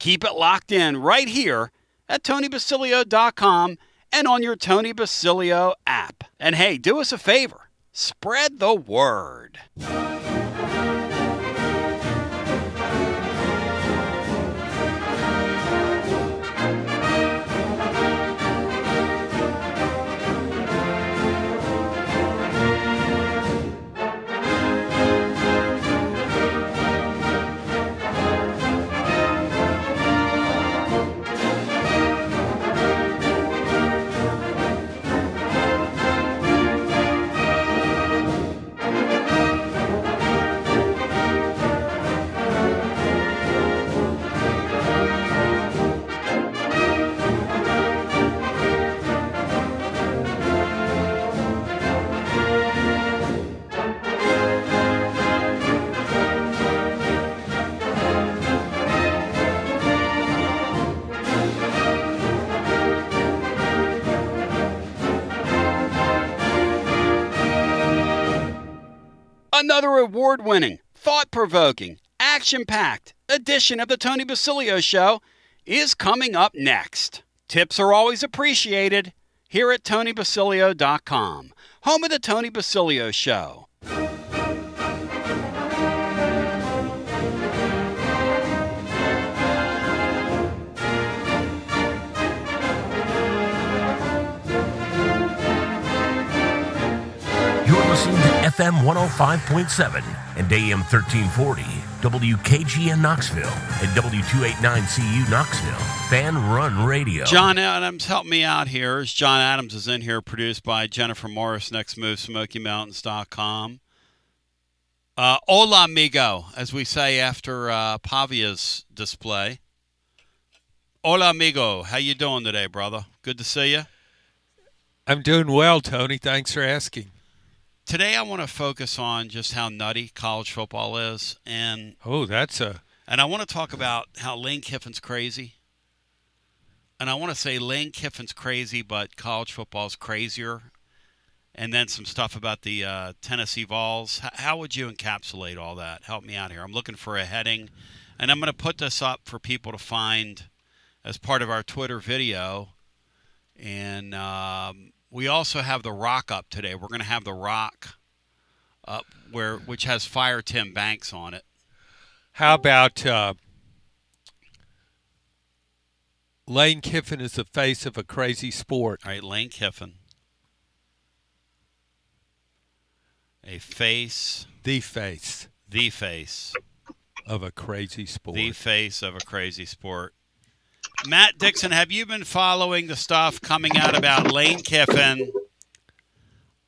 Keep it locked in right here at TonyBasilio.com and on your Tony Basilio app. And hey, do us a favor. Spread the word. Another award-winning, thought-provoking, action-packed edition of the Tony Basilio Show is coming up next. Tips are always appreciated here at TonyBasilio.com, home of the Tony Basilio Show. You're listening to FM 105.7 and AM 1340, WKGN Knoxville, and W289CU Knoxville, Fan Run Radio. John Adams, help me out here. As John Adams is in here, produced by Jennifer Morris, Next Move, SmokyMountains.com. Hola, amigo, as we say after Pavia's display. Hola, amigo. How you doing today, brother? Good to see you. I'm doing well, Tony. Thanks for asking. Today I want to focus on just how nutty college football is, and I want to talk about how Lane Kiffin's crazy. And I want to say Lane Kiffin's crazy, but college football's crazier. And then some stuff about the Tennessee Vols. How would you encapsulate all that? Help me out here. I'm looking for a heading, and I'm going to put this up for people to find as part of our Twitter video. And we also have the Rock up today. We're going to have the Rock up, which has Fire Tim Banks on it. How about Lane Kiffin is the face of a crazy sport? All right, Lane Kiffin. A face. The face. The face. Of a crazy sport. The face of a crazy sport. Matt Dixon, have you been following the stuff coming out about Lane Kiffin?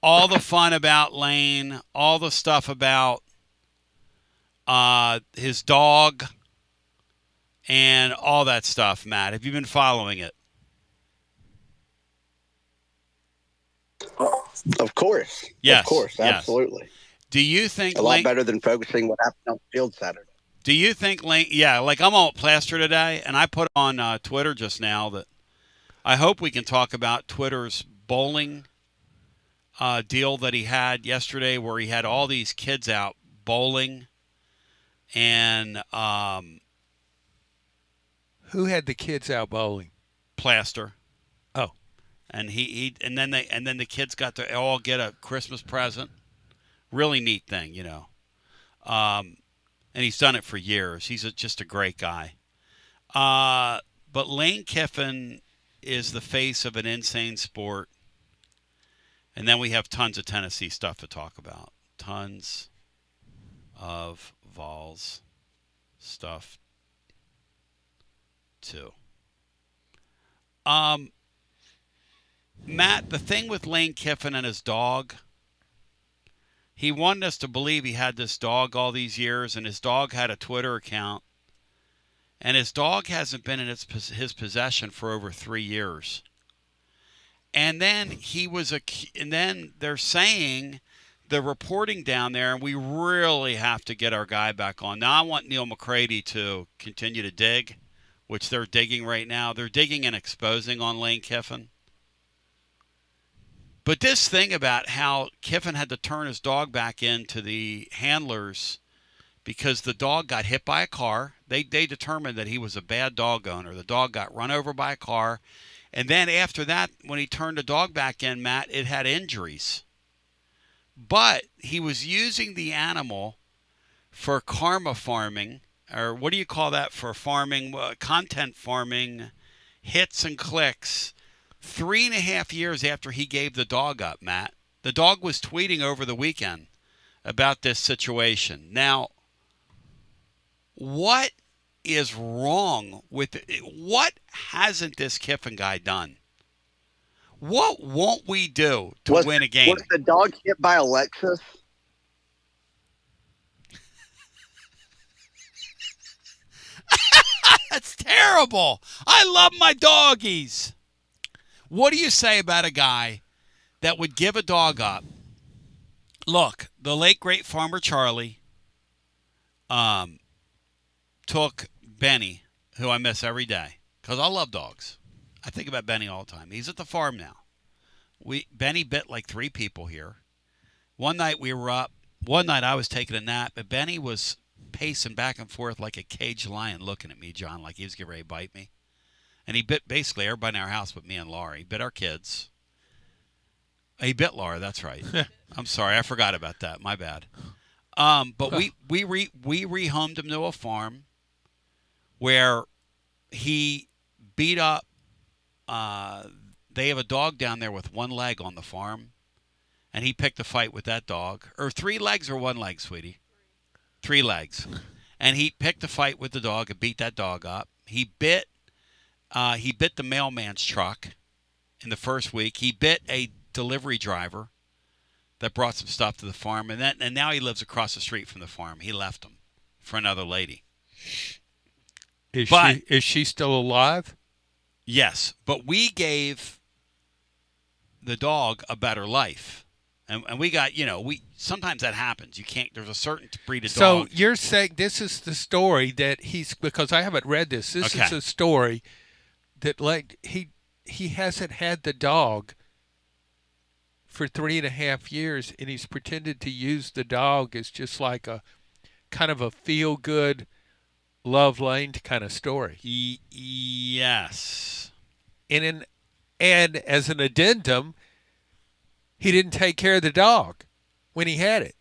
All the fun about Lane, all the stuff about his dog, and all that stuff, Matt. Have you been following it? Of course. Yes. Of course. Absolutely. Do you think a lot better than focusing what happened on the field Saturday? Do you think Lane? Yeah, like I'm all plaster today, and I put on Twitter just now that I hope we can talk about Twitter's bowling deal that he had yesterday, where he had all these kids out bowling, and who had the kids out bowling? Plaster. Oh, and and then the kids got to all get a Christmas present. Really neat thing, you know. And he's done it for years. He's just a great guy. But Lane Kiffin is the face of an insane sport. And then we have tons of Tennessee stuff to talk about. Tons of Vols stuff, too. Matt, the thing with Lane Kiffin and his dog, he wanted us to believe he had this dog all these years, and his dog had a Twitter account. And his dog hasn't been in his possession for over 3 years. And then and then they're saying the reporting down there, and we really have to get our guy back on. Now I want Neil McCready to continue to dig, which they're digging right now. They're digging and exposing on Lane Kiffin. But this thing about how Kiffin had to turn his dog back into the handlers because the dog got hit by a car. They determined that he was a bad dog owner. The dog got run over by a car. And then after that, when he turned the dog back in, Matt, it had injuries. But he was using the animal for karma farming, or what do you call that, for farming, content farming, hits and clicks, 3.5 years after he gave the dog up, Matt. The dog was tweeting over the weekend about this situation. Now, what is wrong with it? What hasn't this Kiffin guy done? What won't we do to win a game? Was the dog hit by a Lexus? That's terrible. I love my doggies. What do you say about a guy that would give a dog up? Look, the late great Farmer Charlie took Benny, who I miss every day, because I love dogs. I think about Benny all the time. He's at the farm now. Benny bit like 3 people here. One night we were up. One night I was taking a nap, but Benny was pacing back and forth like a caged lion looking at me, John, like he was getting ready to bite me. And he bit basically everybody in our house but me and Laura. He bit our kids. He bit Laura, that's right. I'm sorry, I forgot about that. My bad. But we rehomed him to a farm where he beat up. They have a dog down there with 1 leg on the farm, and he picked a fight with that dog. Or 3 legs or 1 leg, sweetie? 3 legs. And he picked a fight with the dog and beat that dog up. He bit the mailman's truck in the first week. He bit a delivery driver that brought some stuff to the farm, and now he lives across the street from the farm. He left him for another lady. Is she still alive? Yes, but we gave the dog a better life. And we got, sometimes that happens. You can't, there's a certain breed of dog. So you're saying this is the story that because I haven't read this. This is a story that like he hasn't had the dog for 3.5 years, and he's pretended to use the dog as just like a kind of a feel-good, love-lane kind of story. Yes. And as an addendum, he didn't take care of the dog when he had it.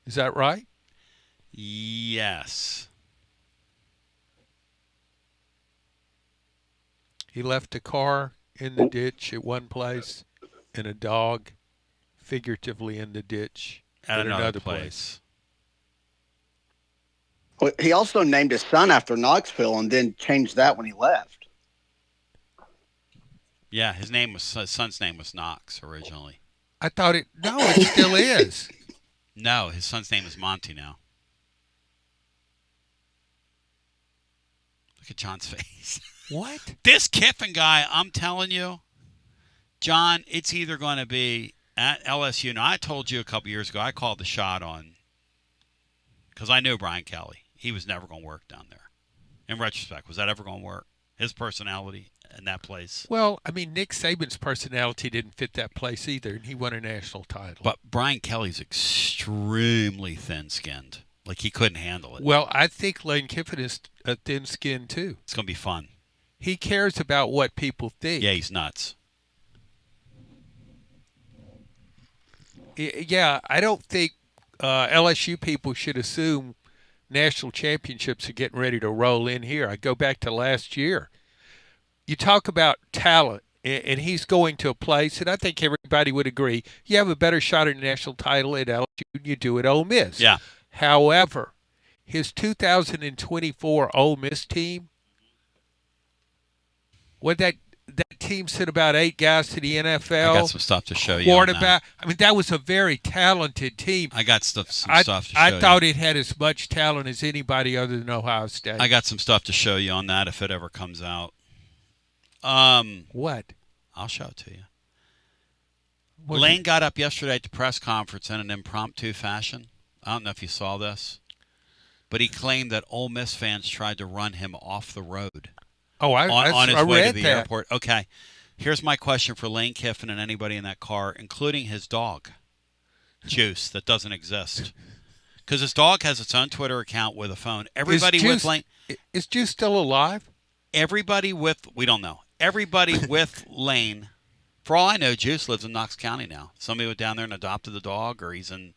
Is that right? Yes. He left a car in the ditch at one place and a dog figuratively in the ditch at another place. Well, he also named his son after Knoxville and then changed that when he left. Yeah, his son's name was Knox originally. I thought it still is. No, his son's name is Monty now. Look at John's face. What? This Kiffin guy, I'm telling you, John, it's either going to be at LSU. Now, I told you a couple years ago, I called the shot on, because I knew Brian Kelly. He was never going to work down there. In retrospect, was that ever going to work? His personality in that place. Well, I mean, Nick Saban's personality didn't fit that place either, and he won a national title. But Brian Kelly's extremely thin-skinned. Like, he couldn't handle it. Well, I think Lane Kiffin is thin-skinned, too. It's going to be fun. He cares about what people think. Yeah, he's nuts. Yeah, I don't think LSU people should assume national championships are getting ready to roll in here. I go back to last year. You talk about talent, and he's going to a place, and I think everybody would agree, you have a better shot at a national title at LSU than you do at Ole Miss. Yeah. However, his 2024 Ole Miss team, that team sent about 8 guys to the NFL. I got some stuff to show you. Quarterback. I mean, that was a very talented team. I got some stuff to show you. I thought it had as much talent as anybody other than Ohio State. I got some stuff to show you on that if it ever comes out. What? I'll show it to you. Lane got up yesterday at the press conference in an impromptu fashion. I don't know if you saw this, but he claimed that Ole Miss fans tried to run him off the road. Oh, on his way to the that. airport. Okay. Here's my question for Lane Kiffin and anybody in that car, including his dog, Juice, that doesn't exist. Because his dog has its own Twitter account with a phone. Everybody with Lane. Is Juice still alive? Everybody with, we don't know. Everybody with Lane. For all I know, Juice lives in Knox County now. Somebody went down there and adopted the dog, or he's in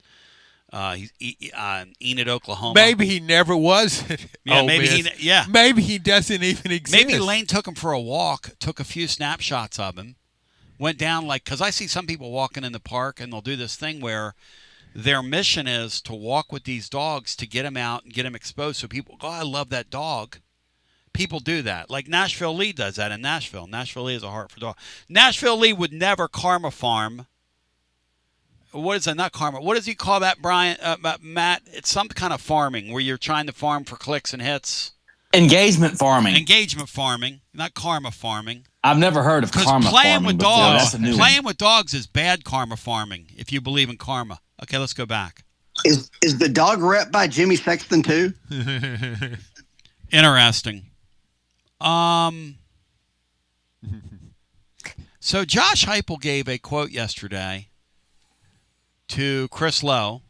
Enid, Oklahoma. Maybe he never was. Yeah, Maybe he doesn't even exist. Maybe Lane took him for a walk, took a few snapshots of him, went down because I see some people walking in the park and they'll do this thing where their mission is to walk with these dogs to get them out and get them exposed. So people go, I love that dog. People do that. Like Nashville Lee does that in Nashville. Nashville Lee has a heart for dogs. Nashville Lee would never karma farm. What is that? Not karma. What does he call that, Brian? Matt? It's some kind of farming where you're trying to farm for clicks and hits. Engagement farming. Engagement farming, not karma farming. I've never heard of karma playing farming with before. dogs, That's a new playing one. with dogs is bad karma farming. If you believe in karma. Okay, let's go back. Is the dog rep by Jimmy Sexton too? Interesting. So Josh Heupel gave a quote yesterday to Chris Lowe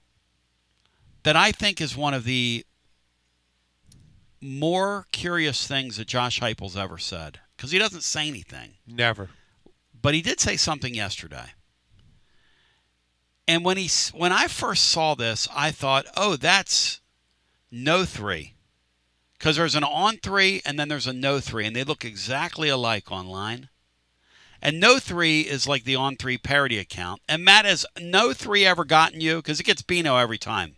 that I think is one of the more curious things that Josh Heupel's ever said, because he doesn't say anything. Never. But he did say something yesterday. And when I first saw this, I thought, oh, that's no 3. Because there's an on 3 and then there's a no 3, and they look exactly alike online. And no 3 is like the on 3 parody account. And Matt, has no 3 ever gotten you? Because it gets Bino every time.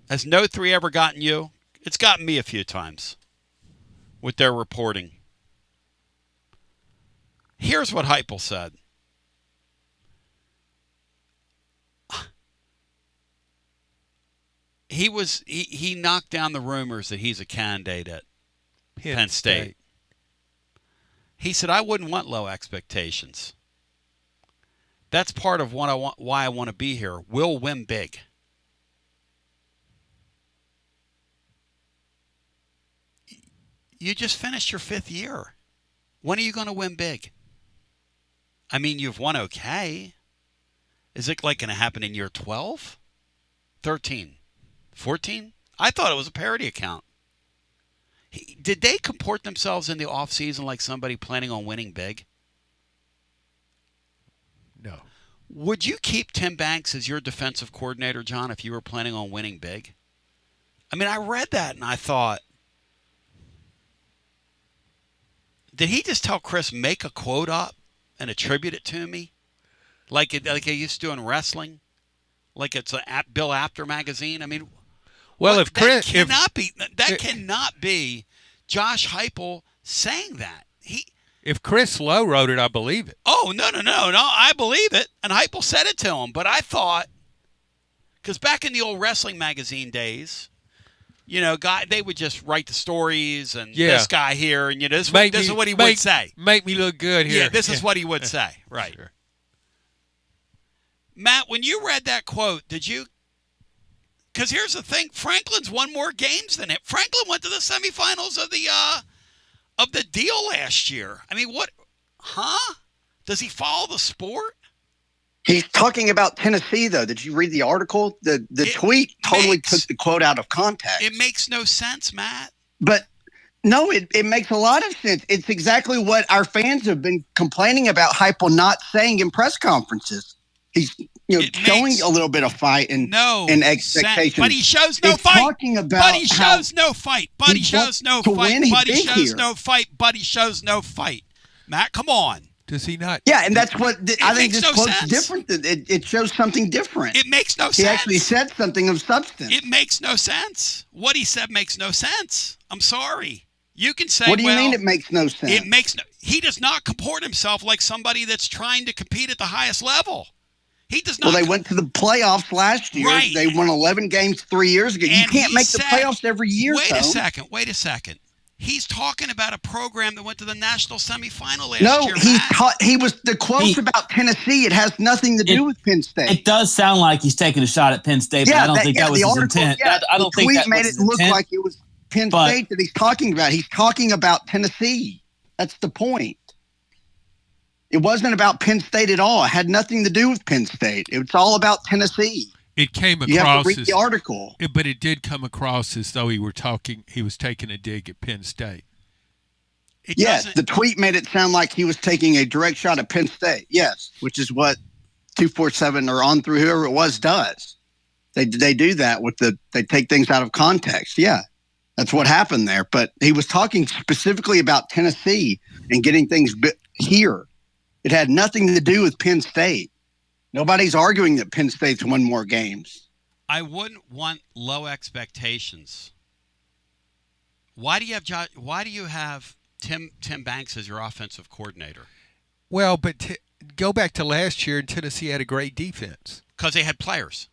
Has no 3 ever gotten you? It's gotten me a few times with their reporting. Here's what Heupel said. He knocked down the rumors that he's a candidate at Penn State. He said, I wouldn't want low expectations. That's part of why I want to be here. We'll win big. You just finished your 5th year. When are you going to win big? I mean, you've won okay. Is it like going to happen in year 12? 13? 14? I thought it was a parody account. Did they comport themselves in the offseason like somebody planning on winning big? No. Would you keep Tim Banks as your defensive coordinator, John, if you were planning on winning big? I mean, I read that and I thought, did he just tell Chris, make a quote up and attribute it to me? Like I used to do in wrestling? Like it's a Bill Apter magazine? I mean, well, if Chris... That cannot be Josh Heupel saying that. If Chris Lowe wrote it, I believe it. Oh, no, I believe it. And Heupel said it to him. But I thought, because back in the old wrestling magazine days, they would just write the stories and this guy here, and this is what he would say. Make me look good here. Yeah, this is what he would say. Right. Sure. Matt, when you read that quote, did you... Because here's the thing, Franklin's won more games than him. Franklin went to the semifinals of the deal last year. I mean, what? Huh? Does he follow the sport? He's talking about Tennessee, though. Did you read the article? The tweet totally took the quote out of context. It makes no sense, Matt. But no, it makes a lot of sense. It's exactly what our fans have been complaining about Heupel not saying in press conferences. He's showing a little bit of fight and expectations. But he shows no fight. Talking about but he shows no fight. But he shows no fight. But he shows no fight. But he shows no fight. Matt, come on. Does he not? Yeah, and that's what I think this quote's different. It shows something different. It makes no sense. He actually said something of substance. It makes no sense. What he said makes no sense. I'm sorry. You can say, what do you mean it makes no sense? It makes no. He does not comport himself like somebody that's trying to compete at the highest level. He does not. Well, they went to the playoffs last year. Right. They won 11 games 3 years ago. You can't make the playoffs every year. Wait a second. He's talking about a program that went to the national semifinal last year. He was the quotes about Tennessee. It has nothing to do with Penn State. It does sound like he's taking a shot at Penn State, but I don't think that was his intent. I don't think that made it look like it was Penn State that he's talking about. He's talking about Tennessee. That's the point. It wasn't about Penn State at all. It had nothing to do with Penn State. It's all about Tennessee. It came across you have to read the article. But it did come across as though he was taking a dig at Penn State. Yes, the tweet made it sound like he was taking a direct shot at Penn State. Yes, which is what 247 or On Through, whoever it was, does. They do that they take things out of context. Yeah, that's what happened there. But he was talking specifically about Tennessee and getting things here. It had nothing to do with Penn State. Nobody's arguing that Penn State's won more games. I wouldn't want low expectations. Why do you have Tim Banks as your offensive coordinator? Well, but go back to last year, and Tennessee had a great defense. Because they had players.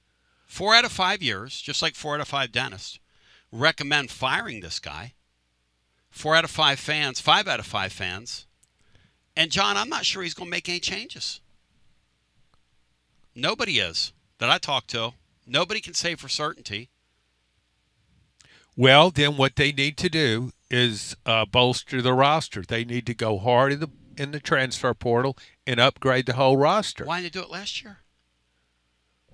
4 out of 5 years, just like 4 out of 5 dentists, recommend firing this guy. 4 out of 5 fans, 5 out of 5 fans. And, John, I'm not sure he's going to make any changes. Nobody is that I talk to. Nobody can say for certainty. Well, then what they need to do is bolster the roster. They need to go hard in the transfer portal and upgrade the whole roster. Why didn't they do it last year?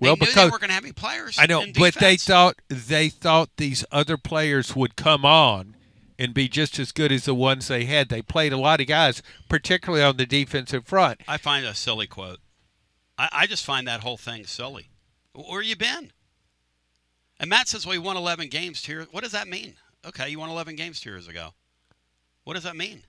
Well, because they weren't going to have any players. I know, but they thought these other players would come on and be just as good as the ones they had. They played a lot of guys, particularly on the defensive front. I find a silly quote. I just find that whole thing silly. Where you been? And Matt says, well, he won 11 games 2 years. What does that mean? Okay, you won 11 games 2 years ago. What does that mean?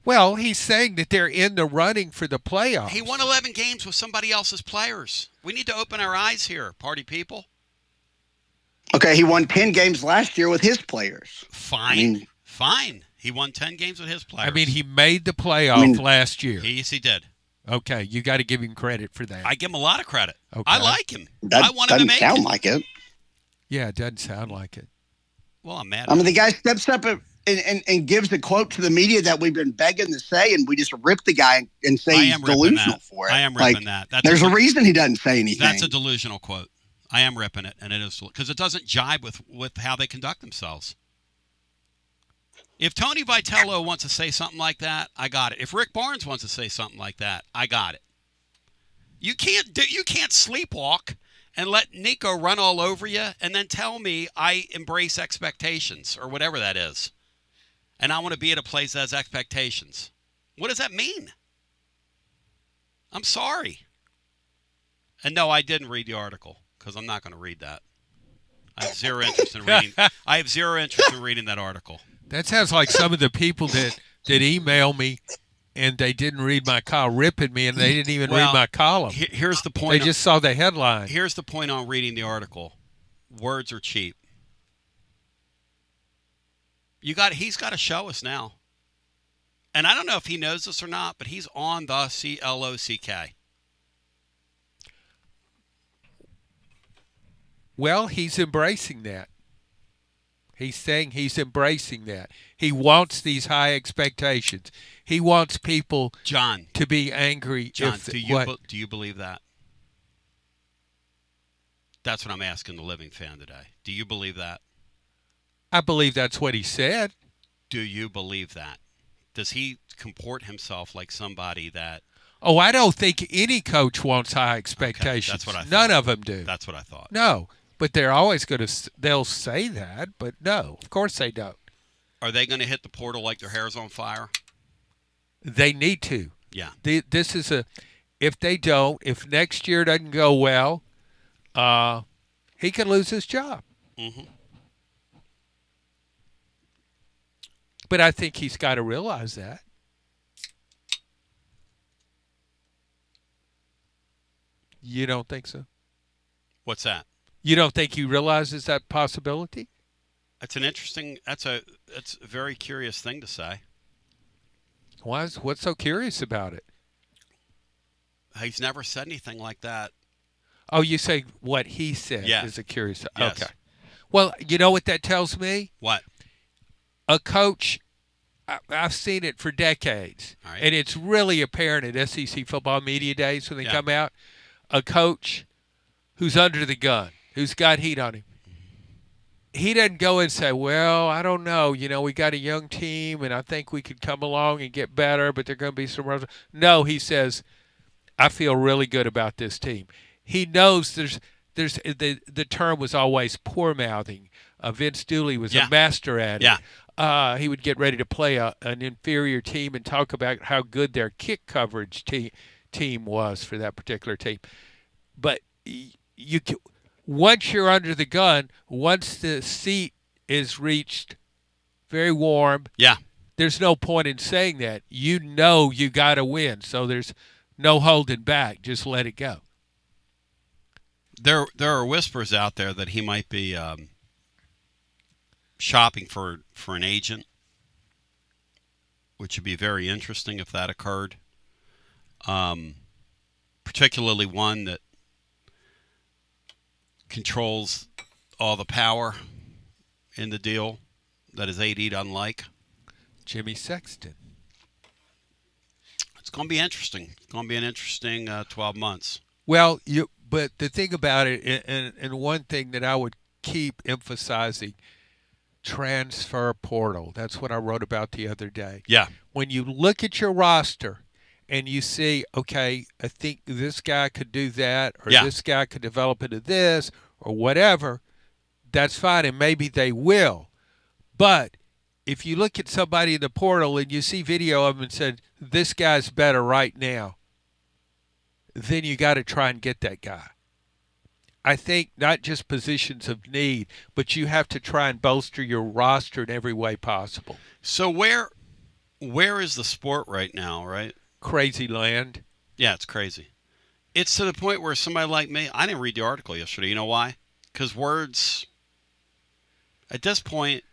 Well, he's saying that they're in the running for the playoffs. He won 11 games with somebody else's players. We need to open our eyes here, party people. Okay, he won 10 games last year with his players. Fine. Fine. He won 10 games with his players. I mean, he made the playoff last year. Yes, he did. Okay, you got to give him credit for that. I give him a lot of credit. Okay. I like him. I want him to make it. Doesn't sound like it. Yeah, it doesn't sound like it. Well, I'm mad. I mean, the guy steps up and gives a quote to the media that we've been begging to say, and we just rip the guy and say he's delusional for it. I am ripping that. There's a reason he doesn't say anything. That's a delusional quote. I am ripping it, and it is because it doesn't jibe with how they conduct themselves. If Tony Vitello wants to say something like that, I got it. If Rick Barnes wants to say something like that, I got it. You can't sleepwalk and let Nico run all over you and then tell me I embrace expectations or whatever that is. And I want to be at a place that has expectations. What does that mean? I'm sorry. And no, I didn't read the article because I'm not going to read that. I have zero interest in reading. I have zero interest in reading that article. That sounds like some of the people that email me and they didn't read my column, ripping me, and they didn't even read my column. Here's the point. They just saw the headline. Here's the point on reading the article. Words are cheap. He's got to show us now. And I don't know if he knows this or not, but he's on the CLOCK. Well, he's embracing that. He's saying he's embracing that. He wants these high expectations. He wants people, John, to be angry. John, do you believe that? That's what I'm asking the living fan today. Do you believe that? I believe that's what he said. Do you believe that? Does he comport himself like somebody that... Oh, I don't think any coach wants high expectations. Okay, that's what I thought. None of them do. That's what I thought. No, but they're always going to... They'll say that, but no, of course they don't. Are they going to hit the portal like their hair's on fire? They need to. Yeah. This is a... If they don't, if next year doesn't go well, he could lose his job. Mm-hmm. But I think he's got to realize that. You don't think so? What's that? You don't think he realizes that possibility? That's a very curious thing to say. What's so curious about it? He's never said anything like that. Oh, you say what he said is a curious... Yes. Okay. Well, you know what that tells me? What? A coach, I've seen it for decades, right. And it's really apparent at SEC football media days when they come out. A coach who's under the gun, who's got heat on him, he doesn't go and say, well, I don't know. We got a young team, and I think we could come along and get better, but there are going to be some roles. No, he says, I feel really good about this team. He knows there's the term was always poor mouthing. Vince Dooley was a master at it. Yeah. He would get ready to play an inferior team and talk about how good their kick coverage team was for that particular team. But once you're under the gun, once the seat is reached very warm, there's no point in saying that. You got to win, so there's no holding back. Just let it go. There are whispers out there that he might be shopping for an agent, which would be very interesting if that occurred. Particularly one that controls all the power in the deal that is AD doesn't like. Jimmy Sexton. It's going to be interesting. It's going to be an interesting 12 months. Well, but the thing about it, and one thing that I would keep emphasizing, transfer portal. That's what I wrote about the other day. Yeah. When you look at your roster and you see, okay, I think this guy could do that, or this guy could develop into this, or whatever, that's fine, and maybe they will. But if you look at somebody in the portal and you see video of him and said, this guy's better right now, then you got to try and get that guy. I think not just positions of need, but you have to try and bolster your roster in every way possible. So where is the sport right now, right? Crazy land. Yeah, it's crazy. It's to the point where somebody like me, I didn't read the article yesterday. You know why? Because words, at this point.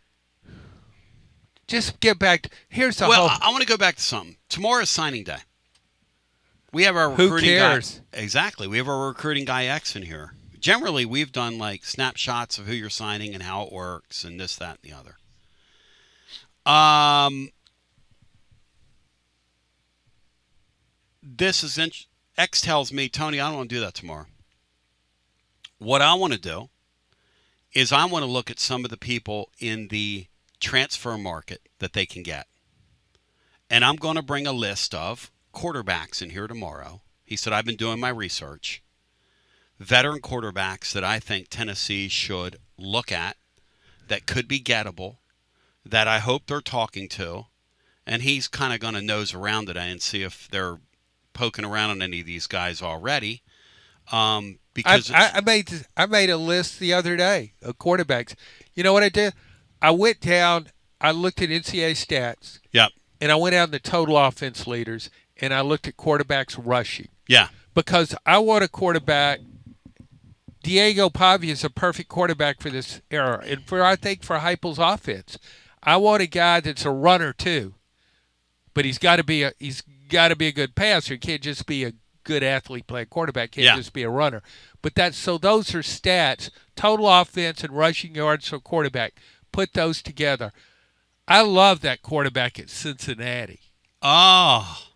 Just get back. Here's the whole. Well, I want to go back to something. Tomorrow is signing day. We have our recruiting Who cares? guy. Exactly. We have our recruiting guy X in here. Generally, we've done like snapshots of who you're signing and how it works and this, that, and the other. This is X tells me, Tony, I don't want to do that tomorrow. What I want to do is I want to look at some of the people in the transfer market that they can get. And I'm going to bring a list of quarterbacks in here tomorrow. He said, I've been doing my research. Veteran quarterbacks that I think Tennessee should look at that could be gettable, that I hope they're talking to. And he's kind of going to nose around today and see if they're poking around on any of these guys already. Because I made a list the other day of quarterbacks. You know what I did? I went down, I looked at NCAA stats. Yep. And I went down the total offense leaders, and I looked at quarterbacks rushing. Yeah. Because I want a quarterback. Diego Pavia is a perfect quarterback for this era, and I think for Heupel's offense. I want a guy that's a runner too, but he's got to be a good passer. He can't just be a good athlete playing quarterback. Can't just be a runner. But those are stats: total offense and rushing yards for quarterback. Put those together. I love that quarterback at Cincinnati. Oh.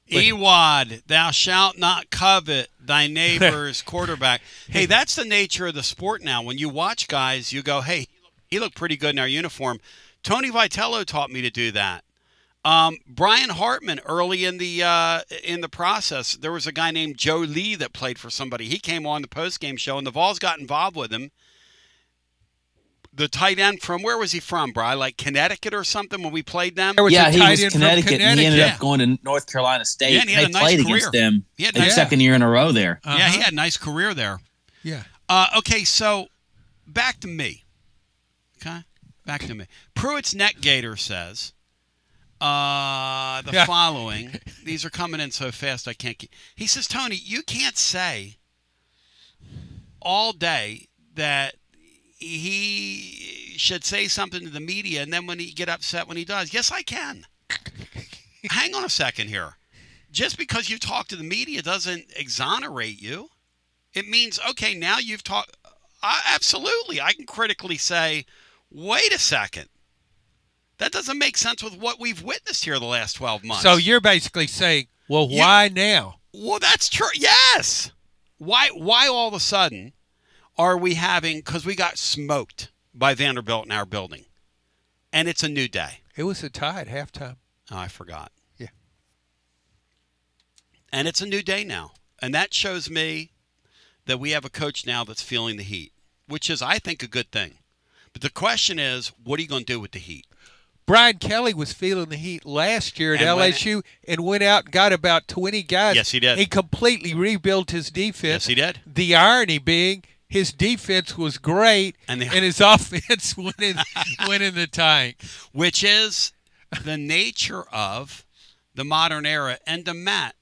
Ewad, thou shalt not covet thy neighbor's quarterback. Hey, that's the nature of the sport now. When you watch guys, you go, hey, he looked pretty good in our uniform. Tony Vitello taught me to do that. Brian Hartman, early in the process, there was a guy named Joe Lee that played for somebody. He came on the postgame show, and the Vols got involved with him. The tight end from, where was he from, Bri? Like Connecticut or something when we played them? Yeah, he was Connecticut, and he ended up going to North Carolina State. Yeah, and he had a nice played career against them the second year in a row there. Yeah, he had a nice career there. Yeah. Okay, so back to me. Okay? Back to me. Pruitt's Net Gator says the following. These are coming in so fast I can't keep. He says, Tony, you can't say all day that he should say something to the media and then when he get upset when he does. Yes, I can. Hang on a second here. Just because you talk to the media doesn't exonerate you. It means, okay, now you've talked. Absolutely. I can critically say, wait a second. That doesn't make sense with what we've witnessed here the last 12 months. So you're basically saying, well, why now? Well, that's true. Yes. Why all of a sudden are we having, because we got smoked. by Vanderbilt in our building. And it's a new day. It was a tie at halftime. Oh, I forgot. Yeah. And it's a new day now. And that shows me that we have a coach now that's feeling the heat, which is, I think, a good thing. But the question is, what are you going to do with the heat? Brian Kelly was feeling the heat last year at LSU and went out and got about 20 guys. Yes, he did. He completely rebuilt his defense. Yes, he did. The irony being his defense was great and his offense went in the tank. Which is the nature of the modern era. And to Matt,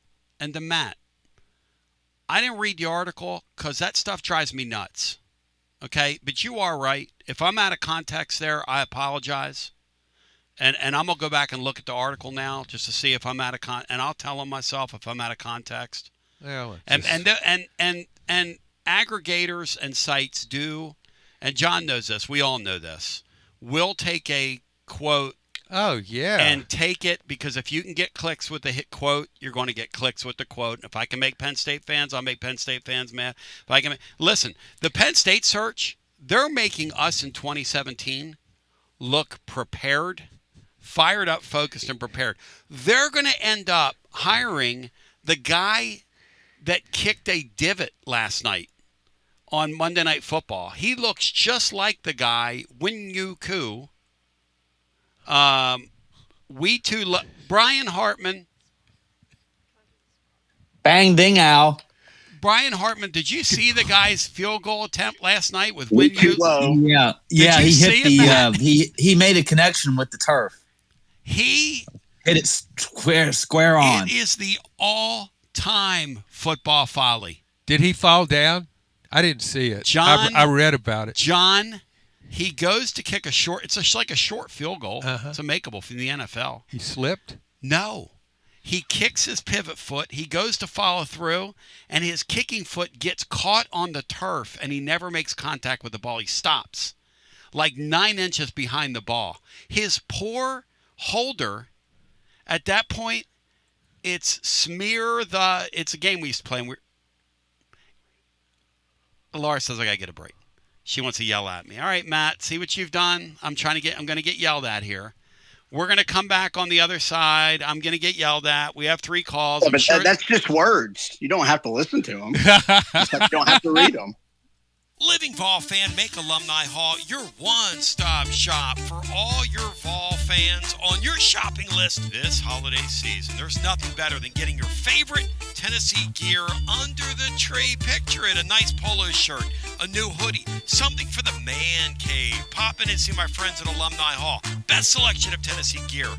I didn't read the article because that stuff drives me nuts. Okay? But you are right. If I'm out of context there, I apologize. And I'm going to go back and look at the article now just to see if I'm out of and I'll tell them myself if I'm out of context. Well, and aggregators and sites do, and John knows this, we all know this, will take a quote and take it, because if you can get clicks with the hit quote, you're going to get clicks with the quote. And if I can make Penn State fans, I'll make Penn State fans mad. If I can listen, the Penn State search, they're making us in 2017 look prepared, fired up, focused, and prepared. They're going to end up hiring the guy that kicked a divot last night on Monday Night Football. He looks just like the guy, Win-Yu Koo. Brian Hartman. Bang, ding, ow. Brian Hartman, did you see the guy's field goal attempt last night with Win-Yu? Yeah, he hit he made a connection with the turf. He hit it square on. It is the all-time football folly. Did he fall down? I didn't see it. John, I read about it. John, he goes to kick a short. It's like a short field goal. Uh-huh. It's a makeable from the NFL. He slipped? No. He kicks his pivot foot. He goes to follow through, and his kicking foot gets caught on the turf, and he never makes contact with the ball. He stops like 9 inches behind the ball. His poor holder, at that point, it's a game we used to play. And Laura says I got to get a break. She wants to yell at me. All right, Matt, see what you've done? I'm going to get yelled at here. We're going to come back on the other side. I'm going to get yelled at. We have 3 calls. Yeah, but that's just words. You don't have to listen to them. You don't have to read them. Living Vol fan, make Alumni Hall your one-stop shop for all your Vol fans on your shopping list this holiday season. There's nothing better than getting your favorite Tennessee gear under the tree. Picture it, a nice polo shirt, a new hoodie, something for the man cave. Pop in and see my friends at Alumni Hall. Best selection of Tennessee gear.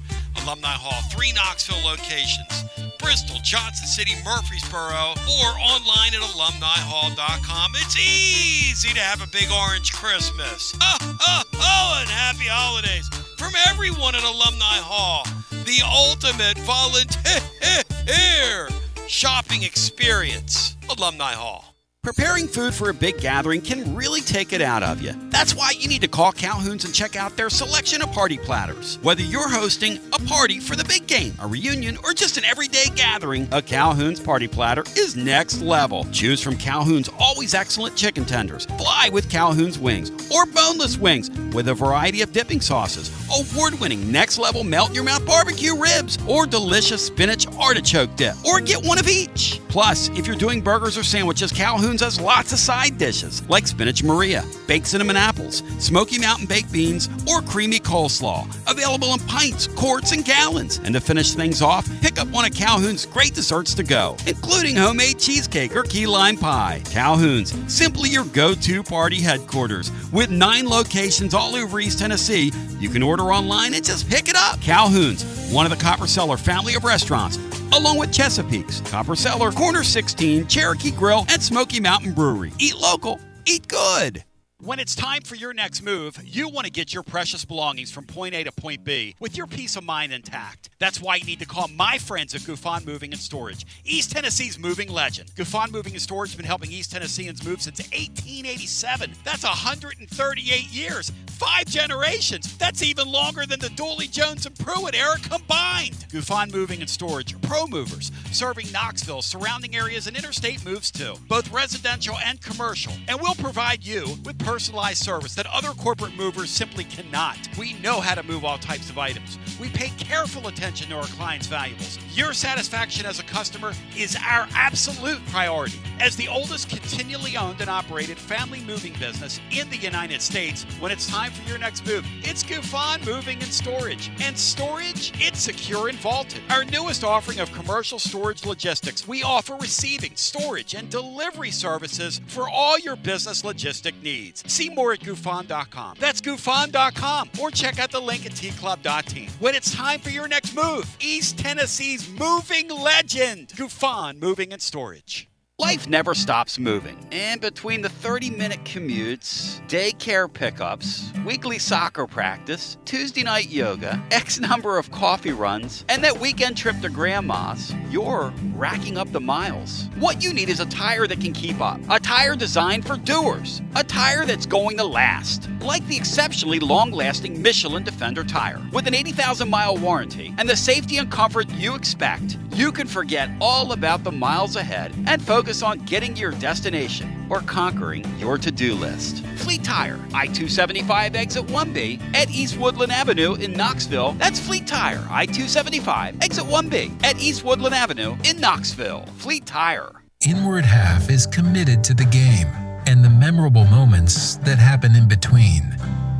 Alumni Hall, 3 Knoxville locations. Bristol, Johnson City, Murfreesboro, or online at alumnihall.com. It's easy to have a big orange Christmas. And happy holidays from everyone at Alumni Hall. The ultimate volunteer shopping experience. Alumni Hall. Preparing food for a big gathering can really take it out of you. That's why you need to call Calhoun's and check out their selection of party platters. Whether you're hosting a party for the big game, a reunion, or just an everyday gathering, a Calhoun's party platter is next level. Choose from Calhoun's always excellent chicken tenders, fly with Calhoun's wings, or boneless wings with a variety of dipping sauces, award-winning next level melt-in-your-mouth barbecue ribs, or delicious spinach artichoke dip, or get one of each. Plus, if you're doing burgers or sandwiches, Calhoun's has lots of side dishes like spinach Maria, baked cinnamon apples, Smoky Mountain baked beans, or creamy coleslaw. Available in pints, quarts, and gallons. And to finish things off, pick up one of Calhoun's great desserts to go, including homemade cheesecake or key lime pie. Calhoun's, simply your go-to party headquarters. With 9 locations all over East Tennessee, you can order online and just pick it up. Calhoun's, one of the Copper Cellar family of restaurants, along with Chesapeake's, Copper Cellar, Corner 16, Cherokee Grill, and Smoky Mountain Brewery. Eat local, eat good. When it's time for your next move, you want to get your precious belongings from point A to point B with your peace of mind intact. That's why you need to call my friends at Guffon Moving and Storage, East Tennessee's moving legend. Guffon Moving and Storage has been helping East Tennesseans move since 1887. That's 138 years. 5 generations. That's even longer than the Dooley, Jones, and Pruitt era combined. Gufon Moving and Storage are pro movers, serving Knoxville, surrounding areas, and interstate moves too, both residential and commercial. And we'll provide you with personalized service that other corporate movers simply cannot. We know how to move all types of items. We pay careful attention to our clients' valuables. Your satisfaction as a customer is our absolute priority. As the oldest continually owned and operated family moving business in the United States, when it's time for your next move, it's Gufon Moving and Storage. And storage, it's secure and vaulted. Our newest offering of commercial storage logistics, we offer receiving, storage, and delivery services for all your business logistic needs. See more at Gufon.com. That's Gufon.com. Or check out the link at tclub.team. When it's time for your next move, East Tennessee's moving legend, Gufon Moving and Storage. Life never stops moving. And between the 30-minute commutes, daycare pickups, weekly soccer practice, Tuesday night yoga, X number of coffee runs, and that weekend trip to Grandma's, you're racking up the miles. What you need is a tire that can keep up. A tire designed for doers. A tire that's going to last. Like the exceptionally long-lasting Michelin Defender tire. With an 80,000-mile warranty and the safety and comfort you expect, you can forget all about the miles ahead and focus on getting to your destination or conquering your to-do list. Fleet Tire, I-275 exit 1B at East Woodland Avenue in Knoxville. That's Fleet Tire, I-275 exit 1B at East Woodland Avenue in Knoxville. Fleet Tire. Inward Half is committed to the game and the memorable moments that happen in between.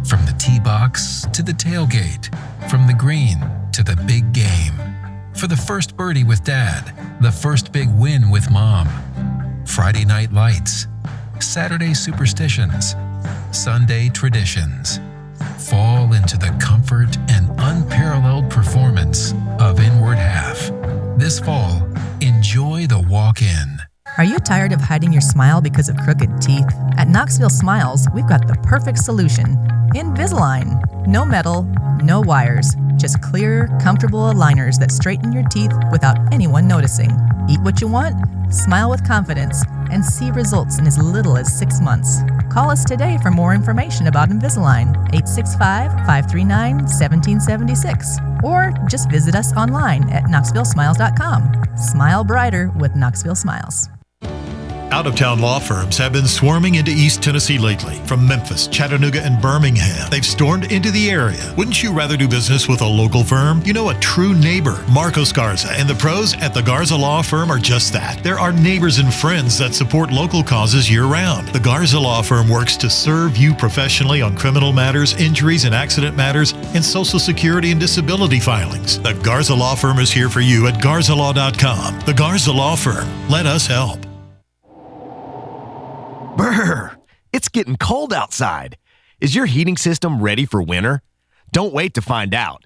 From the tee box to the tailgate, from the green to the big game. For the first birdie with Dad, the first big win with Mom. Friday night lights, Saturday superstitions, Sunday traditions. Fall into the comfort and unparalleled performance of Inward Half. This fall, enjoy the walk-in. Are you tired of hiding your smile because of crooked teeth? At Knoxville Smiles, we've got the perfect solution. Invisalign. No metal, no wires, just clear, comfortable aligners that straighten your teeth without anyone noticing. Eat what you want, smile with confidence, and see results in as little as 6 months. Call us today for more information about Invisalign, 865-539-1776, or just visit us online at knoxvillesmiles.com. Smile brighter with Knoxville Smiles. Out-of-town law firms have been swarming into East Tennessee lately. From Memphis, Chattanooga, and Birmingham, they've stormed into the area. Wouldn't you rather do business with a local firm? You know, a true neighbor. Marcos Garza and the pros at the Garza Law Firm are just that. There are neighbors and friends that support local causes year-round. The Garza Law Firm works to serve you professionally on criminal matters, injuries and accident matters, and Social Security and disability filings. The Garza Law Firm is here for you at garzalaw.com. The Garza Law Firm. Let us help. Brr, it's getting cold outside. Is your heating system ready for winter? Don't wait to find out.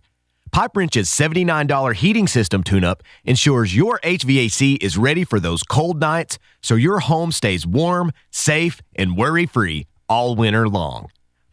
Pipe Wrench's $79 heating system tune-up ensures your HVAC is ready for those cold nights so your home stays warm, safe, and worry-free all winter long.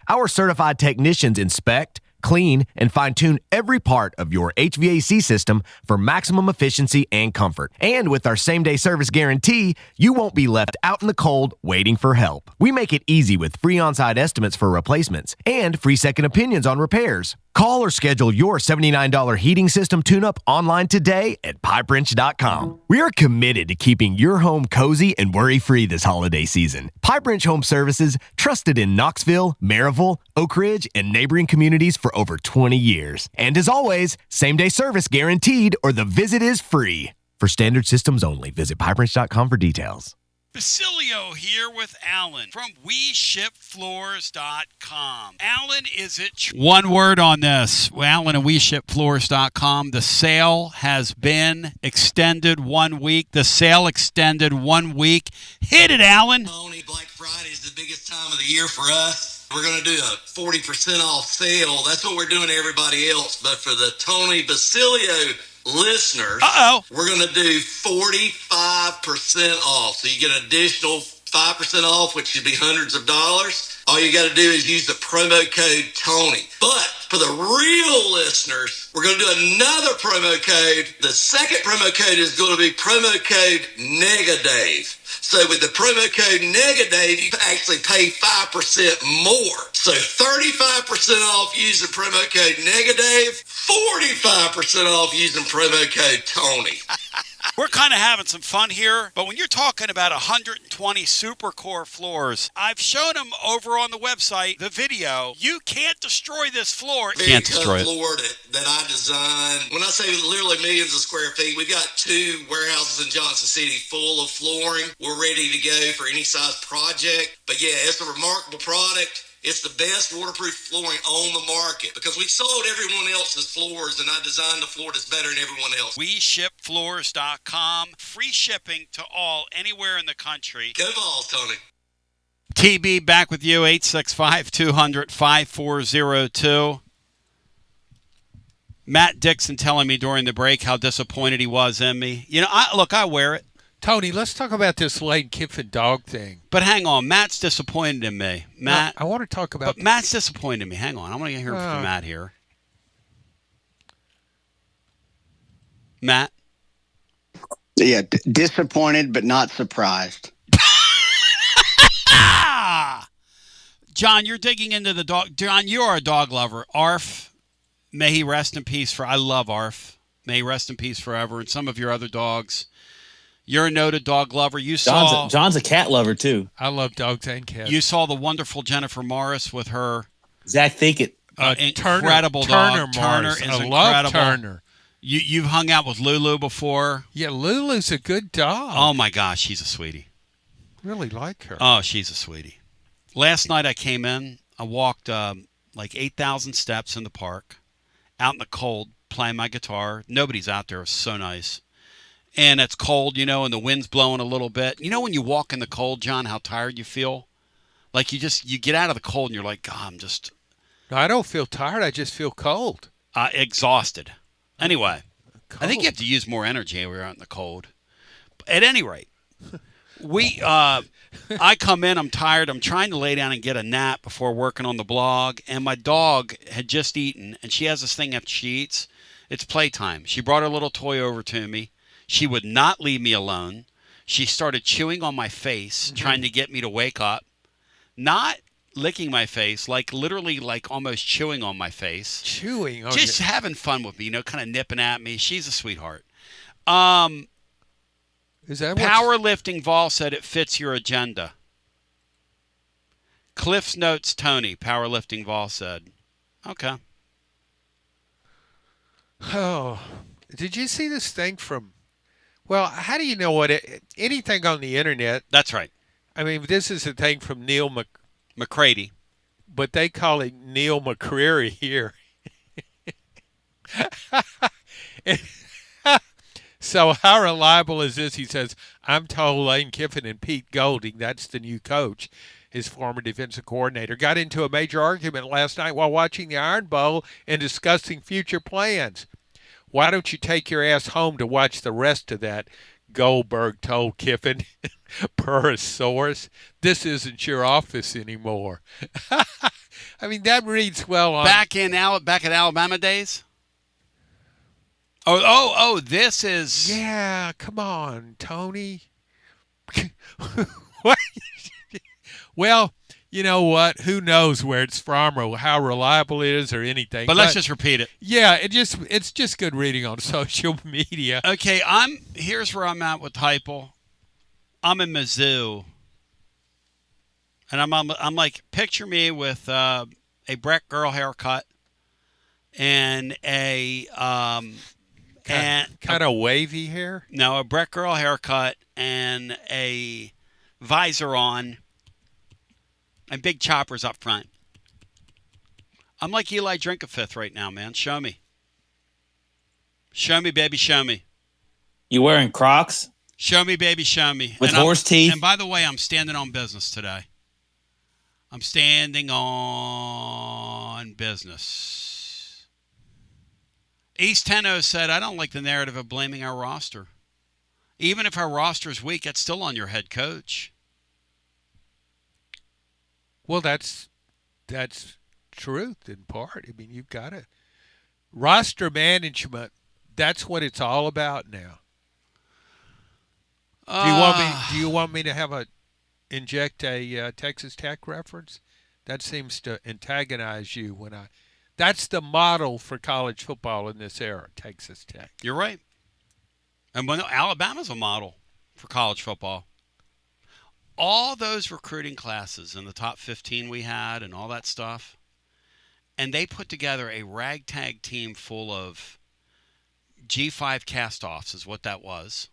Our certified technicians inspect, clean, and fine-tune every part of your HVAC system for maximum efficiency and comfort. And with our same-day service guarantee, you won't be left out in the cold waiting for help. We make it easy with free on-site estimates for replacements and free second opinions on repairs. Call or schedule your $79 heating system tune-up online today at PipeWrench.com. We are committed to keeping your home cozy and worry-free this holiday season. Pipe Wrench Home Services, trusted in Knoxville, Maryville, Oak Ridge, and neighboring communities for over 20 years. And as always, same-day service guaranteed or the visit is free. For standard systems only, visit PipeWrench.com for details. Basilio here with Alan from WeShipFloors.com. Alan, is it one word on this? Alan at WeShipFloors.com. The sale has been extended 1 week. The sale extended 1 week. Hit it, Alan. Tony, Black Friday is the biggest time of the year for us. We're going to do a 40% off sale. That's what we're doing to everybody else. But for the Tony Basilio listeners, we're going to do 45% off. So you get an additional 5% off, which should be hundreds of dollars. All you got to do is use the promo code Tony. But for the real listeners, we're going to do another promo code. The second promo code is going to be promo code NEGADAVE. So with the promo code NEGADAVE, you actually pay 5% more. So 35% off using promo code NEGADAVE, 45% off using promo code TONY. We're kind of having some fun here, but when you're talking about 120 Supercore floors, I've shown them over on the website, the video. You can't destroy this floor. Can't destroy it. Floor that I designed. When I say literally millions of square feet, we've got 2 warehouses in Johnson City full of flooring. We're ready to go for any size project. But yeah, it's a remarkable product. It's the best waterproof flooring on the market because we sold everyone else's floors and I designed the floor that's better than everyone else. WeShipFloors.com. Free shipping to all, anywhere in the country. Go Vols, Tony. TB back with you, 865-200-5402. Matt Dixon telling me during the break how disappointed he was in me. You know, I wear it. Tony, let's talk about this Lane Kiffin dog thing. But hang on, Matt's disappointed in me. Matt, I want to talk about. But Matt's disappointed in me. Hang on, I want to hear from Matt here. Matt. Yeah, disappointed but not surprised. John, you're digging into the dog. John, you are a dog lover. Arf, may he rest in peace. I love Arf. May he rest in peace forever. And some of your other dogs. You're a noted dog lover. John's a cat lover, too. I love dogs and cats. You saw the wonderful Jennifer Morris with her Zach Thicket. Incredible dog. Turner is incredible. Love Turner. You've hung out with Lulu before. Yeah, Lulu's a good dog. Oh, my gosh. She's a sweetie. Really like her. Oh, she's a sweetie. Last night I came in. I walked like 8,000 steps in the park, out in the cold, playing my guitar. Nobody's out there. It was so nice. And it's cold, you know, and the wind's blowing a little bit. You know when you walk in the cold, John, how tired you feel? Like you get out of the cold and you're like, God, I'm just... No, I don't feel tired. I just feel cold. Exhausted. Anyway, cold. I think you have to use more energy when we're out in the cold. At any rate, I come in, I'm tired, I'm trying to lay down and get a nap before working on the blog, and my dog had just eaten, and she has this thing after she eats. It's playtime. She brought her little toy over to me. She would not leave me alone. She started chewing on my face, trying to get me to wake up. Not licking my face, like literally like almost chewing on my face. Chewing? Okay. Just having fun with me, you know, kind of nipping at me. She's a sweetheart. Is that Powerlifting Vol said it fits your agenda. Cliff's Notes Tony, Powerlifting Vol said. Okay. Oh, did you see this thing from... Well, how do you know what anything on the internet? That's right. I mean, this is a thing from Neil McCready, but they call it Neil McCreary here. So how reliable is this? He says, I'm told Lane Kiffin and Pete Golding, that's the new coach, his former defensive coordinator, got into a major argument last night while watching the Iron Bowl and discussing future plans. Why don't you take your ass home to watch the rest of that? Goldberg told Kiffin, per a source. This isn't your office anymore. I mean, that reads well on... Back in Alabama days? Oh, this is... Yeah, come on, Tony. What? Well... You know what? Who knows where it's from or how reliable it is or anything. But let's just repeat it. Yeah, it's just good reading on social media. Okay, here's where I'm at with Heupel. I'm in Mizzou. And I'm like, picture me with a Brett Girl haircut and a kind of wavy hair? No, a Brett Girl haircut and a visor on. And big choppers up front. I'm like Eli Drinkafifth right now, man. Show me. Show me, baby, show me. You wearing Crocs? Show me, baby, show me. With horse teeth? And by the way, I'm standing on business today. I'm standing on business. East 10-0 said, I don't like the narrative of blaming our roster. Even if our roster is weak, it's still on your head coach. Well, that's truth in part. I mean, you've got to roster management. That's what it's all about now. Do you want me to inject a Texas Tech reference? That seems to antagonize you when I. That's the model for college football in this era, Texas Tech. You're right. And Alabama's a model for college football. All those recruiting classes in the top 15 we had and all that stuff, and they put together a ragtag team full of G5 cast-offs is what that was.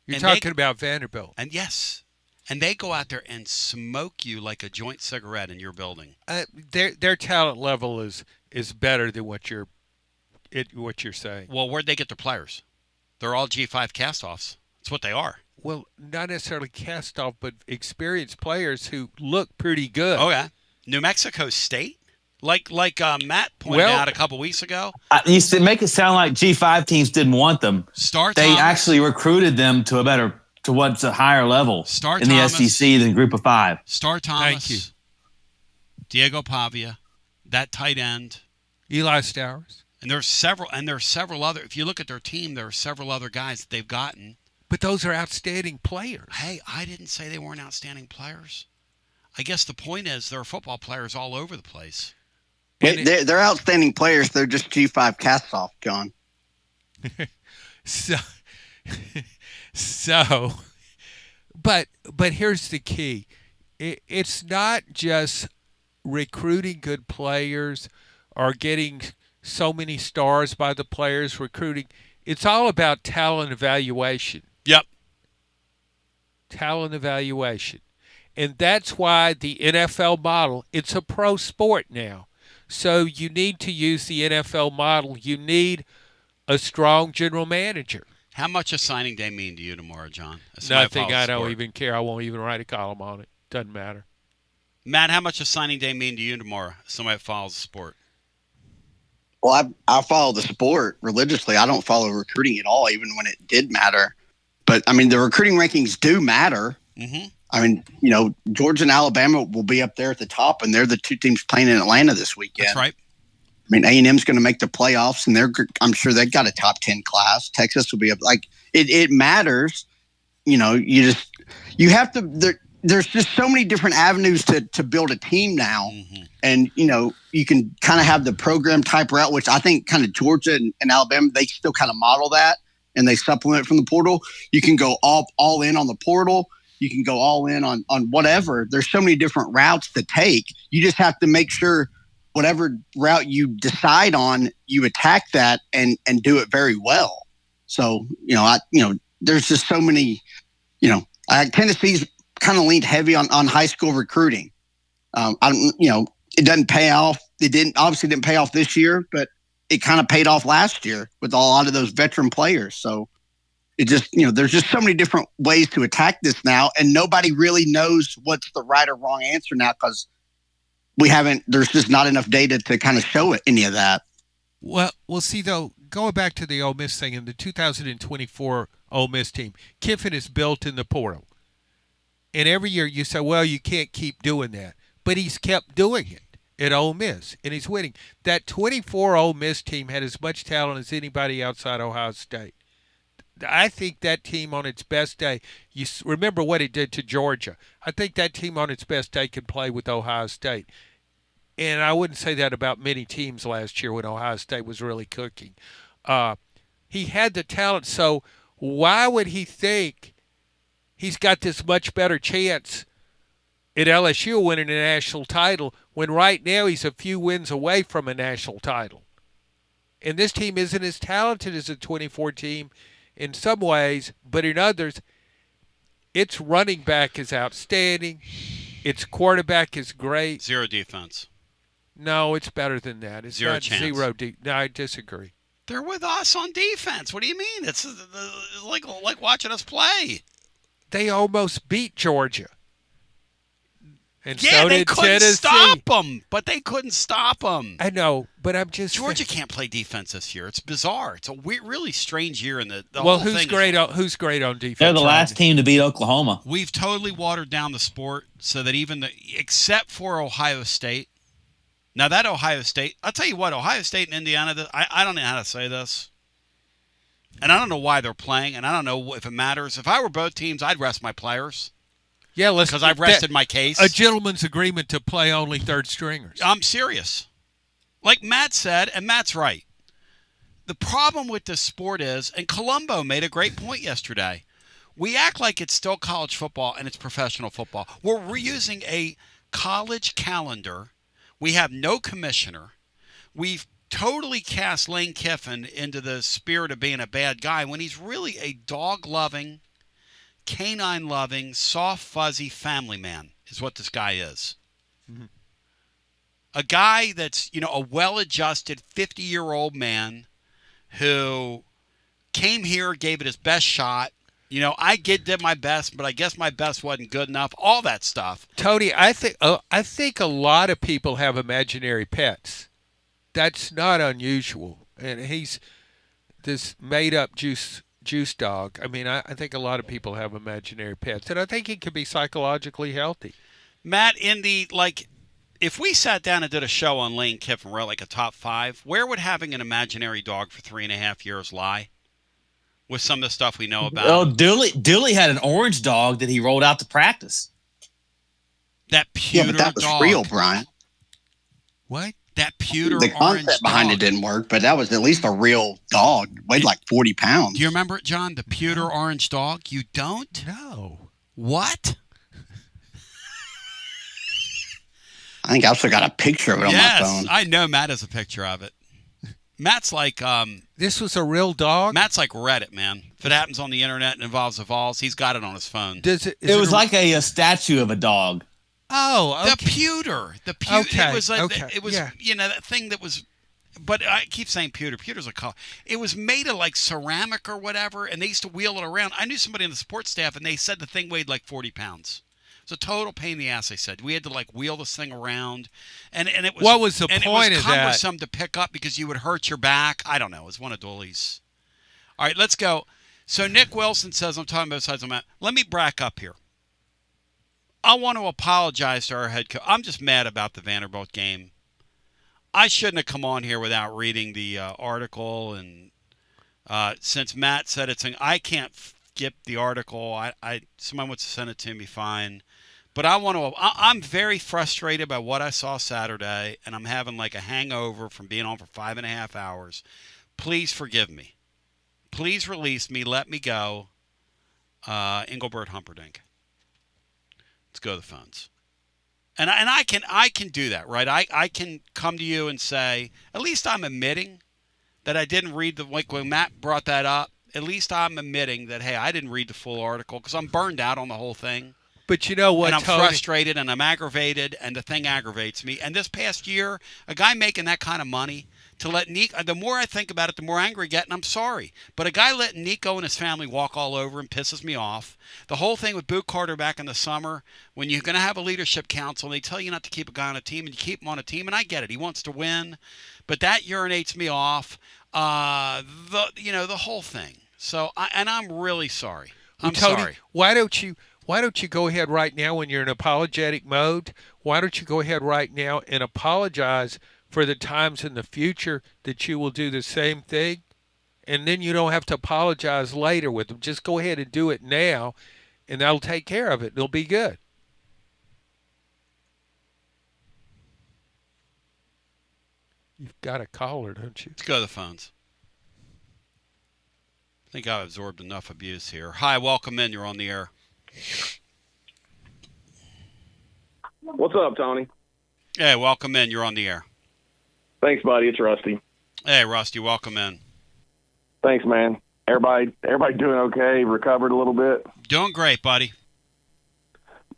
You're talking about Vanderbilt. And yes. And they go out there and smoke you like a joint cigarette in your building. Their talent level is better than what you're saying. Well, where'd they get their players? They're all G5 cast-offs. That's what they are. Well, not necessarily cast-off, but experienced players who look pretty good. Oh, yeah. New Mexico State? Like Matt pointed out a couple weeks ago. You used to make it sound like G5 teams didn't want them. They actually recruited them to what's a higher level in the SEC than Group of Five. Star Thomas. Thank you. Diego Pavia, that tight end. Eli Stowers. And there's several other. If you look at their team, there are several other guys that they've gotten. But those are outstanding players. Hey, I didn't say they weren't outstanding players. I guess the point is there are football players all over the place. They're outstanding players. They're just G5 cast-off, John. But here's the key. It's not just recruiting good players or getting so many stars by the players recruiting. It's all about talent evaluation. Yep. Talent evaluation. And that's why the NFL model, it's a pro sport now. So you need to use the NFL model. You need a strong general manager. How much does signing day mean to you tomorrow, John? Nothing. I don't even care. I won't even write a column on it. Doesn't matter. Matt, how much does signing day mean to you tomorrow? Somebody that follows the sport. Well, I follow the sport religiously. I don't follow recruiting at all, even when it did matter. But, I mean, the recruiting rankings do matter. Mm-hmm. I mean, Georgia and Alabama will be up there at the top, and they're the two teams playing in Atlanta this weekend. That's right. I mean, A&M's going to make the playoffs, and I'm sure they've got a top 10 class. Texas will be up. Like, it matters. You have to there's just so many different avenues to build a team now. Mm-hmm. And, you can kind of have the program type route, which I think kind of Georgia and Alabama, they still kind of model that, and they supplement from the portal. You can go all in on the portal. You can go all in on whatever. There's so many different routes to take. You just have to make sure whatever route you decide on, you attack that and do it very well. So, there's just so many, Tennessee's kind of leaned heavy on high school recruiting. It doesn't pay off. It obviously didn't pay off this year, but it kind of paid off last year with a lot of those veteran players. So it just, there's just so many different ways to attack this now, and nobody really knows what's the right or wrong answer now because there's just not enough data to kind of show it, any of that. Well, we'll see, though, going back to the Ole Miss thing, in the 2024 Ole Miss team, Kiffin is built in the portal. And every year you say, well, you can't keep doing that. But he's kept doing it at Ole Miss, and he's winning. That 24 Ole Miss team had as much talent as anybody outside Ohio State. I think that team on its best day, you remember what it did to Georgia. I think that team on its best day can play with Ohio State. And I wouldn't say that about many teams last year when Ohio State was really cooking. He had the talent, so why would he think he's got this much better chance at LSU winning a national title when right now he's a few wins away from a national title? And this team isn't as talented as the 24 team in some ways, but in others, its running back is outstanding. Its quarterback is great. Zero defense. No, it's better than that. It's zero not chance. No, I disagree. They're with us on defense. What do you mean? It's like watching us play. They almost beat Georgia. And yeah, so they did couldn't Tennessee. stop them. But they couldn't stop them. I know, but I'm just... Georgia can't play defense this year. It's bizarre. It's a really strange year. In the well, whole who's great on defense? They're the last team to beat Oklahoma. We've totally watered down the sport so that except for Ohio State. Now, that Ohio State, I'll tell you what, Ohio State and Indiana, I don't know how to say this. And I don't know why they're playing, and I don't know if it matters. If I were both teams, I'd rest my players. Yeah, because I've rested my case. A gentleman's agreement to play only third stringers. I'm serious. Like Matt said, and Matt's right. The problem with this sport is, and Colombo made a great point yesterday, we act like it's still college football and it's professional football. We're reusing a college calendar. We have no commissioner. We've totally cast Lane Kiffin into the spirit of being a bad guy when he's really a dog-loving, canine-loving, soft, fuzzy family man is what this guy is. Mm-hmm. A guy that's, a well-adjusted 50-year-old man who came here, gave it his best shot. I did my best, but I guess my best wasn't good enough. All that stuff. Tony, I think a lot of people have imaginary pets. That's not unusual. And he's this made-up juice dog. I mean, I think a lot of people have imaginary pets, and I think he could be psychologically healthy. Matt, if we sat down and did a show on Lane Kiffin, we're like a top 5, where would having an imaginary dog for 3.5 years lie? With some of the stuff we know about. Oh, Dooley had an orange dog that he rolled out to practice. That pewter but that was dog. real, Brian. What? That pewter the orange concept behind it didn't work, but that was at least a real dog. Weighed like 40 pounds. Do you remember it, John? The pewter orange dog? You don't? No. What? I think I also got a picture of it on my phone. I know Matt has a picture of it. Matt's like this was a real dog? Matt's like Reddit, man. If it happens on the internet and involves the Vols, he's got it on his phone. It was like a statue of a dog. Oh, okay. The pewter. Okay. It was Yeah. That thing that was, but I keep saying pewter. Pewter's a color. It was made of like ceramic or whatever, and they used to wheel it around. I knew somebody on the sports staff, and they said the thing weighed like 40 pounds. It's a total pain in the ass, they said. We had to like wheel this thing around. And it was what was the point of that? It was cumbersome to pick up because you would hurt your back. I don't know. It was one of Dooley's. All right, let's go. So Nick Wilson says, I'm talking both sides of Matt. Let me back up here. I want to apologize to our head coach. I'm just mad about the Vanderbilt game. I shouldn't have come on here without reading the article. And since Matt said it's, I can't skip the article. Someone wants to send it to me, fine. But I'm very frustrated by what I saw Saturday, and I'm having like a hangover from being on for 5.5 hours. Please forgive me. Please release me. Let me go. Engelbert Humperdinck. Let's go to the phones. And I can do that, right? I can come to you and say, at least I'm admitting that I didn't read like when Matt brought that up, at least I'm admitting that, hey, I didn't read the full article because I'm burned out on the whole thing. But you know what, and I'm Tony? frustrated and I'm aggravated, and the thing aggravates me. And this past year, a guy making that kind of money, to let Nico, the more I think about it, the more angry I get, and I'm sorry. But a guy letting Nico and his family walk all over him pisses me off. The whole thing with Boot Carter back in the summer, when you're going to have a leadership council, and they tell you not to keep a guy on a team, and you keep him on a team, and I get it. He wants to win. But that urinates me off. The whole thing. So, I'm really sorry. I'm Tony, sorry. Why don't you go ahead right now when you're in apologetic mode? Why don't you go ahead right now and apologize for the times in the future that you will do the same thing? And then you don't have to apologize later with them. Just go ahead and do it now, and that'll take care of it. It'll be good. You've got a caller, don't you? Let's go to the phones. I think I've absorbed enough abuse here. Hi, welcome in. You're on the air. What's up, Tony? Hey, welcome in. You're on the air. Thanks, buddy. It's Rusty. Hey, Rusty, welcome in. Thanks, man. Everybody doing okay? Recovered a little bit? Doing great, buddy.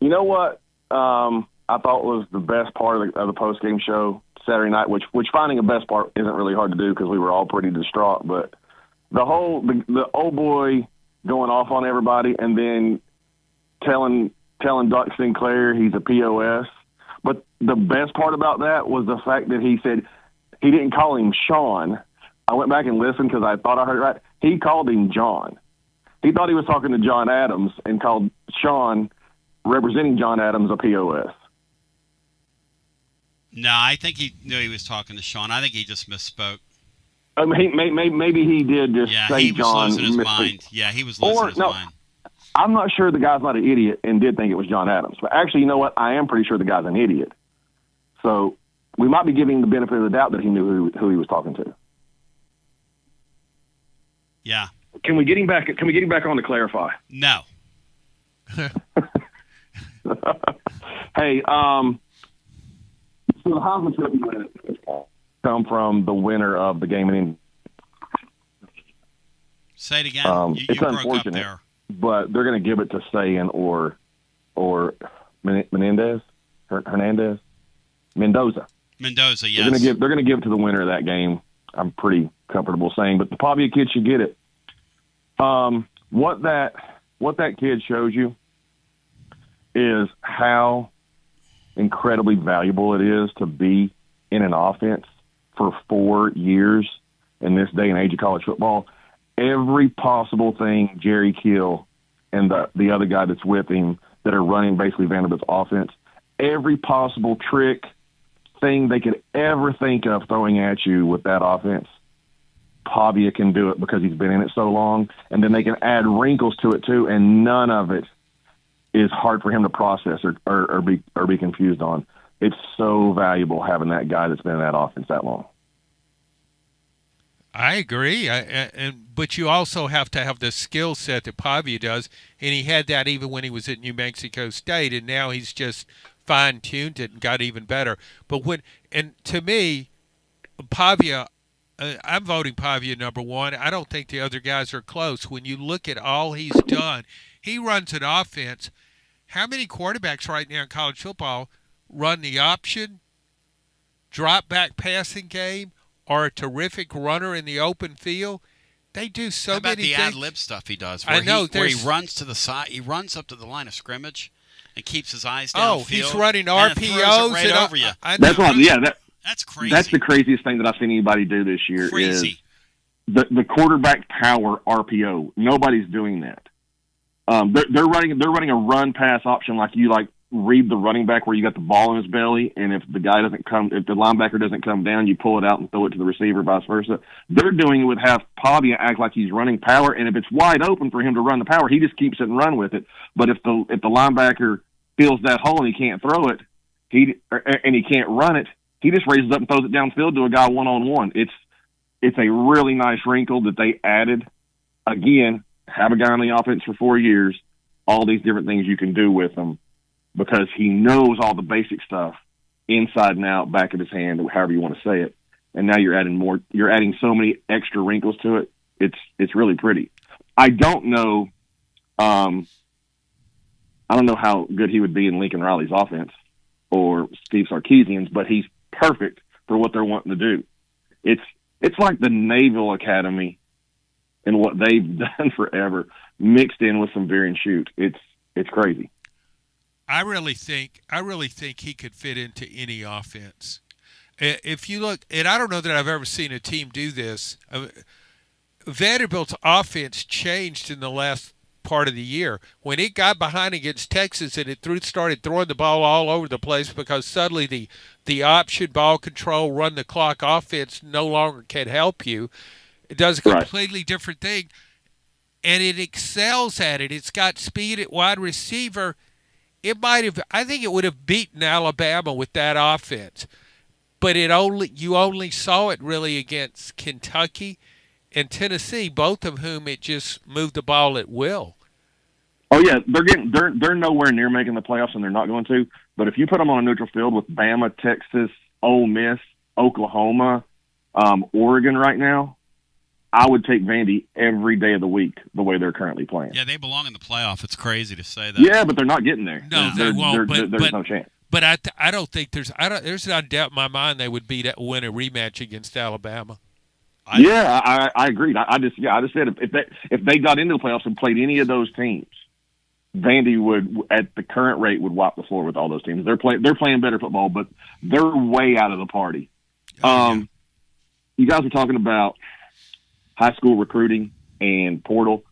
You know what I thought was the best part of the post-game show Saturday night, which finding a best part isn't really hard to do because we were all pretty distraught, but the old boy going off on everybody and then telling Doc Sinclair he's a POS. But the best part about that was the fact that he said he didn't call him Sean. I went back and listened because I thought I heard it right. He called him John. He thought he was talking to John Adams and called Sean, representing John Adams, a POS. No, I think he knew he was talking to Sean. I think he just misspoke. Maybe he did just say he was John. Losing his mind. Yeah, he was losing his mind. I'm not sure the guy's not an idiot and did think it was John Adams. But actually, you know what? I am pretty sure the guy's an idiot. So we might be giving him the benefit of the doubt that he knew who he was talking to. Yeah. Can we get him back on to clarify? No. Hey, so the Heisman Trophy come from the winner of the game in. Say it again. You it's broke unfortunate, up there. but they're going to give it to Sagan or Hernandez. Mendoza. Mendoza, yes. They're going to give it to the winner of that game. I'm pretty comfortable saying, but the Pavia kid should get it. What that kid shows you is how incredibly valuable it is to be in an offense for 4 years in this day and age of college football. Every possible thing Jerry Kill and the other guy that's with him that are running basically Vanderbilt's offense, every possible trick, thing they could ever think of throwing at you with that offense, Pavia can do it because he's been in it so long, and then they can add wrinkles to it too, and none of it is hard for him to process or be confused on. It's so valuable having that guy that's been in that offense that long. I agree, but you also have to have the skill set that Pavia does, and he had that even when he was at New Mexico State, and now he's just fine-tuned it and got even better. But to me, Pavia, I'm voting Pavia number one. I don't think the other guys are close. When you look at all he's done, he runs an offense. How many quarterbacks right now in college football run the option, drop-back passing game, are a terrific runner in the open field? They do so many things. How about the ad-lib stuff he does? I know. Where he runs to the side, he runs up to the line of scrimmage and keeps his eyes downfield. Oh, he's running RPOs right over you. That's crazy. That's the craziest thing that I've seen anybody do this year. Crazy. Is the quarterback power RPO. Nobody's doing that. They're running a run pass option like read the running back where you got the ball in his belly, and if the linebacker doesn't come down, you pull it out and throw it to the receiver, vice versa. They're doing it with have Pavia act like he's running power, and if it's wide open for him to run the power, he just keeps it and run with it. But if the linebacker feels that hole and he can't throw it, and he can't run it, he just raises up and throws it downfield to a guy one-on-one. It's a really nice wrinkle that they added. Again, have a guy on the offense for 4 years, all these different things you can do with him, because he knows all the basic stuff inside and out, back of his hand, however you want to say it. And now you're adding so many extra wrinkles to it. It's really pretty. I don't know how good he would be in Lincoln Riley's offense or Steve Sarkisian's, but he's perfect for what they're wanting to do. It's like the Naval Academy and what they've done forever mixed in with some veer and shoot. It's crazy. I really think he could fit into any offense. If you look, and I don't know that I've ever seen a team do this. Vanderbilt's offense changed in the last part of the year. When it got behind against Texas and it started throwing the ball all over the place because suddenly the option, ball control, run the clock offense no longer can help you. It does a completely different thing, and it excels at it. It's got speed at wide receiver. I think it would have beaten Alabama with that offense, but you only saw it really against Kentucky and Tennessee, both of whom it just moved the ball at will. Oh yeah, they're nowhere near making the playoffs, and they're not going to. But if you put them on a neutral field with Bama, Texas, Ole Miss, Oklahoma, Oregon right now, I would take Vandy every day of the week the way they're currently playing. Yeah, they belong in the playoff. It's crazy to say that. Yeah, but they're not getting there. No, they won't. There's no chance. But I don't think there's not a doubt in my mind they would win a rematch against Alabama. I agreed. I just said if they got into the playoffs and played any of those teams, Vandy would, at the current rate, would wipe the floor with all those teams. They're playing better football, but they're way out of the party. You guys were talking about high school recruiting and portal.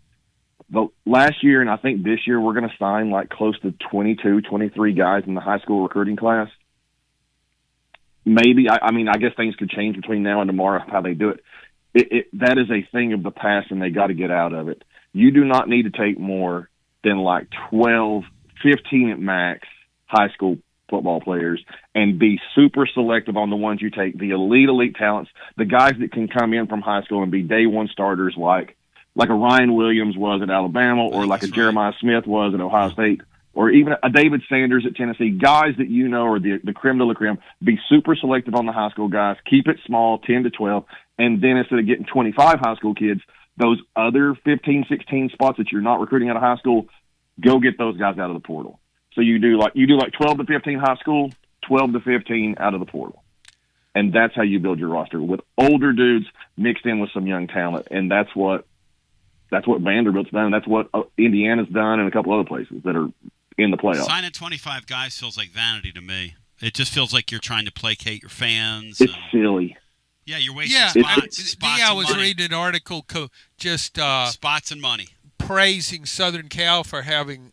The last year, and I think this year, we're going to sign like close to 22, 23 guys in the high school recruiting class. Maybe, I guess things could change between now and tomorrow how they do it. that is a thing of the past, and they got to get out of it. You do not need to take more than like 12, 15 at max high school football players and be super selective on the ones you take, the elite talents, the guys that can come in from high school and be day one starters like a Ryan Williams was at Alabama, or like a Jeremiah Smith was at Ohio State, or even a David Sanders at Tennessee. Guys that you know are the creme de la creme. Be super selective on the high school guys. Keep it small, 10 to 12, and then instead of getting 25 high school kids, those other 15, 16 spots that you're not recruiting out of high school, go get those guys out of the portal. So you do like 12 to 15 high school, 12 to 15 out of the portal. And that's how you build your roster, with older dudes mixed in with some young talent. And that's what Vanderbilt's done. That's what Indiana's done, and a couple other places that are in the playoffs. Signing 25 guys feels like vanity to me. It just feels like you're trying to placate your fans. It's silly. Yeah, you're wasting spots. I was reading an article spots and money, praising Southern Cal for having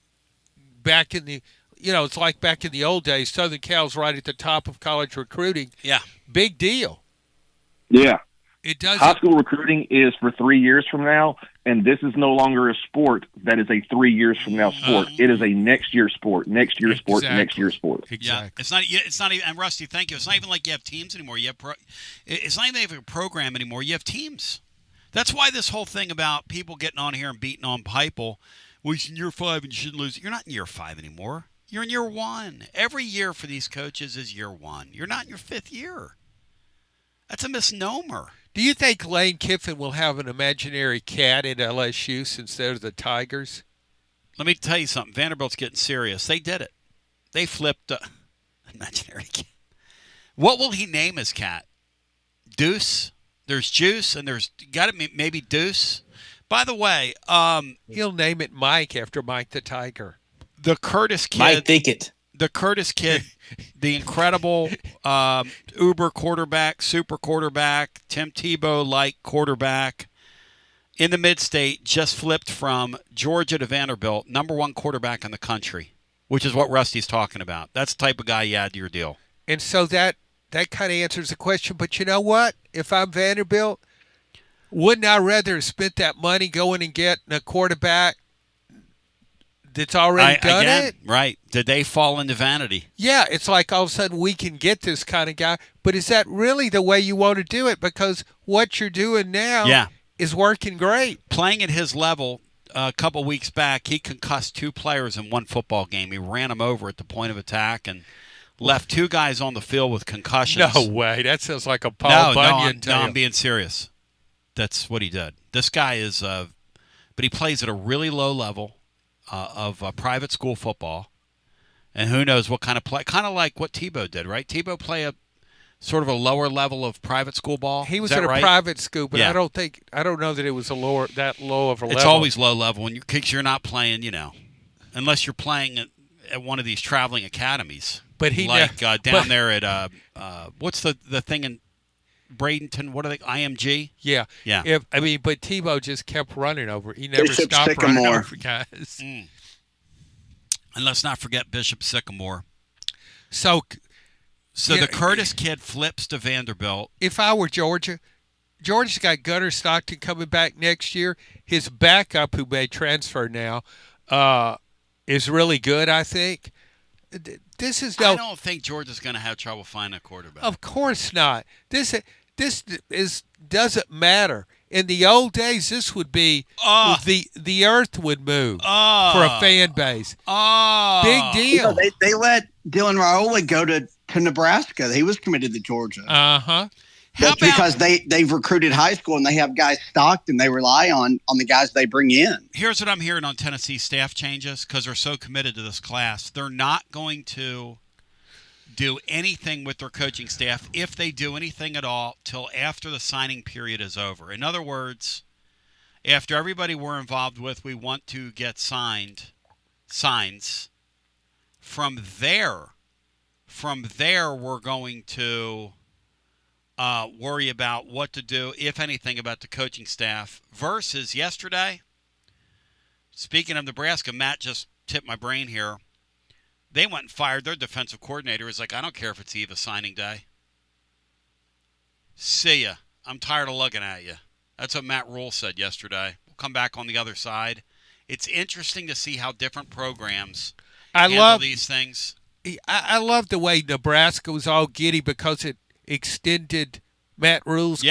back in the, it's like back in the old days. Southern Cal's right at the top of college recruiting. Yeah, big deal. Yeah, it does. High school recruiting is for 3 years from now, and this is no longer a sport that is a 3 years from now sport. It is a next year sport, next year sport, next year sport. Exactly. Yeah, it's not even. And Rusty, thank you. It's not even like you have teams anymore. It's not even a program anymore. You have teams. That's why this whole thing about people getting on here and beating on Heupel, well, he's in year 5 and you shouldn't lose. You're not in year 5 anymore. You're in year 1. Every year for these coaches is year 1. You're not in your 5th year. That's a misnomer. Do you think Lane Kiffin will have an imaginary cat at LSU since they're the Tigers? Let me tell you something. Vanderbilt's getting serious. They did it. They flipped imaginary cat. What will he name his cat? Deuce? There's Juice, and there's got to be maybe Deuce. By the way, he'll name it Mike after Mike the Tiger. The Curtis kid. Mike Dickett. The Curtis kid, the incredible uber quarterback, super quarterback, Tim Tebow-like quarterback in the mid-state, just flipped from Georgia to Vanderbilt, number 1 quarterback in the country, which is what Rusty's talking about. That's the type of guy you add to your deal. And so that kind of answers the question. But you know what? If I'm Vanderbilt, wouldn't I rather have spent that money going and getting a quarterback that's already done it? Right. Did they fall into vanity? Yeah, it's like all of a sudden we can get this kind of guy. But is that really the way you want to do it? Because what you're doing now is working great. Playing at his level, a couple weeks back, he concussed 2 players in one football game. He ran them over at the point of attack and left 2 guys on the field with concussions. No way. That sounds like a Paul Bunyan tale. No, I'm being serious. That's what he did. This guy is, but he plays at a really low level of private school football, and who knows what kind of play. Kind of like what Tebow did, right? Tebow play a sort of a lower level of private school ball. He was at a private school, but I don't know that it was that low of a level. It's always low level, and because you're not playing, unless you're playing at one of these traveling academies. But he down there at what's the thing in Bradenton? What are they? IMG? Yeah. But Tebow just kept running over. He never Bishop stopped Sycamore. running over guys. Mm. And let's not forget Bishop Sycamore. So the Curtis kid flips to Vanderbilt. If I were Georgia's got Gunnar Stockton coming back next year. His backup, who may transfer now, is really good, I think. I don't think Georgia's going to have trouble finding a quarterback. Of course not. This doesn't matter. In the old days, this would be the earth would move for a fan base. Big deal. They let Dylan Raiola go to Nebraska. He was committed to Georgia. That's because they've recruited high school and they have guys stocked and they rely on the guys they bring in. Here's what I'm hearing on Tennessee staff changes because they're so committed to this class. They're not going to do anything with their coaching staff, if they do anything at all, till after the signing period is over. In other words, after everybody we're involved with, we want to get signs. From there, we're going to worry about what to do, if anything, about the coaching staff. Versus yesterday, speaking of Nebraska, Matt just tipped my brain here. They went and fired their defensive coordinator. He's like, I don't care if it's eve of signing day. See ya. I'm tired of looking at you. That's what Matt Rule said yesterday. We'll come back on the other side. It's interesting to see how different programs handle these things. I love the way Nebraska was all giddy because it extended Matt Rule's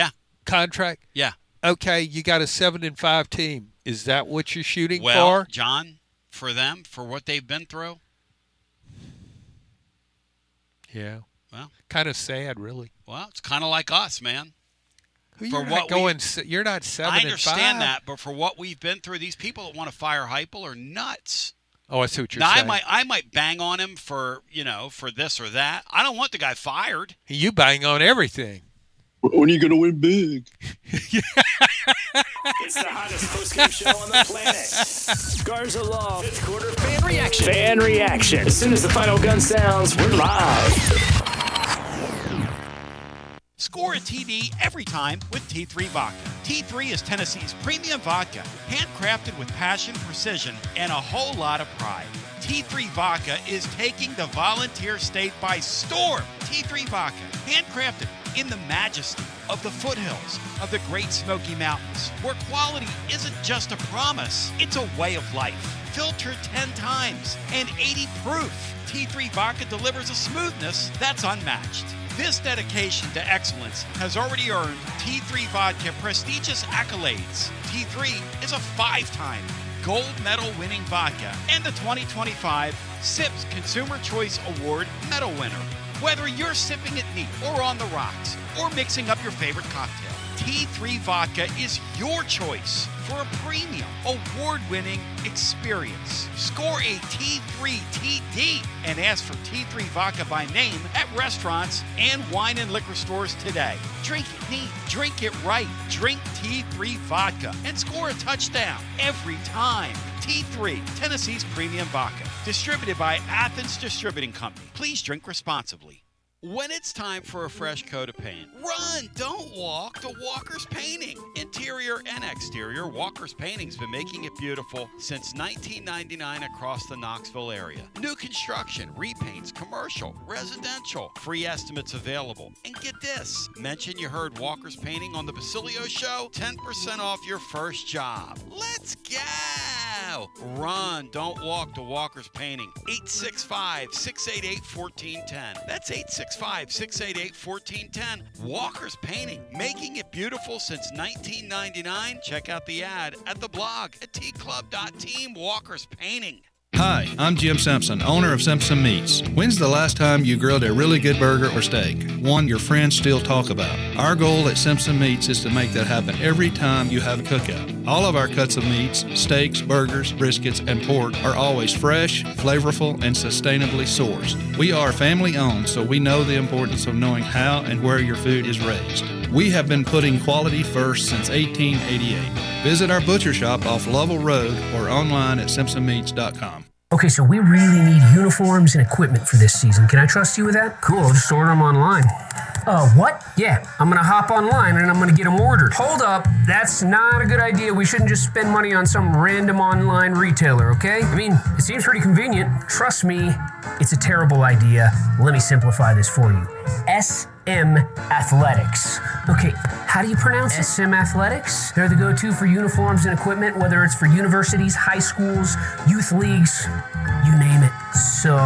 contract. Yeah. Okay, you got a 7-5 team. Is that what you're shooting for? Well, John, for them, for what they've been through. Yeah. Well, kind of sad, really. Well, it's kind of like us, man. You're not 7-5. I understand that, but for what we've been through, these people that want to fire Heupel are nuts. Oh, I see what you're saying. I might bang on him for this or that. I don't want the guy fired. You bang on everything. When are you going to win big? It's the hottest postgame show on the planet. Garza Law, fifth quarter fan reaction. Fan reaction. As soon as the final gun sounds, we're live. Score a TD every time with T3 Vodka. T3 is Tennessee's premium vodka, handcrafted with passion, precision, and a whole lot of pride. T3 Vodka is taking the Volunteer State by storm. T3 Vodka, handcrafted in the majesty of the foothills of the Great Smoky Mountains, where quality isn't just a promise, it's a way of life. Filtered 10 times and 80 proof. T3 Vodka delivers a smoothness that's unmatched. This dedication to excellence has already earned T3 Vodka prestigious accolades. T3 is a 5-time gold medal winning vodka and the 2025 SIPS Consumer Choice Award medal winner. Whether you're sipping it neat or on the rocks or mixing up your favorite cocktail, T3 Vodka is your choice for a premium, award-winning experience. Score a T3 TD and ask for T3 Vodka by name at restaurants and wine and liquor stores today. Drink it neat, drink it right, drink T3 Vodka and score a touchdown every time. T3, Tennessee's premium vodka. Distributed by Athens Distributing Company. Please drink responsibly. When it's time for a fresh coat of paint, run, don't walk to Walker's Painting. Interior and exterior, Walker's Painting's been making it beautiful since 1999 across the Knoxville area. New construction, repaints, commercial, residential, free estimates available. And get this, mention you heard Walker's Painting on the Basilio show, 10% off your first job. Let's go! Run, don't walk to Walker's Painting. 865-688-1410. That's 865-688-1410. Walker's Painting, making it beautiful since 1999. Check out the ad at the blog at tclub.team. Walker's Painting. Hi, I'm Jim Simpson, owner of Simpson Meats. When's the last time you grilled a really good burger or steak? One your friends still talk about. Our goal at Simpson Meats is to make that happen every time you have a cookout. All of our cuts of meats, steaks, burgers, briskets, and pork are always fresh, flavorful, and sustainably sourced. We are family owned, so we know the importance of knowing how and where your food is raised. We have been putting quality first since 1888. Visit our butcher shop off Lovell Road or online at simpsonmeats.com. Okay, so we really need uniforms and equipment for this season. Can I trust you with that? Cool, I'll just order them online. What? Yeah, I'm gonna hop online and I'm gonna get them ordered. Hold up, that's not a good idea. We shouldn't just spend money on some random online retailer, okay? I mean, it seems pretty convenient. Trust me, it's a terrible idea. Let me simplify this for you. SM Athletics. Okay, how do you pronounce it? SM Athletics? They're the go-to for uniforms and equipment, whether it's for universities, high schools, youth leagues, you name it. So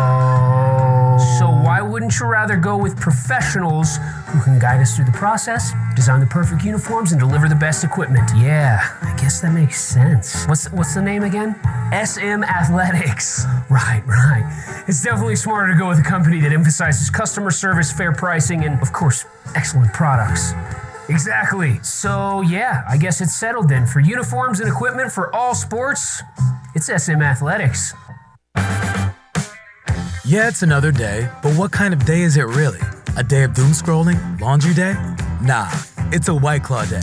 why wouldn't you rather go with professionals who can guide us through the process, design the perfect uniforms, and deliver the best equipment? Yeah, I guess that makes sense. What's the name again? SM Athletics. Right. It's definitely smarter to go with a company that emphasizes customer service, fair pricing, and, of course, excellent products. Exactly. So, yeah, I guess it's settled then. For uniforms and equipment for all sports, it's SM Athletics. Yeah, it's another day, but what kind of day is it really? A day of doom scrolling? Laundry day? Nah, it's a White Claw day.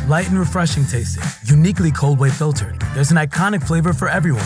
Light and refreshing tasting, uniquely cold way filtered. There's an iconic flavor for everyone.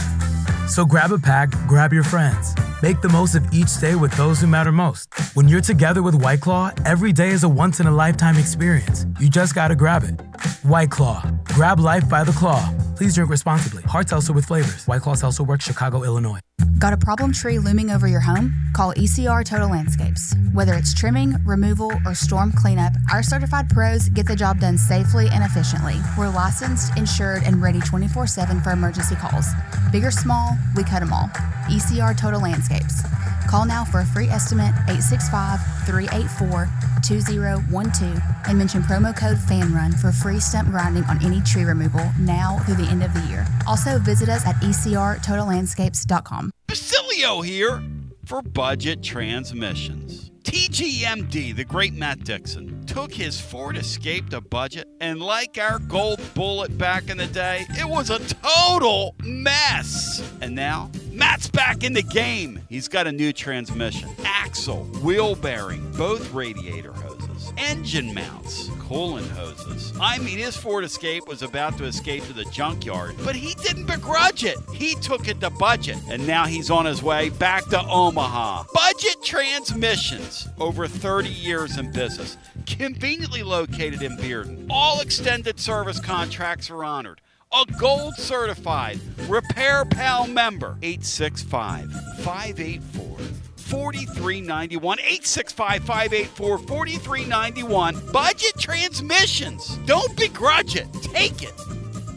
So grab a pack, grab your friends. Make the most of each day with those who matter most. When you're together with White Claw, every day is a once-in-a-lifetime experience. You just gotta grab it. White Claw. Grab life by the claw. Please drink responsibly. Hard seltzer with flavors. White Claw Seltzer Works, Chicago, Illinois. Got a problem tree looming over your home? Call ECR Total Landscapes. Whether it's trimming, removal, or storm cleanup, our certified pros get the job done safely and efficiently. We're licensed, insured, and ready 24/7 for emergency calls. Big or small, we cut them all. ECR Total Landscapes. Call now for a free estimate, 865-384-2012, and mention promo code FANRUN for free stump grinding on any tree removal now through the end of the year. Also, visit us at ecrtotallandscapes.com. Basilio here for Budget Transmissions. TGMD, the great Matt Dixon, took his Ford Escape to budget, and like our gold bullet back in the day, it was a total mess. And now, Matt's back in the game. He's got a new transmission, axle, wheel bearing, both radiator hoses, engine mounts, coolant hoses. I mean, his Ford Escape was about to escape to the junkyard, but he didn't begrudge it. He took it to budget, and now he's on his way back to Omaha. Budget Transmissions, over 30 years in business, conveniently located in Bearden. All extended service contracts are honored. A gold certified Repair Pal member. 865-584-4391. 865-584-4391. Budget Transmissions. Don't begrudge it. Take it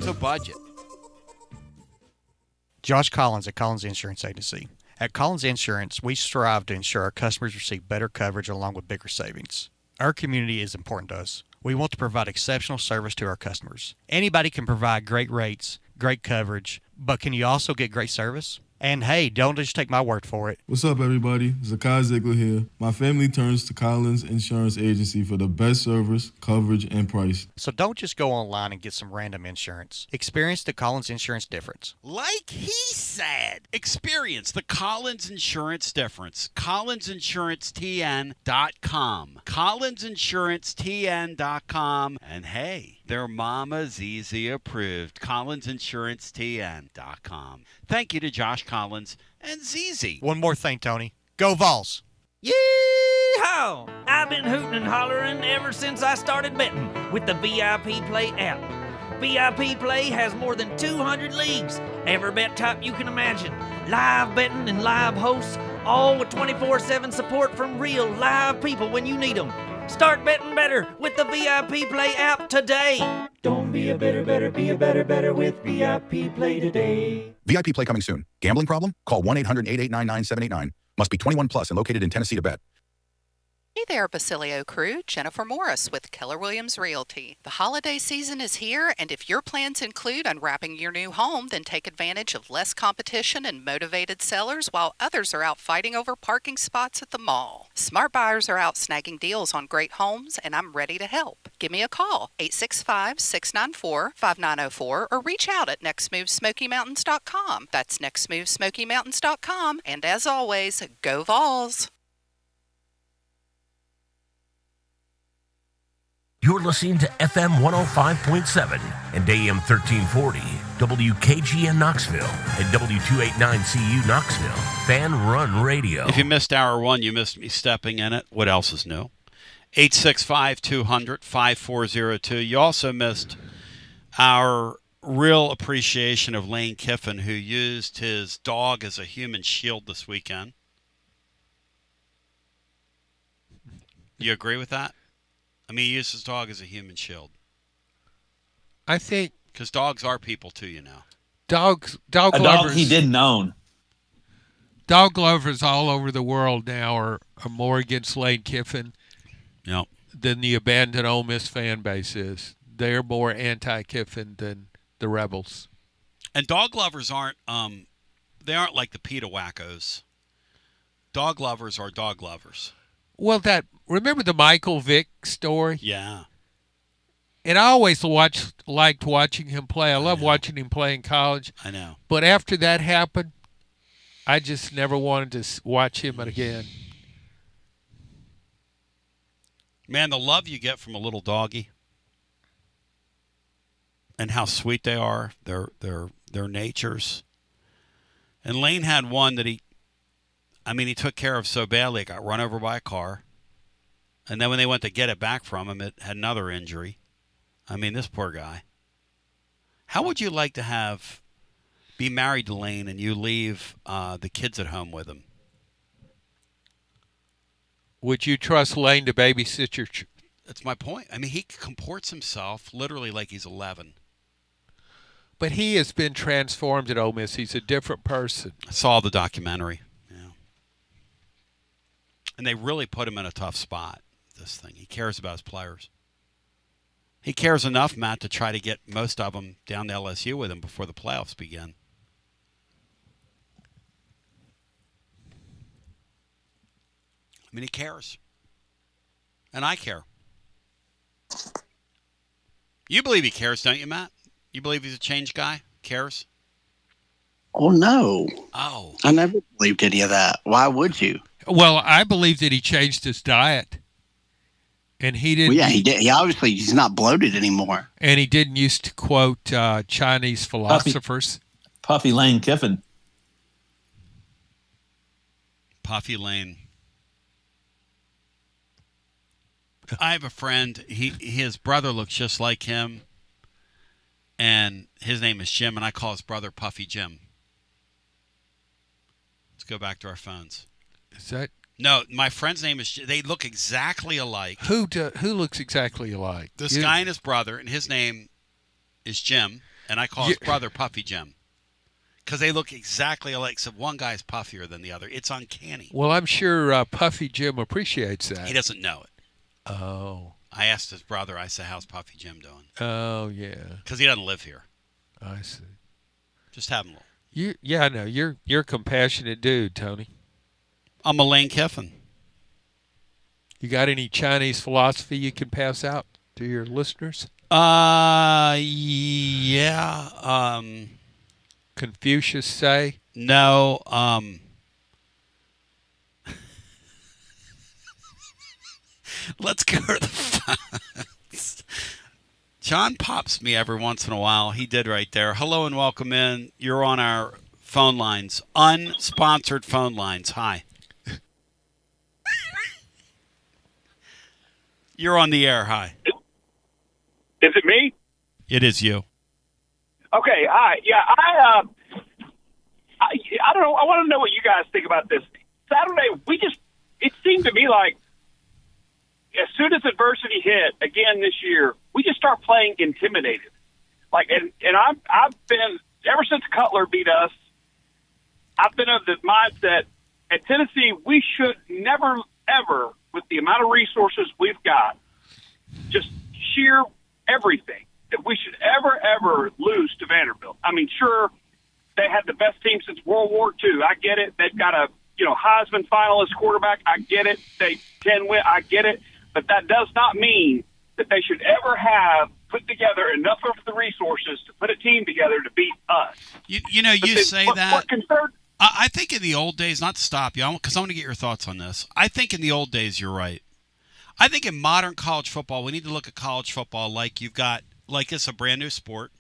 to budget. Josh Collins at Collins Insurance Agency. At Collins Insurance, we strive to ensure our customers receive better coverage along with bigger savings. Our community is important to us. We want to provide exceptional service to our customers. Anybody can provide great rates, great coverage, but can you also get great service? And hey, don't just take my word for it. What's up, everybody? Zakai Ziegler here. My family turns to Collins Insurance Agency for the best service, coverage, and price. So don't just go online and get some random insurance. Experience the Collins Insurance difference. Like he said, experience the Collins Insurance difference. CollinsInsuranceTN.com. CollinsInsuranceTN.com. And hey, their Mama ZZ approved. CollinsInsuranceTN.com. Thank you to Josh Collins and ZZ. One more thing, Tony. Go Vols! Yee-haw! I've been hooting and hollering ever since I started betting with the VIP Play app. VIP Play has more than 200 leagues, every bet type you can imagine, live betting and live hosts, all with 24/7 support from real live people when you need them. Start betting better with the VIP Play app today. Don't be a better, be a better with VIP Play today. VIP Play coming soon. Gambling problem? Call 1-800-889-9789. Must be 21 plus and located in Tennessee to bet. Hey there, Basilio crew. Jennifer Morris with Keller Williams Realty. The holiday season is here, and if your plans include unwrapping your new home, then take advantage of less competition and motivated sellers while others are out fighting over parking spots at the mall. Smart buyers are out snagging deals on great homes, and I'm ready to help. Give me a call, 865-694-5904, or reach out at nextmovesmokymountains.com. That's nextmovesmokymountains.com, and as always, go Vols! You're listening to FM 105.7 and AM 1340, WKGN Knoxville, and W289CU Knoxville, Fan Run Radio. If you missed hour one, you missed me stepping in it. What else is new? 865-200-5402. You also missed our real appreciation of Lane Kiffin, who used his dog as a human shield this weekend. You agree with that? I mean, he used his dog as a human shield. I think... Because dogs are people, too, you know. Dog lovers... dog he didn't own. Dog lovers all over the world now are more against Lane Kiffin than the abandoned Ole Miss fan base is. They're more anti-Kiffin than the Rebels. And dog lovers aren't they aren't like the PETA wackos. Dog lovers are dog lovers. Well, remember the Michael Vick story? Yeah. And I always liked watching him play. I love watching him play in college. I know. But after that happened, I just never wanted to watch him again. Man, the love you get from a little doggy and how sweet they are, their natures. And Lane had one that he took care of so badly it got run over by a car. And then when they went to get it back from him, it had another injury. I mean, this poor guy. How would you like to have be married to Lane and you leave the kids at home with him. Would you trust Lane to babysit your? That's my point. I mean, he comports himself literally like he's 11. But he has been transformed at Ole Miss. He's a different person. I saw the documentary. Yeah. And they really put him in a tough spot, this thing. He cares about his players. He cares enough, Matt, to try to get most of them down to LSU with him before the playoffs begin. I mean, he cares. And I care. You believe he cares, don't you, Matt? You believe he's a change guy? Cares? Oh, no. Oh. I never believed any of that. Why would you? Well, I believe that he changed his diet. And he didn't. Well, yeah, he did. He obviously, he's not bloated anymore. And he didn't used to quote Chinese philosophers. Puffy Lane Kiffin. Puffy Lane. I have a friend. His brother looks just like him, and his name is Jim, and I call his brother Puffy Jim. Let's go back to our phones. Is that? No, my friend's name is. They look exactly alike. Who looks exactly alike? This guy and his brother, and his name is Jim, and I call his brother Puffy Jim. Because they look exactly alike, except one guy's puffier than the other. It's uncanny. Well, I'm sure Puffy Jim appreciates that. He doesn't know it. Oh. I asked his brother, I said, how's Puffy Jim doing? Oh, yeah. Because he doesn't live here. I see. Just have him. Yeah, I know. You're a compassionate dude, Tony. I'm a Lane Kiffin. You got any Chinese philosophy you can pass out to your listeners? Yeah. Confucius say? No. Let's go to the phones. John pops me every once in a while. He did right there. Hello and welcome in. You're on our phone lines. Unsponsored phone lines. Hi. You're on the air. Hi. Is it me? It is you. Okay. Hi. Yeah. I don't know. I want to know what you guys think about this. Saturday, it seemed to me like as soon as adversity hit again this year, we just start playing intimidated. Like, and I've been, ever since Cutler beat us, I've been of the mindset at Tennessee, we should never, ever, with the amount of resources we've got, just sheer everything, that we should ever lose to Vanderbilt. I mean, sure, they had the best team since World War II. I get it. They've got a, Heisman finalist quarterback. I get it. They 10 win. I get it. But that does not mean that they should ever have put together enough of the resources to put a team together to beat us. You say that. I think in the old days, not to stop you, because I want to get your thoughts on this. I think in the old days, you're right. I think in modern college football, we need to look at college football like you've got, like it's a brand new sport.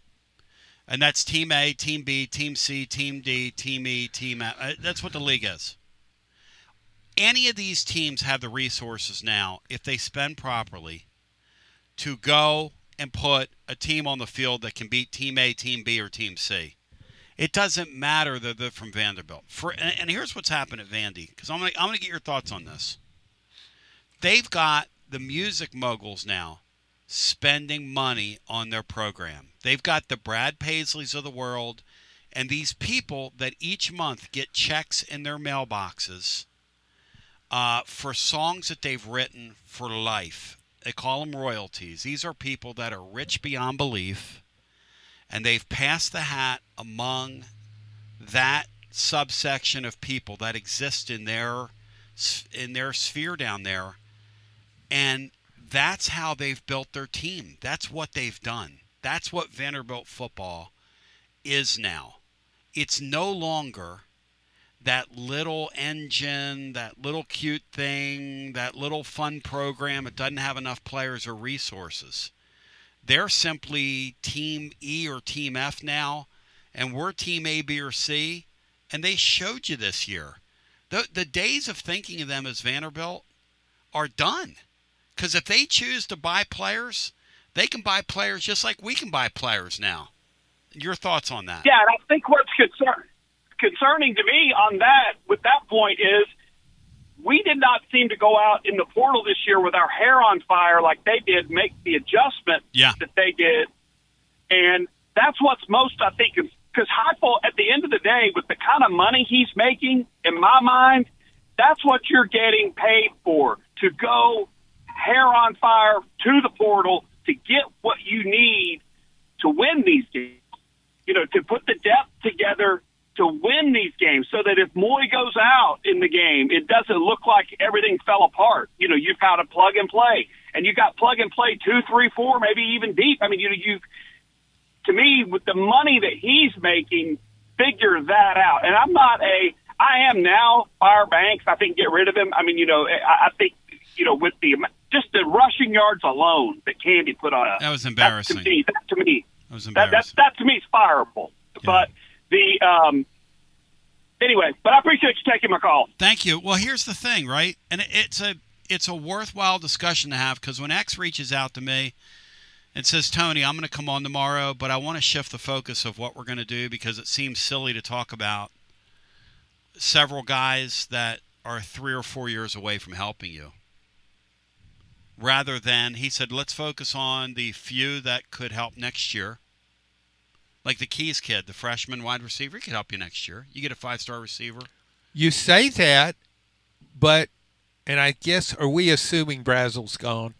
And that's Team A, Team B, Team C, Team D, Team E, Team F. That's what the league is. Any of these teams have the resources now, if they spend properly, to go and put a team on the field that can beat Team A, Team B, or Team C. It doesn't matter that they're from Vanderbilt. And here's what's happened at Vandy, because I'm gonna get your thoughts on this. They've got the music moguls now spending money on their program. They've got the Brad Paisleys of the world, and these people that each month get checks in their mailboxes for songs that they've written for life. They call them royalties. These are people that are rich beyond belief, and they've passed the hat among that subsection of people that exist in their sphere down there, and that's how they've built their team. That's what they've done. That's what Vanderbilt football is now. It's no longer that little engine, that little cute thing, that little fun program. It doesn't have enough players or resources. They're simply Team E or Team F now, and we're Team A, B, or C, and they showed you this year. The days of thinking of them as Vanderbilt are done. Because if they choose to buy players, they can buy players just like we can buy players now. Your thoughts on that? Yeah, and I think what's concerning to me on that, with that point, is we did not seem to go out in the portal this year with our hair on fire like they did, make the adjustment that they did. And that's what's most, I think, because Heupel, at the end of the day, with the kind of money he's making, in my mind, that's what you're getting paid for, to go hair on fire to the portal to get what you need to win these games, to put the depth together to win these games so that if Moy goes out in the game, it doesn't look like everything fell apart. You've got a plug and play, and you got plug and play 2, 3, 4, maybe even deep. I mean, to me, with the money that he's making, figure that out. And I am now fire Banks. I think get rid of him. I mean, I think, with just the rushing yards alone that Candy put on us. That was embarrassing. That to me, was embarrassing. That to me is fireable. Yeah. But anyway, but I appreciate you taking my call. Thank you. Well, here's the thing, right? And it's a worthwhile discussion to have, because when X reaches out to me and says, Tony, I'm going to come on tomorrow, but I want to shift the focus of what we're going to do because it seems silly to talk about several guys that are 3 or 4 years away from helping you. Rather than, he said, let's focus on the few that could help next year. Like the Keys kid, the freshman wide receiver, he could help you next year. You get a 5-star receiver. You say that, and I guess, are we assuming Brazel's gone?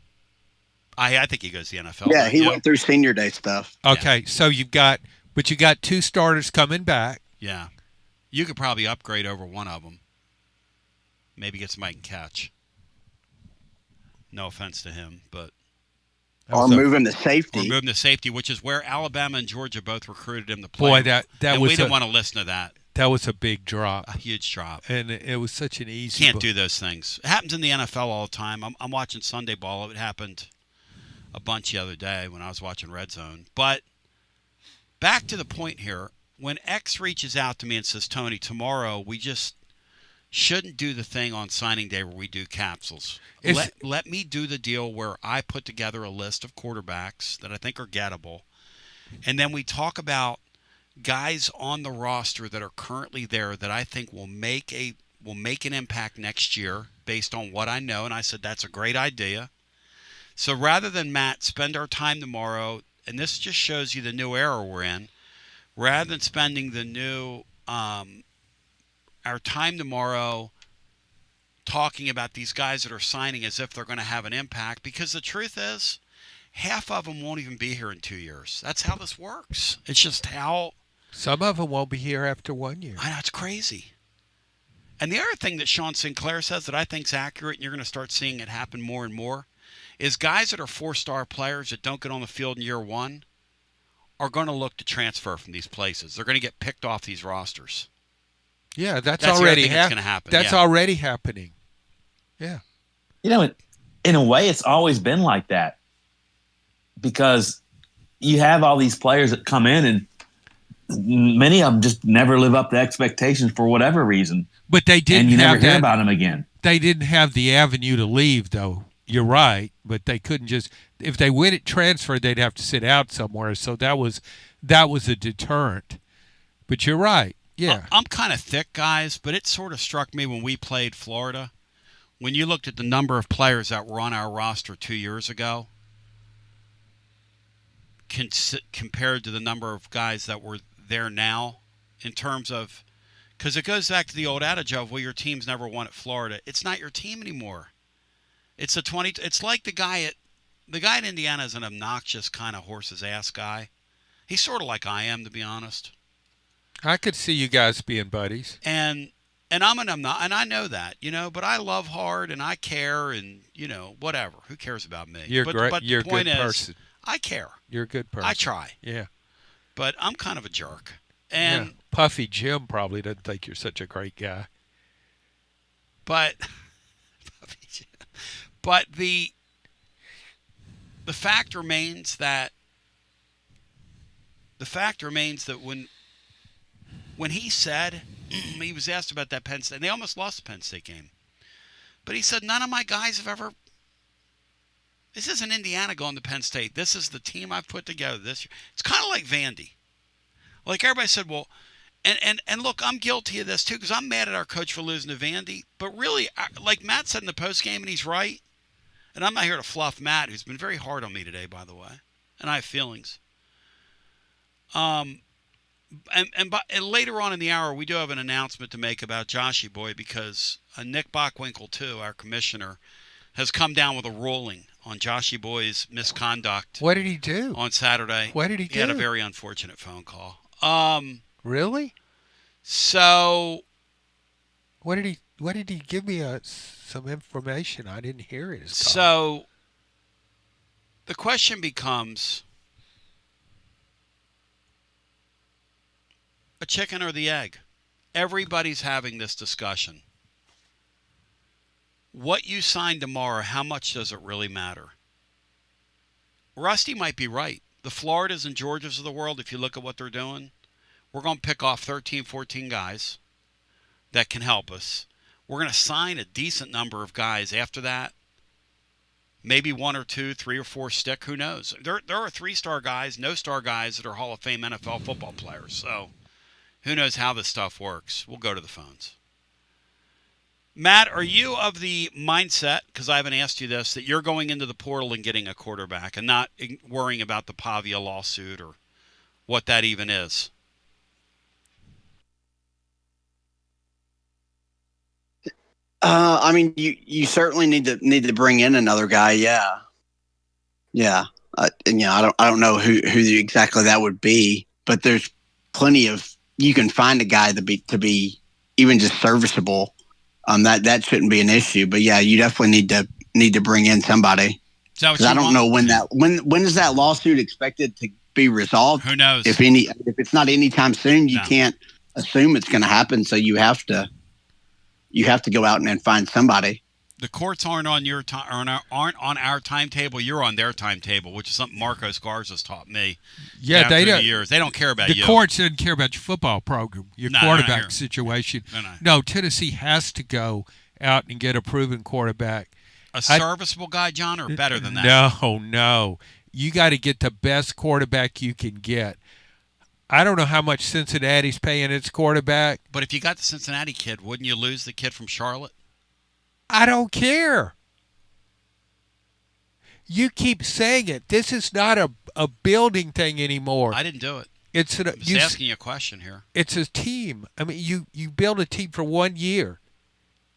I think he goes to the NFL. Yeah, he went through senior day stuff. Okay, so you got 2 starters coming back. Yeah. You could probably upgrade over one of them. Maybe get somebody can catch. No offense to him, but... Or move him to safety. Or move him to safety, which is where Alabama and Georgia both recruited him to play. Boy, and we didn't want to listen to that. That was a big drop. A huge drop. And it was such an easy... Can't do those things. It happens in the NFL all the time. I'm watching Sunday Ball. It happened a bunch the other day when I was watching Red Zone. But back to the point here. When X reaches out to me and says, Tony, tomorrow we just shouldn't do the thing on signing day where we do capsules. Let me do the deal where I put together a list of quarterbacks that I think are gettable. And then we talk about guys on the roster that are currently there that I think will make an impact next year based on what I know. And I said, that's a great idea. So rather than, Matt, spend our time tomorrow, and this just shows you the new era we're in, rather than spending the new our time tomorrow talking about these guys that are signing as if they're going to have an impact, because the truth is half of them won't even be here in 2 years. That's how this works. It's just how... Some of them won't be here after 1 year. I know, it's crazy. And the other thing that Sean Sinclair says that I think is accurate, and you're going to start seeing it happen more and more, is guys that are 4-star players that don't get on the field in year one are going to look to transfer from these places. They're going to get picked off these rosters. Yeah, that's already going to happen. That's already happening. Yeah. In a way, it's always been like that, because you have all these players that come in and many of them just never live up to expectations for whatever reason. But they didn't and you have never hear about them again. They didn't have the avenue to leave, though. You're right, but they couldn't just. If they win it transfer, they'd have to sit out somewhere. So that was a deterrent. But you're right. Yeah, I'm kind of thick, guys, but it sort of struck me when we played Florida. When you looked at the number of players that were on our roster 2 years ago, compared to the number of guys that were there now, in terms of, because it goes back to the old adage of, well, your team's never won at Florida. It's not your team anymore. It's like the guy in Indiana is an obnoxious kind of horse's ass guy. He's sort of like I am, to be honest. I could see you guys being buddies. And I'm not, and I know that, but I love hard and I care and, whatever. Who cares about me? You're great. But you're the point a good is, person. I care. You're a good person. I try. Yeah. But I'm kind of a jerk. And Puffy Jim probably doesn't think you're such a great guy. But the fact remains that when he said, he was asked about that Penn State, and they almost lost the Penn State game. But he said, none of my guys have ever, this isn't Indiana going to Penn State. This is the team I've put together this year. It's kind of like Vandy. Like everybody said, well, and look, I'm guilty of this too because I'm mad at our coach for losing to Vandy. But really, like Matt said in the post game, and he's right. And I'm not here to fluff Matt, who's been very hard on me today, by the way, and I have feelings. And later on in the hour, we do have an announcement to make about Joshy Boy because Nick Bockwinkel, too, our commissioner, has come down with a ruling on Joshy Boy's misconduct. What did he do on Saturday? What did he do? He had a very unfortunate phone call. Really? So, what did he give me some information? I didn't hear it. So, the question becomes, a chicken or the egg? Everybody's having this discussion. What you sign tomorrow, how much does it really matter? Rusty might be right. The Floridas and Georgias of the world, if you look at what they're doing, we're going to pick off 13, 14 guys that can help us. We're going to sign a decent number of guys after that. Maybe 1 or 2, 3 or 4 stick. Who knows? There are 3-star guys, no-star guys that are Hall of Fame NFL football players. So who knows how this stuff works? We'll go to the phones. Matt, are you of the mindset, because I haven't asked you this, that you're going into the portal and getting a quarterback and not worrying about the Pavia lawsuit or what that even is? I mean, you certainly need to bring in another guy. Yeah. And I don't know who exactly that would be, but there's plenty of, you can find a guy to be even just serviceable. That shouldn't be an issue, but yeah, you definitely need to bring in somebody. Because I don't know when is that lawsuit expected to be resolved? Who knows? If it's not anytime soon, you can't assume it's going to happen. So you have to go out and find somebody. The courts aren't on aren't on our timetable. You're on their timetable, which is something Marcos Garza's taught me. Yeah, through the years. They don't care about you. The courts didn't care about your football program, your quarterback situation. No, Tennessee has to go out and get a proven quarterback. A serviceable guy, John, or better than that? No. You got to get the best quarterback you can get. I don't know how much Cincinnati's paying its quarterback. But if you got the Cincinnati kid, wouldn't you lose the kid from Charlotte? I don't care. You keep saying it. This is not a building thing anymore. I didn't do it. I'm just asking you a question here. It's a team. I mean, you build a team for 1 year.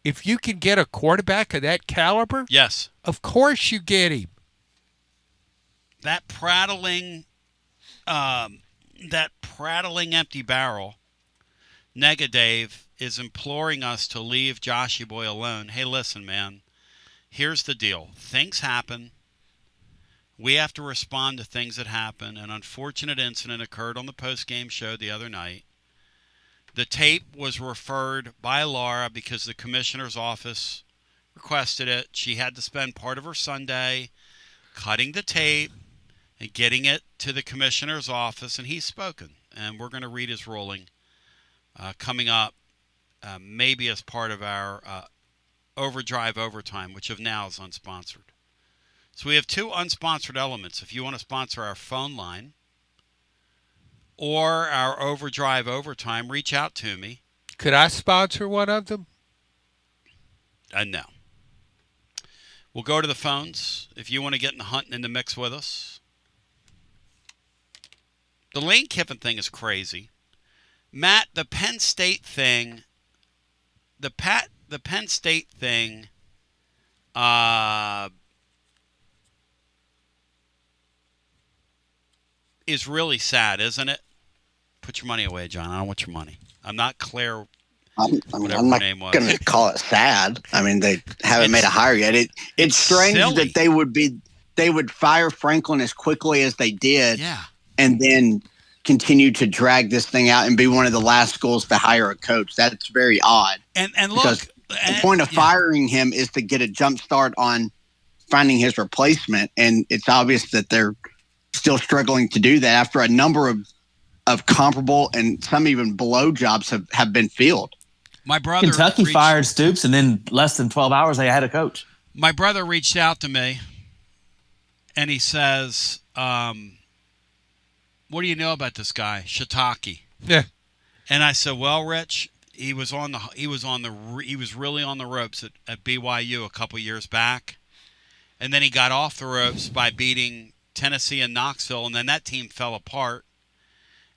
If you can get a quarterback of that caliber, yes, of course you get him. That prattling empty barrel, Dave, is imploring us to leave Joshy Boy alone. Hey, listen, man. Here's the deal. Things happen. We have to respond to things that happen. An unfortunate incident occurred on the post-game show the other night. The tape was referred by Laura because the commissioner's office requested it. She had to spend part of her Sunday cutting the tape and getting it to the commissioner's office, and he's spoken. And we're going to read his ruling coming up, maybe as part of our Overdrive Overtime, which of now is unsponsored. So we have 2 unsponsored elements. If you want to sponsor our phone line or our Overdrive Overtime, reach out to me. Could I sponsor one of them? No. We'll go to the phones if you want to get in the mix with us. The Lane Kiffin thing is crazy. Matt, the Penn State thing, the Penn State thing, is really sad, isn't it? Put your money away, John. I don't want your money. I'm not Claire. I'm not going to call it sad. I mean, they haven't made a hire yet. It's strange silly that they would fire Franklin as quickly as they did, and then continue to drag this thing out and be one of the last schools to hire a coach. That's very odd. And look, because the point of firing him is to get a jump start on finding his replacement, and it's obvious that they're still struggling to do that after a number of comparable and some even below jobs have been filled. My brother Kentucky fired Stoops, and then less than 12 hours they had a coach. My brother reached out to me, and he says, what do you know about this guy, Shiitake? Yeah. And I said, well, Rich, he was really on the ropes at BYU a couple years back, and then he got off the ropes by beating Tennessee and Knoxville, and then that team fell apart.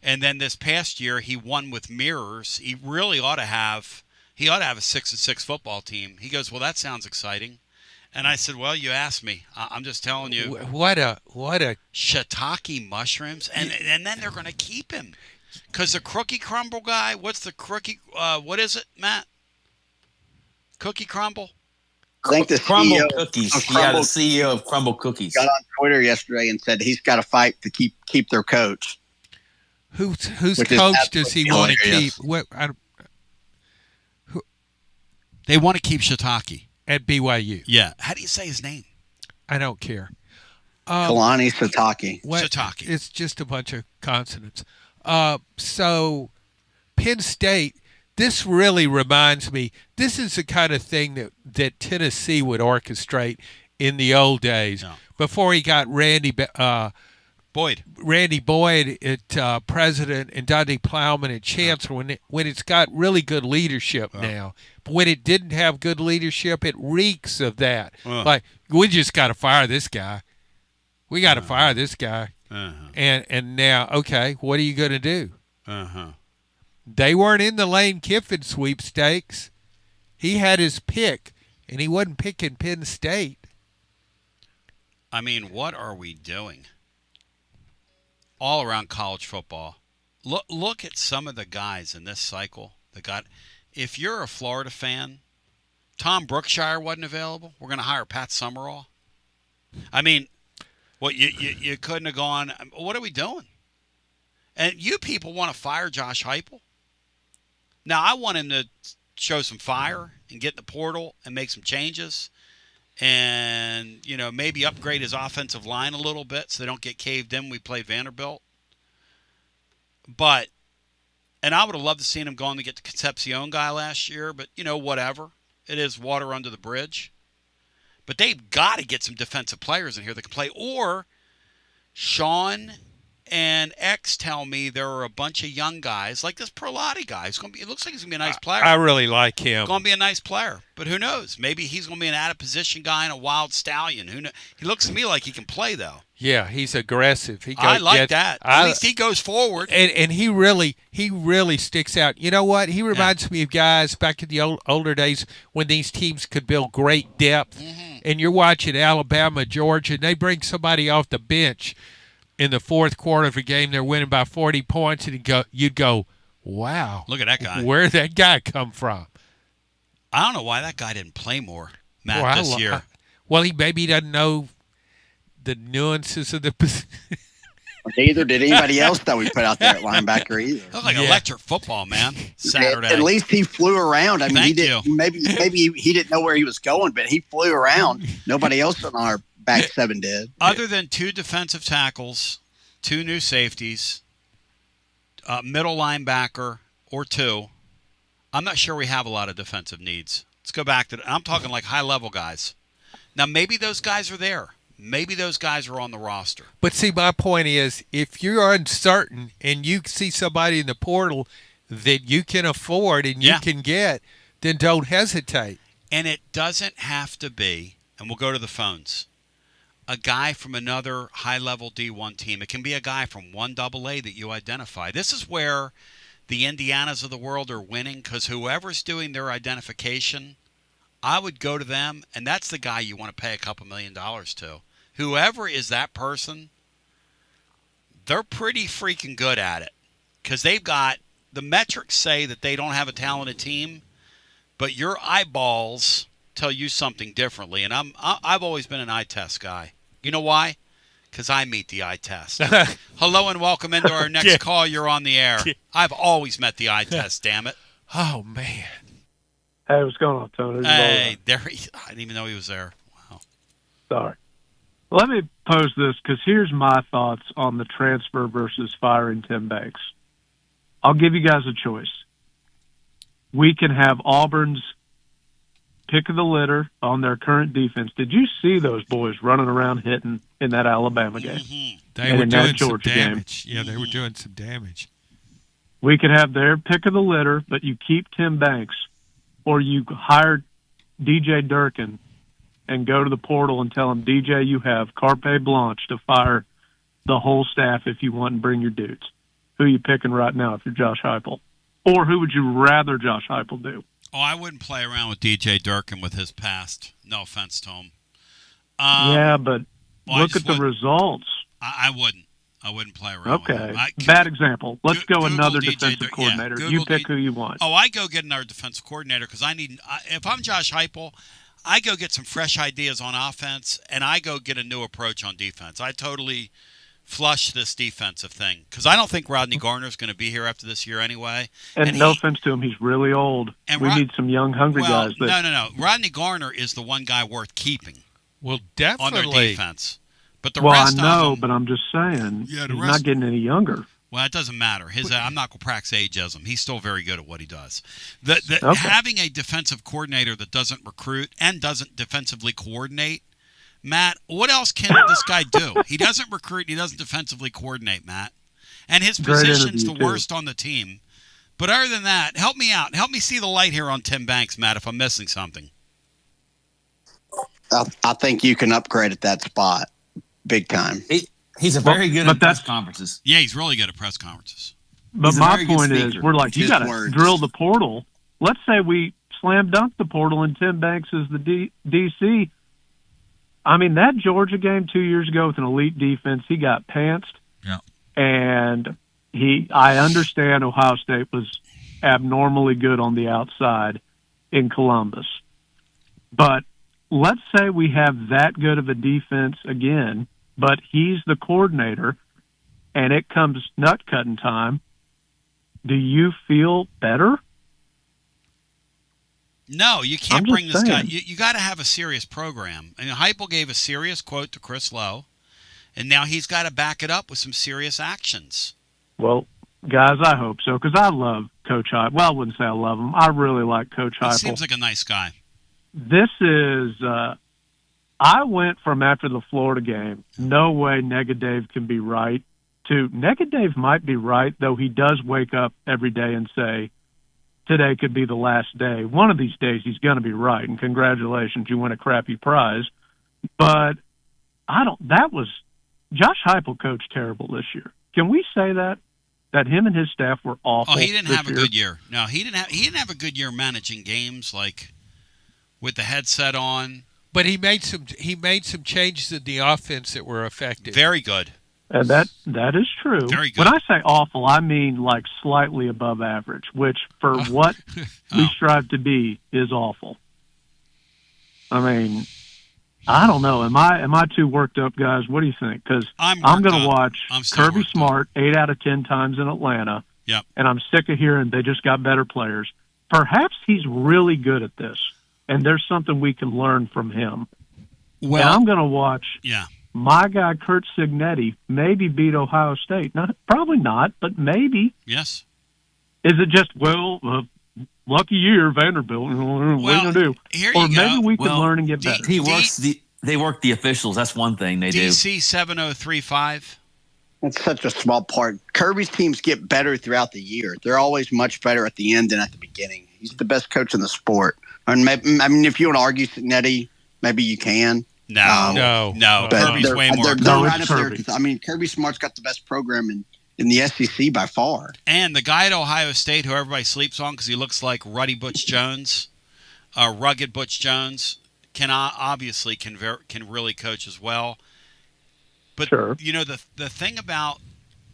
And then this past year, he won with mirrors. He really ought to have a 6-6 football team. He goes, well, that sounds exciting. And I said, well, you asked me. I'm just telling you. What a shiitake mushrooms, and then they're going to keep him because the Cookie Crumble guy. What's the Cookie? What is it, Matt? Cookie Crumble. I think the Crumble CEO Cookies. of Yeah, the Crumble CEO of Crumble Cookies got on Twitter yesterday and said he's got to fight to keep their coach. Whose coach does he want to keep? They want to keep Shiitake at BYU. Yeah. How do you say his name? I don't care. Kalani Sitake. Shiitake. It's just a bunch of consonants. So Penn State, this really reminds me, this is the kind of thing that Tennessee would orchestrate in the old days before he got Randy Boyd at president and Dundee Plowman at chancellor. When it's got really good leadership now. But when it didn't have good leadership, it reeks of that. Like, we just got to fire this guy. We got to fire this guy. And now, okay, what are you going to do? They weren't in the Lane Kiffin sweepstakes. He had his pick, and he wasn't picking Penn State. I mean, what are we doing? All around college football. Look at some of the guys in this cycle that got. If you're a Florida fan, Tom Brookshire wasn't available. We're going to hire Pat Summerall. I mean, what you couldn't have gone. What are we doing? And you people want to fire Josh Heupel? Now I want him to show some fire and get in the portal and make some changes. And, maybe upgrade his offensive line a little bit so they don't get caved in when we play Vanderbilt. And I would have loved to see him going to get the Concepcion guy last year, but, whatever. It is water under the bridge. But they've got to get some defensive players in here that can play. Or Sean and X tell me there are a bunch of young guys, like this Perlotti guy. It looks like he's going to be a nice player. I really like him. Going to be a nice player. But who knows? Maybe he's going to be an out-of-position guy and a wild stallion. Who knows? He looks to me like he can play, though. Yeah, he's aggressive. I like that. At least he goes forward. And he really sticks out. You know what? He reminds me of guys back in the older days when these teams could build great depth. And you're watching Alabama, Georgia, and they bring somebody off the bench in the fourth quarter of a game. They're winning by 40 points, and you'd go, wow. Look at that guy. Where'd that guy come from? I don't know why that guy didn't play more, Matt, this year. Well, he doesn't know the nuances of the position. Neither did anybody else that we put out there at linebacker either. Looked like electric football, man. Saturday. At least he flew around. I mean, Thank he didn't. you. Maybe he didn't know where he was going, but he flew around. Nobody else on our back seven did. Other than 2 defensive tackles, 2 new safeties, middle linebacker or 2, I'm not sure we have a lot of defensive needs. Let's go back to I'm talking like high-level guys. Now, maybe those guys are there. Maybe those guys are on the roster. But see, my point is, if you're uncertain and you see somebody in the portal that you can afford and you can get, then don't hesitate. And it doesn't have to be, and we'll go to the phones, a guy from another high-level D1 team. It can be a guy from 1AA that you identify. This is where the Indianas of the world are winning, because whoever's doing their identification, I would go to them, and that's the guy you want to pay a couple $1 million to. Whoever is that person, they're pretty freaking good at it, because they've got the metrics say that they don't have a talented team, but your eyeballs tell you something differently. And I've always been an eye test guy. You know why? Because I meet the eye test. Hello and welcome into our next call. You're on the air. I've always met the eye test, damn it. Oh, man. Hey, what's going on, Tony? Hey, I didn't even know he was there. Wow. Sorry. Let me pose this, because here's my thoughts on the transfer versus firing Tim Banks. I'll give you guys a choice. We can have Auburn's pick of the litter on their current defense. Did you see those boys running around hitting in that Alabama game? Mm-hmm. They were doing some damage. Yeah, they were doing some damage. We could have their pick of the litter, but you keep Tim Banks, or you hire DJ Durkin and go to the portal and tell him, DJ, you have carte blanche to fire the whole staff if you want and bring your dudes. Who are you picking right now if you're Josh Heupel? Or who would you rather Josh Heupel do? Oh, I wouldn't play around with DJ Durkin with his past. No offense to him. Yeah, but look at the results. I wouldn't. I wouldn't play around with him. Bad example. Let's go another defensive coordinator. Yeah, you pick who you want. Oh, I go get another defensive coordinator because if I'm Josh Heupel, I go get some fresh ideas on offense, and I go get a new approach on defense. I totally flush this defensive thing because I don't think Rodney Garner's going to be here after this year anyway. And no offense to him, he's really old. And we need some young, hungry guys. No. Rodney Garner is the one guy worth keeping. Well, definitely. On their defense. But the rest I know, of them, but I'm just saying he's not getting any younger. Well, it doesn't matter. I'm not going to practice ageism. He's still very good at what he does. Having a defensive coordinator that doesn't recruit and doesn't defensively coordinate, Matt, what else can this guy do? He doesn't recruit. He doesn't defensively coordinate, Matt. And his position's the worst on the team. But other than that, help me out. Help me see the light here on Tim Banks, Matt, if I'm missing something. I think you can upgrade at that spot big time. He's very good at press conferences. Yeah, he's really good at press conferences. But my point is, we're like, you got to drill the portal. Let's say we slam dunk the portal and Tim Banks is the DC. I mean, that Georgia game 2 years ago with an elite defense, he got pantsed. Yeah. And I understand Ohio State was abnormally good on the outside in Columbus. But let's say we have that good of a defense again, but he's the coordinator, and it comes nut-cutting time. Do you feel better? No, you can't bring this guy. You got to have a serious program. And Heupel gave a serious quote to Chris Lowe, and now he's got to back it up with some serious actions. Well, guys, I hope so, because I love Coach Heupel. Well, I wouldn't say I love him. I really like Coach Heupel. He seems like a nice guy. This is I went from after the Florida game, no way Negative can be right, to Negative might be right, though he does wake up every day and say, today could be the last day. One of these days he's going to be right, and congratulations, you win a crappy prize. But Josh Heupel coached terrible this year. Can we say that? That him and his staff were awful. Oh, he didn't have a good year. No, he didn't have a good year managing games like with the headset on. But he made some changes in the offense that were effective. Very good. And that is true. Very good. When I say awful, I mean like slightly above average, which for what we strive to be is awful. I mean, I don't know. Am I too worked up, guys? What do you think? Because I'm going to watch Kirby Smart 8 out of 10 times in Atlanta. Yep. And I'm sick of hearing they just got better players. Perhaps he's really good at this, and there's something we can learn from him. Well, and I'm going to watch. Yeah. My guy, Kurt Cignetti, maybe beat Ohio State. Probably not, but maybe. Yes. Is it just, lucky year, Vanderbilt? What are you going to do? Or maybe we can learn and get better. They work the officials. That's one thing they do. DC 7035. That's such a small part. Kirby's teams get better throughout the year. They're always much better at the end than at the beginning. He's the best coach in the sport. And if you want to argue Cignetti, maybe you can. No. Kirby's way more. They're right up there. I mean, Kirby Smart's got the best program in the SEC by far. And the guy at Ohio State, who everybody sleeps on because he looks like Rugged Butch Jones, can really coach as well. But you know the thing about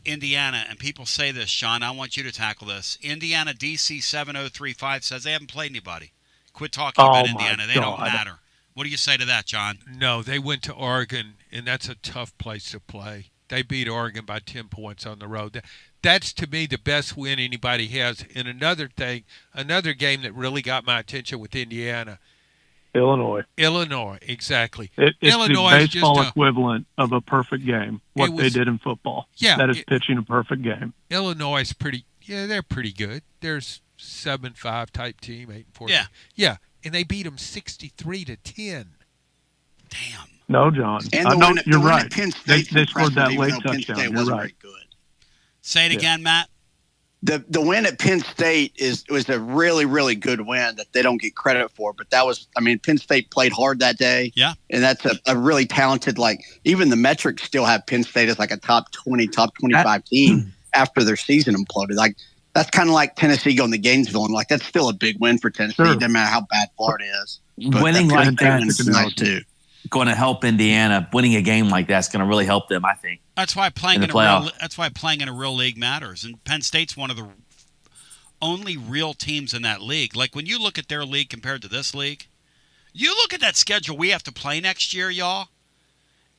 Indiana, and people say this, Sean, I want you to tackle this. Indiana DC 7035 says they haven't played anybody. Quit talking about Indiana. They don't matter. What do you say to that, John? No, they went to Oregon, and that's a tough place to play. They beat Oregon by 10 points on the road. That's, to me, the best win anybody has. And another game that really got my attention with Indiana. Illinois, exactly. It's Illinois the baseball equivalent of a perfect game, they did in football. Yeah. That is pitching a perfect game. Illinois is they're pretty good. There's 7-5 type team, 8-4. Yeah. Yeah. and they beat them 63-10. Damn. No, John. And I know the you're win right. at Penn They State's scored that impressive, late even though Penn touchdown. State You're wasn't right. very good. Say it again, Matt. The win at Penn State was a really, really good win that they don't get credit for. But that was, Penn State played hard that day. Yeah. And that's a really talented, even the metrics still have Penn State as a top 20, top 25 team after their season imploded. That's kind of like Tennessee going to Gainesville. And that's still a big win for Tennessee. Sure. No matter how bad Florida is. But Winning like that is nice too. Going to help Indiana. Winning a game like that's going to really help them, I think. That's why playing in a real league matters. And Penn State's one of the only real teams in that league. Like when you look at their league compared to this league, you look at that schedule we have to play next year, y'all.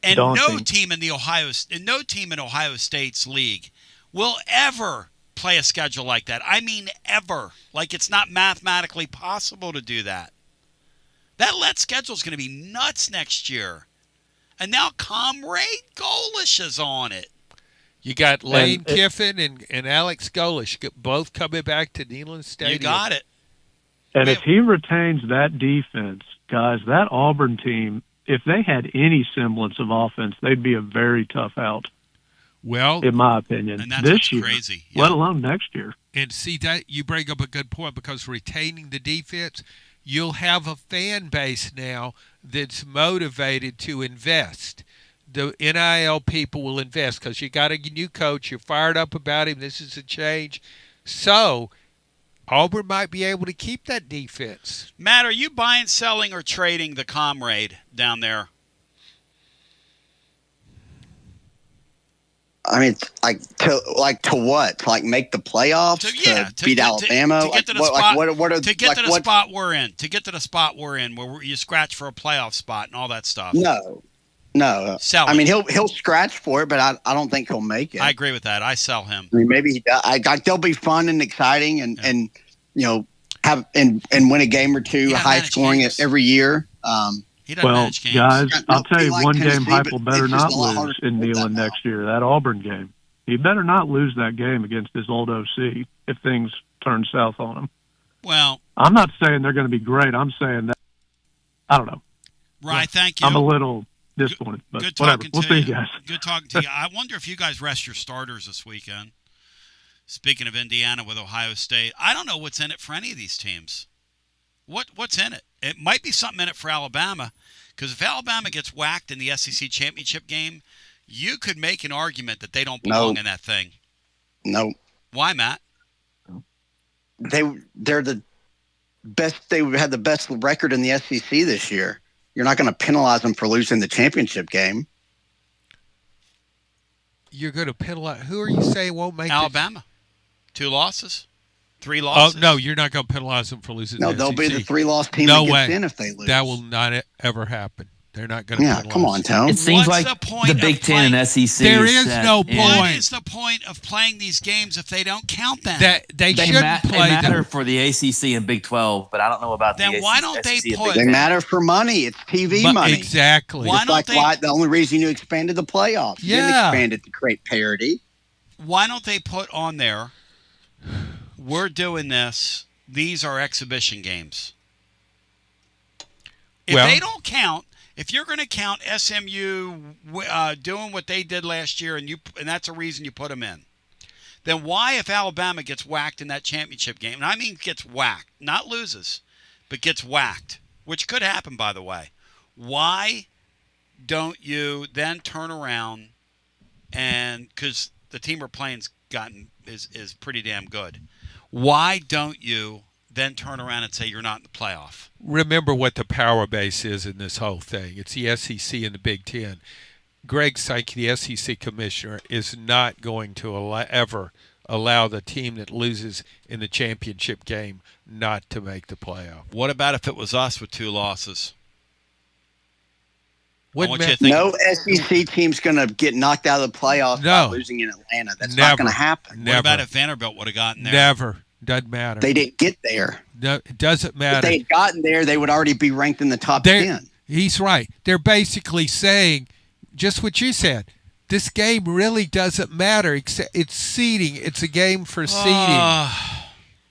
And no team in Ohio State's league will ever play a schedule like that. I mean, ever. Like it's not mathematically possible to do that. That lead schedule is going to be nuts next year. And now Comrade Golish is on it. You got Lane Kiffin and Alex Golish both coming back to Neyland Stadium. You got it. And if he retains that defense, guys, that Auburn team, if they had any semblance of offense, they'd be a very tough out. Well, in my opinion, and that's this year, crazy. Let alone next year. And see that you bring up a good point because retaining the defense, you'll have a fan base now that's motivated to invest. The NIL people will invest because you got a new coach. You're fired up about him. This is a change. So Auburn might be able to keep that defense. Matt, are you buying, selling, or trading the Comrade down there? To what? To make the playoffs? To beat Alabama? To get to the spot we're in. To get to the spot we're in, where you scratch for a playoff spot and all that stuff. No. Selling. He'll scratch for it, but I don't think he'll make it. I agree with that. I sell him. Maybe he does. They'll be fun and exciting, and have and win a game or two, high scoring every year. Well, guys, I'll tell you one game Heupel better not lose in Neyland next year, that Auburn game. He better not lose that game against his old OC if things turn south on him. Well, I'm not saying they're going to be great. I'm saying that, I don't know. Right, thank you. I'm a little disappointed, but whatever. We'll see you guys. Good talking to you. I wonder if you guys rest your starters this weekend. Speaking of Indiana with Ohio State, I don't know what's in it for any of these teams. What's in it? It might be something in it for Alabama, because if Alabama gets whacked in the SEC championship game, you could make an argument that they don't belong in that thing. No. Why, Matt? They're the best. They had the best record in the SEC this year. You're not going to penalize them for losing the championship game. You're going to penalize. Who are you saying won't make Alabama? 2 losses. 3 losses. Oh, no, you're not going to penalize them for losing the they'll SEC. be the 3-loss team that gets in if they lose. That will not ever happen. They're not going to penalize. Come on, Tone. It seems like the Big Ten and SEC there is no point. What is the point of playing these games if they don't count them? They shouldn't play them. They matter for the ACC and Big 12, but I don't know about the ACC. Then why don't they put... They matter for money. It's TV money. Exactly. Why don't they... the only reason you expanded the playoffs. You didn't expand it to create parity. Why don't they put on there, we're doing this, these are exhibition games. If they don't count, if you're going to count SMU doing what they did last year, and that's a reason you put them in, then why, if Alabama gets whacked in that championship game, and I mean gets whacked, not loses, but gets whacked, which could happen, by the way, why don't you then turn around and, because the team we're playing's is pretty damn good, why don't you then turn around and say you're not in the playoff? Remember what the power base is in this whole thing. It's the SEC and the Big Ten. Greg Sankey, the SEC commissioner, is not going to ever allow the team that loses in the championship game not to make the playoff. What about if it was us with 2 losses? No SEC team's going to get knocked out of the playoffs by losing in Atlanta. That's not going to happen. What about if Vanderbilt would have gotten there? Never. Doesn't matter. They didn't get there. No, it doesn't matter. If they had gotten there, they would already be ranked in the top 10. He's right. They're basically saying just what you said. This game really doesn't matter. It's seeding. It's a game for seeding.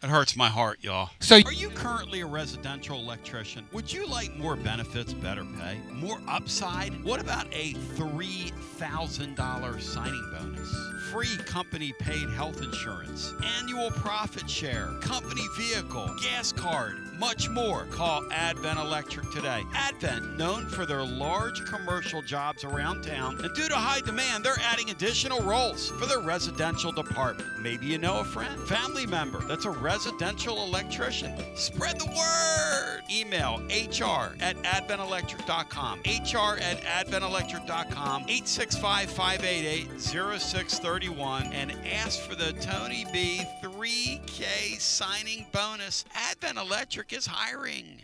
It hurts my heart, y'all. So, are you currently a residential electrician? Would you like more benefits, better pay, more upside? What about a $3,000 signing bonus? Free company-paid health insurance, annual profit share, company vehicle, gas card, much more. Call Advent Electric today. Advent, known for their large commercial jobs around town, and due to high demand, they're adding additional roles for their residential department. Maybe you know a friend, family member that's a residential electrician. Spread the word. Email hr@adventelectric.com. hr@adventelectric.com. 865-588-0631 and ask for the Tony B 3K signing bonus. Advent Electric is hiring.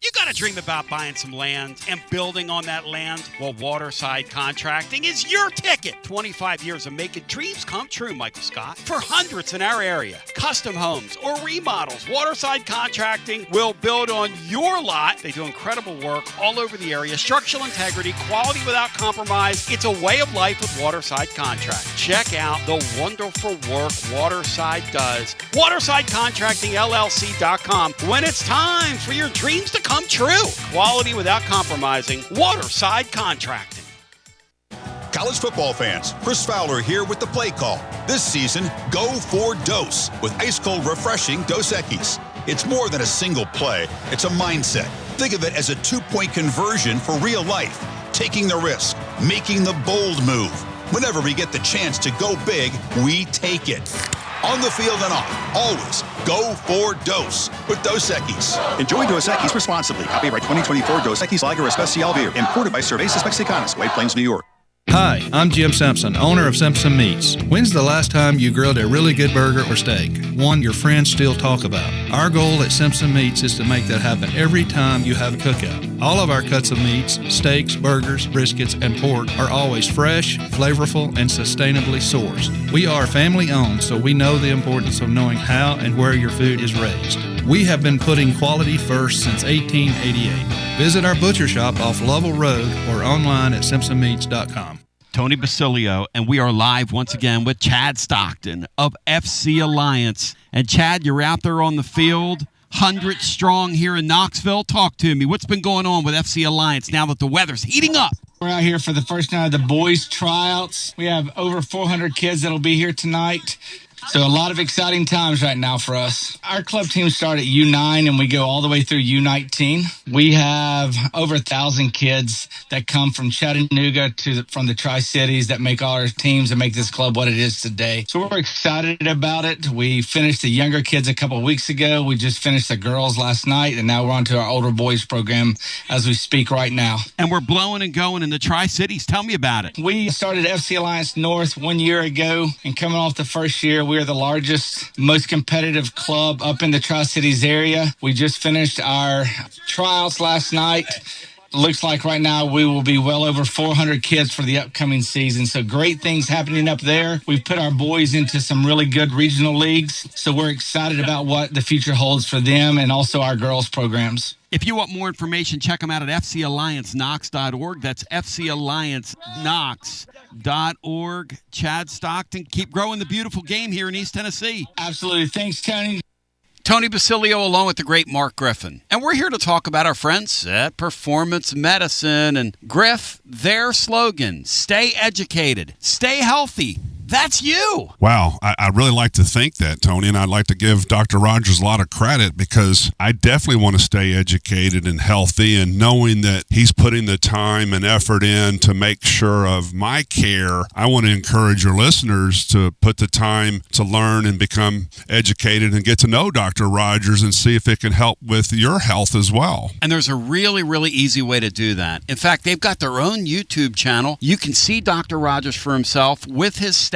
You got to dream about buying some land and building on that land. Well, Waterside Contracting is your ticket. 25 years of making dreams come true, Michael Scott. For hundreds in our area, custom homes or remodels, Waterside Contracting will build on your lot. They do incredible work all over the area. Structural integrity, quality without compromise. It's a way of life with Waterside Contract. Check out the wonderful work Waterside does. WatersideContractingLLC.com. When it's time for your dreams to come true. Quality without compromising. Waterside Contracting. College football fans, Chris Fowler here with the play call. This season, go for Dose with ice-cold refreshing Dos Equis. It's more than a single play. It's a mindset. Think of it as a 2-point conversion for real life. Taking the risk, making the bold move. Whenever we get the chance to go big, we take it. On the field and off, always go for Dose with Dos Equis. Enjoy Dos Equis responsibly. Copyright 2024 Dos Equis Lager Especial Beer. Imported by Cervezas Mexicanas, White Plains, New York. Hi, I'm Jim Simpson, owner of Simpson Meats. When's the last time you grilled a really good burger or steak? One your friends still talk about. Our goal at Simpson Meats is to make that happen every time you have a cookout. All of our cuts of meats, steaks, burgers, briskets, and pork are always fresh, flavorful, and sustainably sourced. We are family owned, so we know the importance of knowing how and where your food is raised. We have been putting quality first since 1888. Visit our butcher shop off Lovell Road or online at simpsonmeats.com. Tony Basilio, and we are live once again with Chad Stockton of FC Alliance. And Chad, you're out there on the field, 100 strong here in Knoxville. Talk to me. What's been going on with FC Alliance now that the weather's heating up? We're out here for the first night of the boys' tryouts. We have over 400 kids that'll be here tonight. So a lot of exciting times right now for us. Our club team start at U9 and we go all the way through U19. We have over 1,000 kids that come from Chattanooga from the Tri-Cities that make all our teams and make this club what it is today. So we're excited about it. We finished the younger kids a couple of weeks ago. We just finished the girls last night, and now we're on to our older boys program as we speak right now. And we're blowing and going in the Tri-Cities. Tell me about it. We started FC Alliance North 1 year ago, and coming off the first year, we are the largest, most competitive club up in the Tri-Cities area. We just finished our tryouts last night. Looks like right now we will be well over 400 kids for the upcoming season. So great things happening up there. We've put our boys into some really good regional leagues. So we're excited about what the future holds for them and also our girls programs. If you want more information, check them out at fcallianceknox.org. That's fcallianceknox.org. Chad Stockton, keep growing the beautiful game here in East Tennessee. Absolutely. Thanks, Tony. Tony Basilio along with the great Mark Griffin. And we're here to talk about our friends at Performance Medicine. And Griff, their slogan, stay educated, stay healthy. That's you. Wow. I really like to think that, Tony, and I'd like to give Dr. Rogers a lot of credit because I definitely want to stay educated and healthy, and knowing that he's putting the time and effort in to make sure of my care. I want to encourage your listeners to put the time to learn and become educated and get to know Dr. Rogers and see if it can help with your health as well. And there's a really, really easy way to do that. In fact, they've got their own YouTube channel. You can see Dr. Rogers for himself with his staff.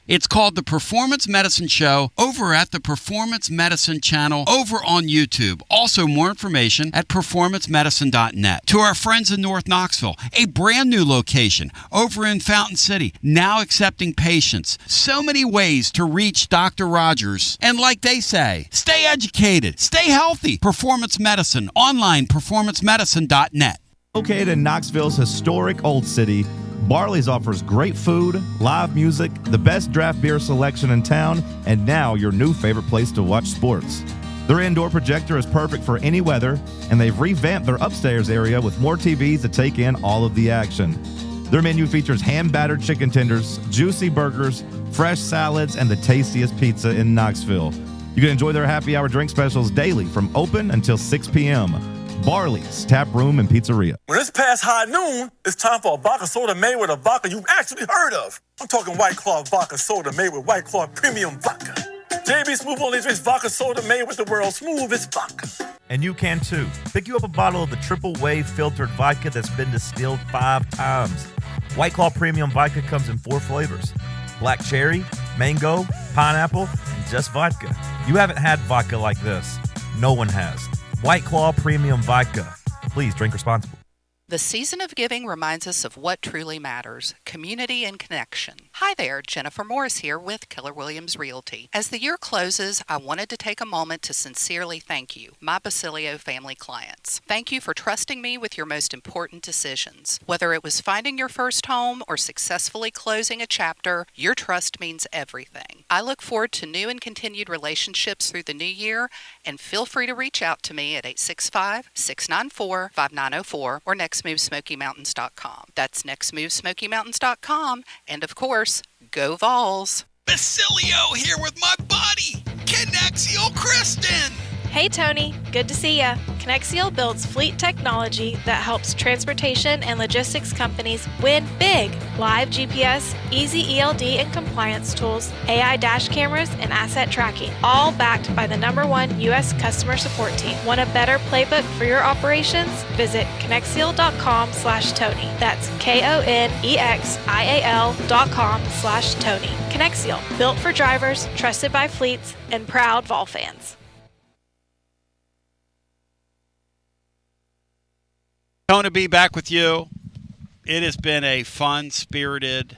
It's called The Performance Medicine Show over at the Performance Medicine channel over on YouTube. Also, more information at performancemedicine.net. To our friends in North Knoxville, a brand new location over in Fountain City, now accepting patients. So many ways to reach Dr. Rogers. And like they say, stay educated, stay healthy. Performance Medicine, online, performancemedicine.net. Located in Knoxville's historic Old City, Barley's offers great food, live music, the best draft beer selection in town, and now your new favorite place to watch sports. Their indoor projector is perfect for any weather, and they've revamped their upstairs area with more TVs to take in all of the action. Their menu features hand-battered chicken tenders, juicy burgers, fresh salads, and the tastiest pizza in Knoxville. You can enjoy their happy hour drink specials daily from open until 6 p.m. Barley's Tap Room and Pizzeria. When it's past high noon, it's time for a vodka soda made with a vodka you've actually heard of. I'm talking White Claw vodka soda made with White Claw premium vodka. JB Smooth only drinks vodka soda made with the world's smoothest vodka. And you can too. Pick you up a bottle of the triple wave filtered vodka that's been distilled 5 times. White Claw premium vodka comes in 4 flavors: black cherry, mango, pineapple, and just vodka. You haven't had vodka like this. No one has. White Claw Premium Vodka. Please drink responsibly. The season of giving reminds us of what truly matters: community and connection. Hi there, Jennifer Morris here with Keller Williams Realty. As the year closes, I wanted to take a moment to sincerely thank you, my Basilio family clients. Thank you for trusting me with your most important decisions. Whether it was finding your first home or successfully closing a chapter, your trust means everything. I look forward to new and continued relationships through the new year, and feel free to reach out to me at 865-694-5904 or nextmovesmokymountains.com. That's nextmovesmokymountains.com, and of course, go Vols! Basilio here with my buddy, Conexial Kristen. Hey Tony, good to see ya. Conexial builds fleet technology that helps transportation and logistics companies win big. Live GPS, easy ELD and compliance tools, AI dash cameras, and asset tracking, all backed by the .1 U.S. customer support team. Want a better playbook for your operations? Visit Conexial.com/Tony. That's KONEXIAL.com/Tony. Conexial, built for drivers, trusted by fleets, and proud Vol fans. Tony B, back with you. It has been a fun, spirited,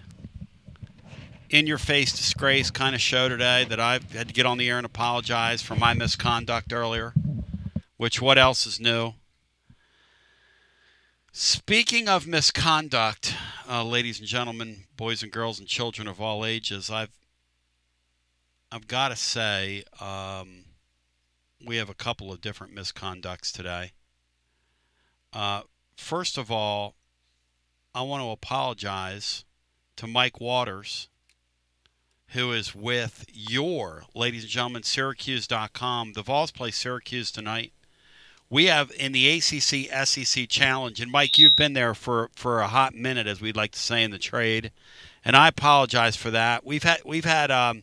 in-your-face disgrace kind of show today that I've had to get on the air and apologize for my misconduct earlier, which what else is new? Speaking of misconduct, ladies and gentlemen, boys and girls and children of all ages, I've got to say we have a couple of different misconducts today. First of all, I want to apologize to Mike Waters, who is with your, ladies and gentlemen, Syracuse.com. The Vols play Syracuse tonight. We have in the ACC SEC Challenge, and Mike, you've been there for a hot minute, as we'd like to say in the trade, and I apologize for that. We had a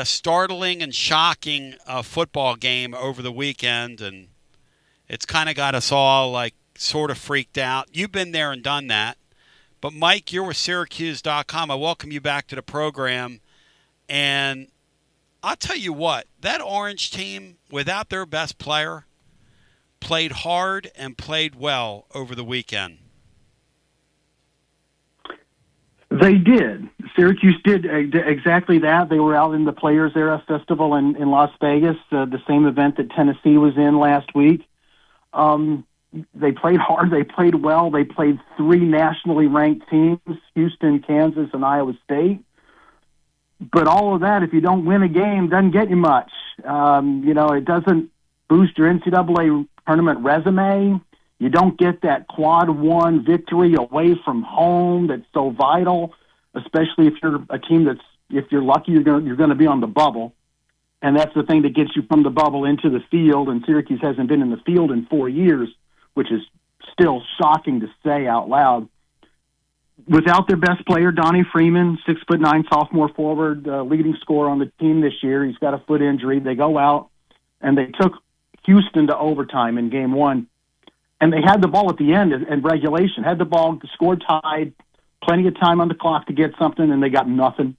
startling and shocking football game over the weekend, and it's kind of got us all like sort of freaked out. You've been there and done that. But, Mike, you're with Syracuse.com. I welcome you back to the program. And I'll tell you what, that Orange team, without their best player, played hard and played well over the weekend. They did. Syracuse did exactly that. They were out in the Players Era Festival in Las Vegas, the same event that Tennessee was in last week. They played hard. They played well. They played 3 nationally ranked teams, Houston, Kansas, and Iowa State. But all of that, if you don't win a game, doesn't get you much. It doesn't boost your NCAA tournament resume. You don't get that quad 1 victory away from home that's so vital, especially if you're a team that's, if you're lucky, you're going to be on the bubble. And that's the thing that gets you from the bubble into the field, and Syracuse hasn't been in the field in 4 years, which is still shocking to say out loud. Without their best player, Donnie Freeman, 6'9" sophomore forward, leading scorer on the team this year. He's got a foot injury. They go out, and they took Houston to overtime in game 1. And they had the ball at the end in regulation, had the ball, scored tied, plenty of time on the clock to get something, and they got nothing.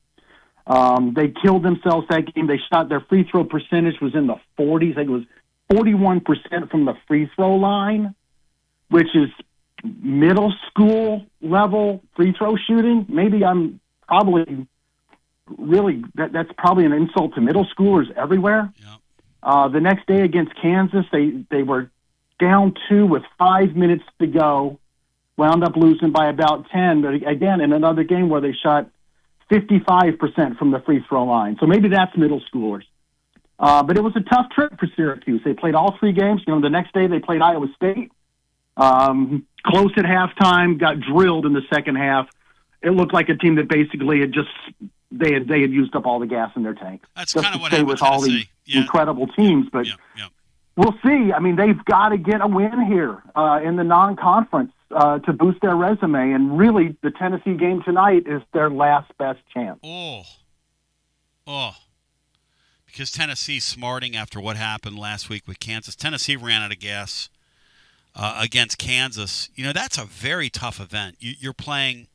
They killed themselves that game. They shot, their free throw percentage was in the 40s. I think it was 41% from the free throw line, which is middle school level free throw shooting. Maybe I'm probably really, that's probably an insult to middle schoolers everywhere. Yep. The next day against Kansas, they were down 2 with 5 minutes to go. wound up losing by about 10. But again, in another game where they shot 55% from the free throw line. So maybe that's middle schoolers. But it was a tough trip for Syracuse. They played all 3 games. The next day they played Iowa State. Close at halftime, got drilled in the second half. It looked like a team that basically had just they had used up all the gas in their tank. That's just kind of what stay happened with with all these incredible teams. But we'll see. I mean, they've got to get a win here in the non-conference to boost their resume. And really, the Tennessee game tonight is their last best chance. Because Tennessee's smarting after what happened last week with Kansas. Tennessee ran out of gas against Kansas. That's a very tough event. You're playing,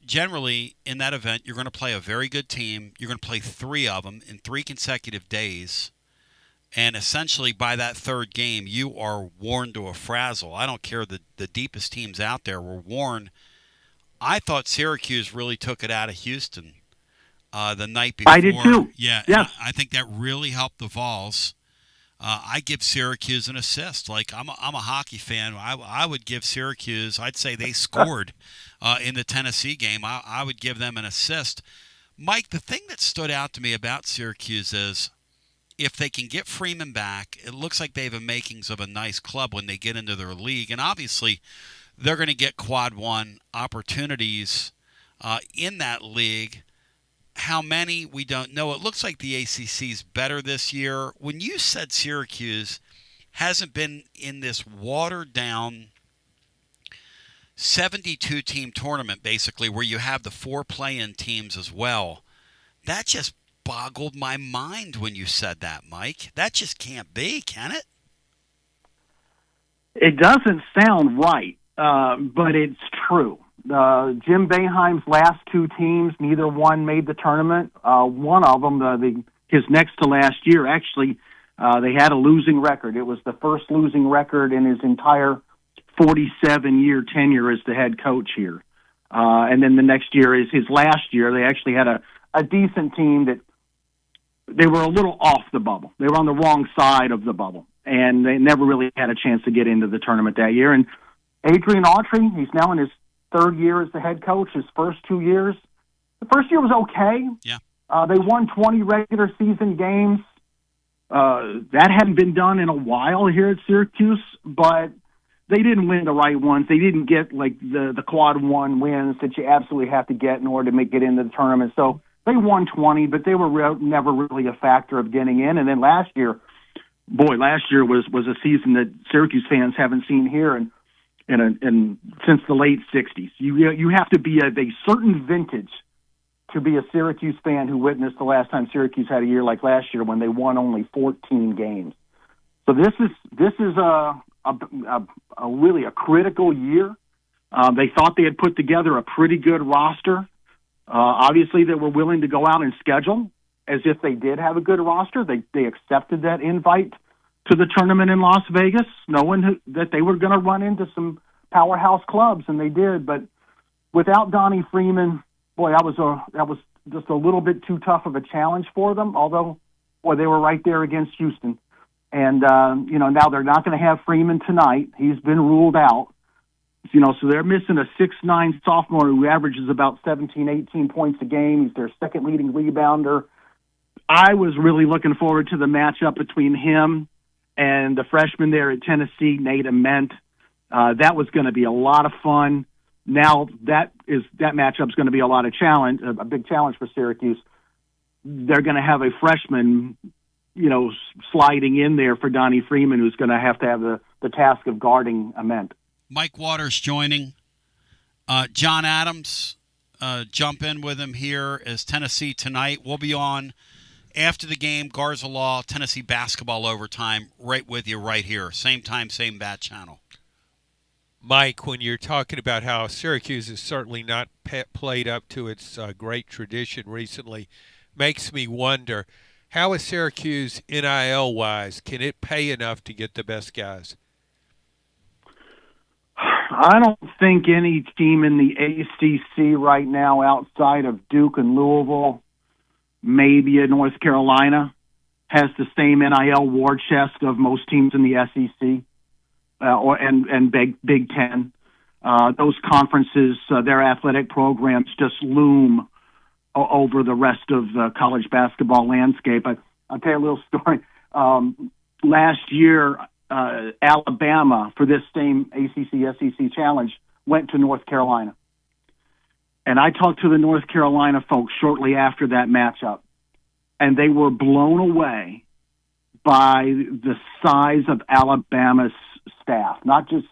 generally, in that event, you're going to play a very good team. You're going to play 3 of them in 3 consecutive days. And essentially, by that 3rd game, you are worn to a frazzle. I don't care. The deepest teams out there were worn. I thought Syracuse really took it out of Houston the night before. I did too. Yeah. Yes. I think that really helped the Vols. I give Syracuse an assist. Like, I'm a hockey fan. I would give Syracuse, I'd say they scored in the Tennessee game. I would give them an assist. Mike, the thing that stood out to me about Syracuse is if they can get Freeman back, it looks like they have the makings of a nice club when they get into their league. And obviously, they're going to get quad 1 opportunities in that league. How many, we don't know. It looks like the ACC's better this year. When you said Syracuse hasn't been in this watered-down 72-team tournament, basically, where you have the 4 play-in teams as well, that just boggled my mind when you said that, Mike. That just can't be, can it? It doesn't sound right, but it's true. Jim Boeheim's last 2 teams, neither one made the tournament. One of them, his next to last year, actually, they had a losing record. It was the first losing record in his entire 47-year tenure as the head coach here. And then the next year is his last year. They actually had a decent team that they were a little off the bubble. They were on the wrong side of the bubble, and they never really had a chance to get into the tournament that year. And Adrian Autry, he's now in his 3rd year as the head coach. His first 2 years, the first year was okay. Yeah. They won 20 regular season games. That hadn't been done in a while here at Syracuse, but they didn't win the right ones. They didn't get like the quad 1 wins that you absolutely have to get in order to get into the tournament. So they won 20, but they were never really a factor of getting in. And then last year was a season that Syracuse fans haven't seen here and since the late 60s. You have to be of a certain vintage to be a Syracuse fan who witnessed the last time Syracuse had a year like last year when they won only 14 games. So this is a really a critical year. They thought they had put together a pretty good roster. Obviously, they were willing to go out and schedule as if they did have a good roster. They accepted that invite to the tournament in Las Vegas, knowing that they were going to run into some powerhouse clubs, and they did. But without Donnie Freeman, boy, that was just a little bit too tough of a challenge for them. Although, boy, they were right there against Houston, and now they're not going to have Freeman tonight. He's been ruled out. So they're missing a 6'9" sophomore who averages about 17, 18 points a game. He's their 2nd leading rebounder. I was really looking forward to the matchup between him and the freshman there at Tennessee, Nate Ament. That was going to be a lot of fun. Now that matchup's going to be a big challenge for Syracuse. They're going to have a freshman, sliding in there for Donnie Freeman, who's going to have the task of guarding Ament. Mike Waters joining. John Adams, jump in with him here as Tennessee tonight. We'll be on after the game, Garza Law, Tennessee basketball overtime, right with you right here. Same time, same bat channel. Mike, when you're talking about how Syracuse has certainly not played up to its great tradition recently, makes me wonder, how is Syracuse NIL-wise? Can it pay enough to get the best guys? I don't think any team in the ACC right now outside of Duke and Louisville, maybe in North Carolina, has the same NIL war chest of most teams in the SEC and Big Ten. those conferences, their athletic programs just loom over the rest of the college basketball landscape. I'll tell you a little story. Last year, Alabama, for this same ACC-SEC challenge, went to North Carolina. And I talked to the North Carolina folks shortly after that matchup, and they were blown away by the size of Alabama's staff, not just,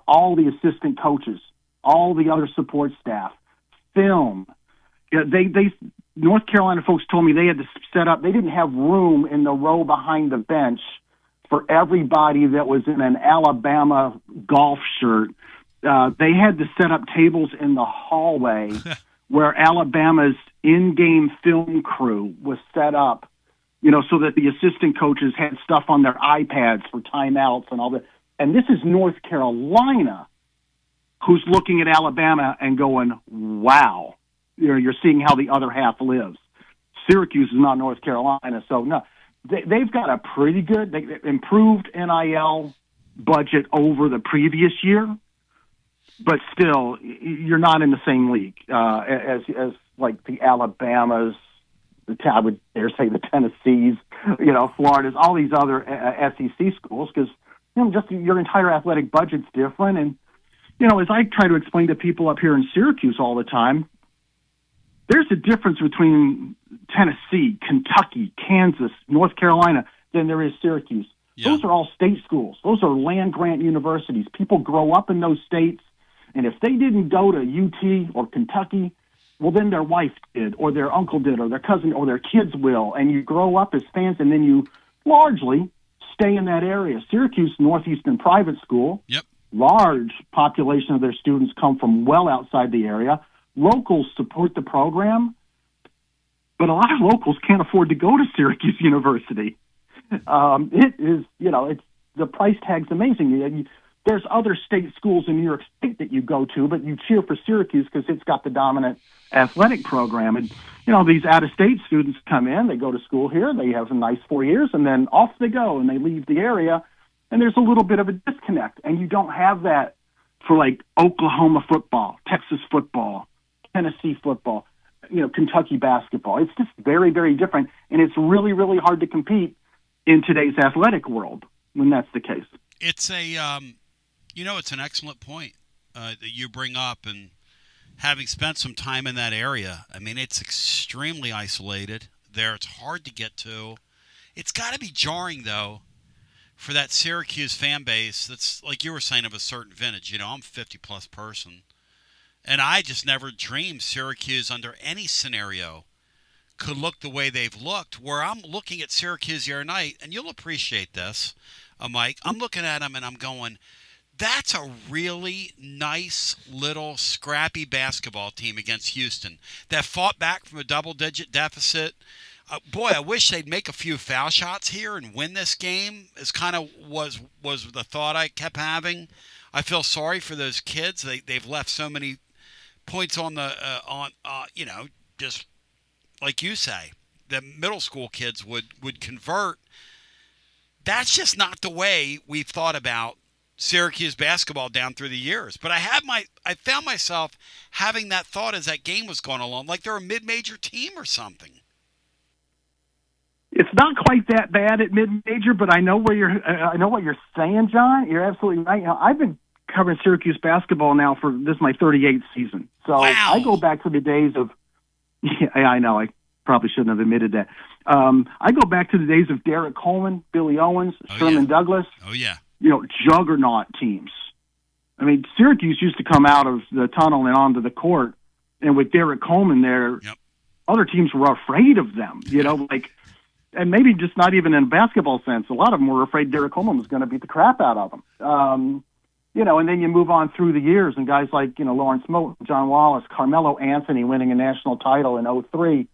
all the assistant coaches, all the other support staff, film. North Carolina folks told me they had to set up, they didn't have room in the row behind the bench for everybody that was in an Alabama golf shirt. They had to set up tables in the hallway where Alabama's in-game film crew was set up, so that the assistant coaches had stuff on their iPads for timeouts and all that. And this is North Carolina, who's looking at Alabama and going, wow, you're seeing how the other half lives. Syracuse is not North Carolina, so no. They've got a pretty good, improved NIL budget over the previous year, but still, you're not in the same league as like the Alabamas, I would dare say the Tennessees, Floridas, all these other SEC schools, because just your entire athletic budget's different. And as I try to explain to people up here in Syracuse all the time, there's a difference between Tennessee, Kentucky, Kansas, North Carolina than there is Syracuse. Yeah. Those are all state schools. Those are land-grant universities. People grow up in those states, and if they didn't go to UT or Kentucky, well, then their wife did, or their uncle did, or their cousin, or their kids will, and you grow up as fans, and then you largely stay in that area. Syracuse, Northeastern private school, large population of their students come from well outside the area. Locals support the program, but a lot of locals can't afford to go to Syracuse University. It is, it's the price tag's amazing. There's other state schools in New York State that you go to, but you cheer for Syracuse because it's got the dominant athletic program. And, these out-of-state students come in, they go to school here, they have a nice 4 years, and then off they go, and they leave the area, and there's a little bit of a disconnect. And you don't have that for, like, Oklahoma football, Texas football, Tennessee football, Kentucky basketball. It's just very, very different, and it's really, really hard to compete in today's athletic world when that's the case. It's it's an excellent point that you bring up, and having spent some time in that area, I mean, it's extremely isolated there. It's hard to get to. It's got to be jarring, though, for that Syracuse fan base that's, like you were saying, of a certain vintage. I'm a 50-plus person, and I just never dreamed Syracuse under any scenario could look the way they've looked, where I'm looking at Syracuse the other night, and you'll appreciate this, Mike. I'm looking at them, and I'm going, that's a really nice little scrappy basketball team against Houston that fought back from a double-digit deficit. Boy, I wish they'd make a few foul shots here and win this game. Is kind of was the thought I kept having. I feel sorry for those kids. They've left so many points on the just like you say, the middle school kids would convert. That's just not the way we've thought about Syracuse basketball down through the years. But I found myself having that thought as that game was going along, like they're a mid-major team or something. It's not quite that bad at mid-major, but I know what you're saying, John. You're absolutely right. I've been covering Syracuse basketball now for this is my 38th season. So wow. I go back to the days of I know I probably shouldn't have admitted that. I go back to the days of Derek Coleman, Billy Owens, Sherman Douglas. Oh yeah. Juggernaut teams. I mean, Syracuse used to come out of the tunnel and onto the court, and with Derek Coleman there, other teams were afraid of them. And maybe just not even in a basketball sense. A lot of them were afraid Derek Coleman was going to beat the crap out of them. And then you move on through the years, and guys like Lawrence Moat, John Wallace, Carmelo Anthony winning a national title in 2003.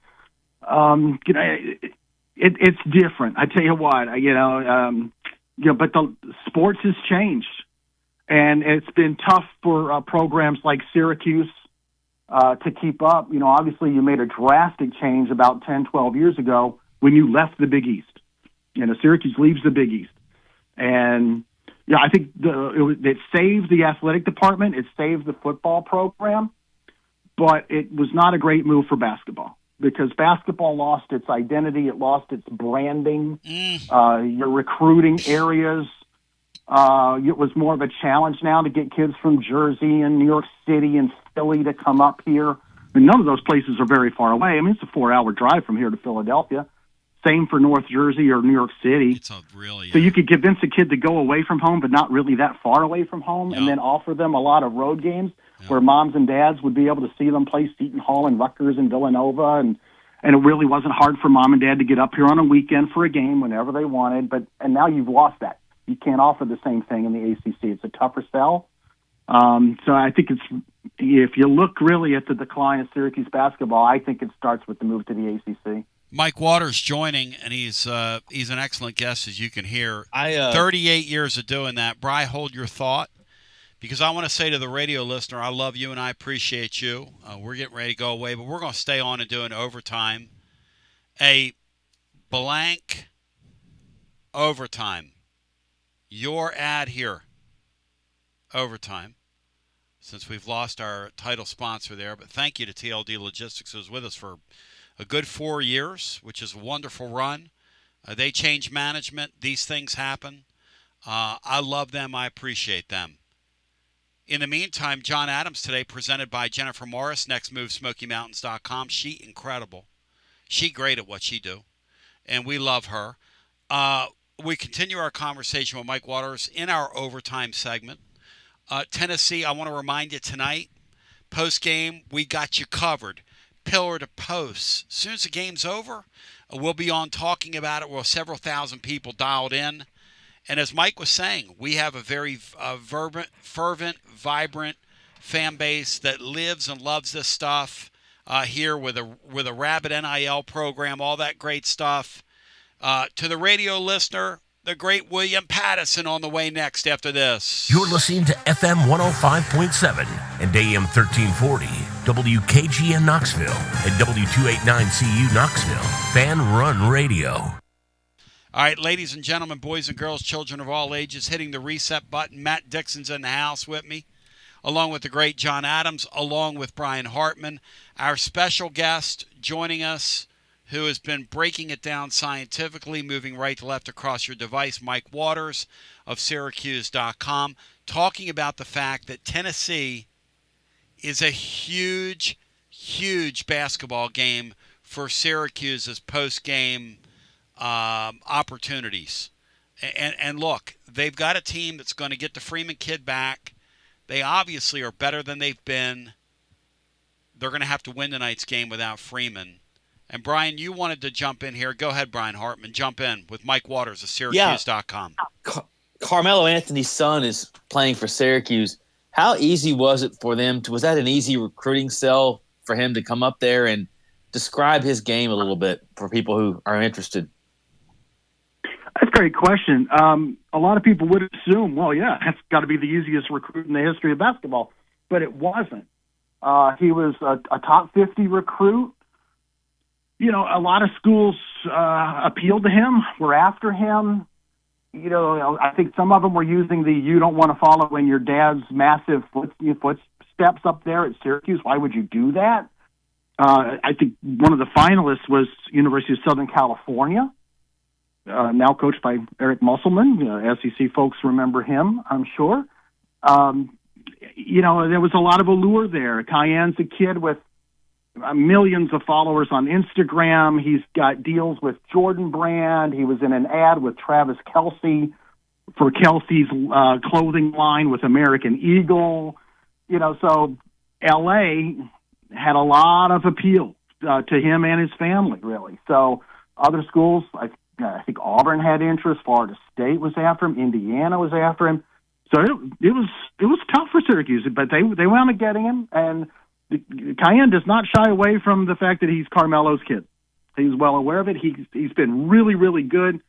It's different. I tell you what, but the sports has changed, and it's been tough for programs like Syracuse to keep up. Obviously you made a drastic change about 10, 12 years ago when you left the Big East. Syracuse leaves the Big East, and Yeah, I think it saved the athletic department. It saved the football program, but it was not a great move for basketball because basketball lost its identity. It lost its branding. Your recruiting areas. It was more of a challenge now to get kids from Jersey and New York City and Philly to come up here. And none of those places are very far away. I mean, it's a 4-hour drive from here to Philadelphia. Same for North Jersey or New York City. So you could convince a kid to go away from home, but not really that far away from home, and then offer them a lot of road games where moms and dads would be able to see them play Seton Hall and Rutgers and Villanova. And it really wasn't hard for mom and dad to get up here on a weekend for a game whenever they wanted. And now you've lost that. You can't offer the same thing in the ACC. It's a tougher sell. So I think if you look really at the decline of Syracuse basketball, I think it starts with the move to the ACC. Mike Waters joining, and he's an excellent guest, as you can hear. 38 years of doing that. Bri, hold your thought, because I want to say to the radio listener, I love you and I appreciate you. We're getting ready to go away, but we're going to stay on and do an overtime. A blank overtime. Your ad here. Overtime. Since we've lost our title sponsor there, but thank you to TLD Logistics, who was with us for a good 4 years, which is a wonderful run. They change management. These things happen. I love them. I appreciate them. In the meantime, John Adams today, presented by Jennifer Morris. Next move, SmokyMountains.com. She incredible. She great at what she do, and we love her. We continue our conversation with Mike Waters in our overtime segment. Tennessee, I want to remind you tonight, post-game, we got you covered. Pillar to post. As soon as the game's over, we'll be on talking about it. We'll have several thousand people dialed in. And as Mike was saying, we have a very fervent, vibrant fan base that lives and loves this stuff here with a rabid NIL program, all that great stuff. To the radio listener, the great William Pattison on the way next after this. You're listening to FM 105.7 and AM 1340, WKGN Knoxville, and W289CU Knoxville, Fan Run Radio. All right, ladies and gentlemen, boys and girls, children of all ages, hitting the reset button. Matt Dixon's in the house with me, along with the great John Adams, along with Brian Hartman, our special guest joining us, who has been breaking it down scientifically, moving right to left across your device, Mike Waters of Syracuse.com, talking about the fact that Tennessee is a huge, huge basketball game for Syracuse's post-game opportunities. And look, they've got a team that's going to get the Freeman kid back. They obviously are better than they've been. They're going to have to win tonight's game without Freeman. And, Brian, you wanted to jump in here. Go ahead, Brian Hartman. Jump in with Mike Waters of Syracuse.com. Carmelo Anthony's son is playing for Syracuse. How easy was it for them? Was that an easy recruiting sell for him to come up there and describe his game a little bit for people who are interested? That's a great question. A lot of people would assume, well, yeah, that's got to be the easiest recruit in the history of basketball. But it wasn't. He was a top 50 recruit. You know, a lot of schools appealed to him, were after him. You know, I think some of them were using the you don't want to follow in your dad's massive footsteps up there at Syracuse. Why would you do that? I think one of the finalists was University of Southern California, now coached by Eric Musselman. SEC folks remember him, I'm sure. You know, there was a lot of allure there. Cayenne's a kid with millions of followers on Instagram. He's got deals with Jordan Brand. He was in an ad with Travis Kelce for Kelce's clothing line with American Eagle. You know, so L.A. had a lot of appeal to him and his family, really. So other schools, I think Auburn had interest. Florida State was after him. Indiana was after him. So it was tough for Syracuse, but they wound up getting him. And Cayenne does not shy away from the fact that he's Carmelo's kid. He's well aware of it. He's been really, really good.